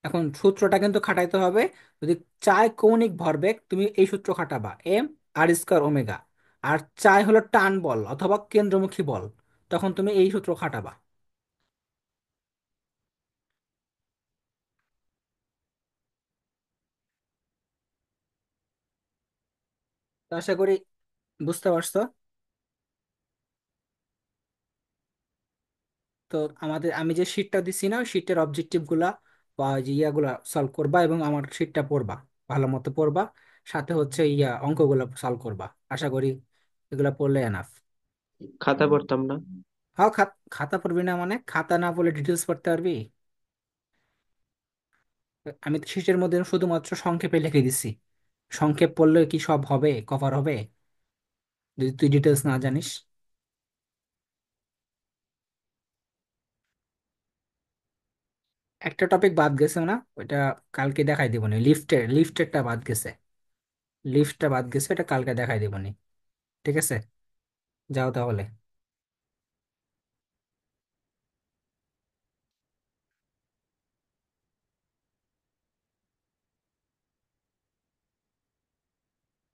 এখন সূত্রটা কিন্তু খাটাইতে হবে। যদি চাই কৌণিক ভরবেগ, তুমি এই সূত্র খাটাবা, এম আর স্কোয়ার ওমেগা। আর চাই হলো টান বল অথবা কেন্দ্রমুখী বল, তখন তুমি এই সূত্র খাটাবা। তো আশা করি বুঝতে পারছো। তো আমাদের, আমি যে শিটটা দিছি না, ওই শিটের অবজেক্টিভ গুলা বা যে ইয়াগুলা সলভ করবা, এবং আমার শিটটা পড়বা, ভালো মতো পড়বা, সাথে হচ্ছে অঙ্কগুলো সলভ করবা। আশা করি এগুলা পড়লে এনাফ। খাতা পড়তাম না? হ্যাঁ, খাতা পড়বি না মানে, খাতা না পড়লে ডিটেলস পড়তে পারবি? আমি তো শিটের মধ্যে শুধুমাত্র সংক্ষেপে লিখে দিছি। সংক্ষেপ পড়লে কি সব হবে, কভার হবে, যদি তুই ডিটেলস না জানিস? একটা টপিক বাদ গেছে না, ওইটা কালকে দেখাই দিবনি, লিফটেরটা বাদ গেছে। লিফটটা বাদ গেছে, এটা কালকে দেখাই দিবনি। ঠিক আছে, যাও তাহলে।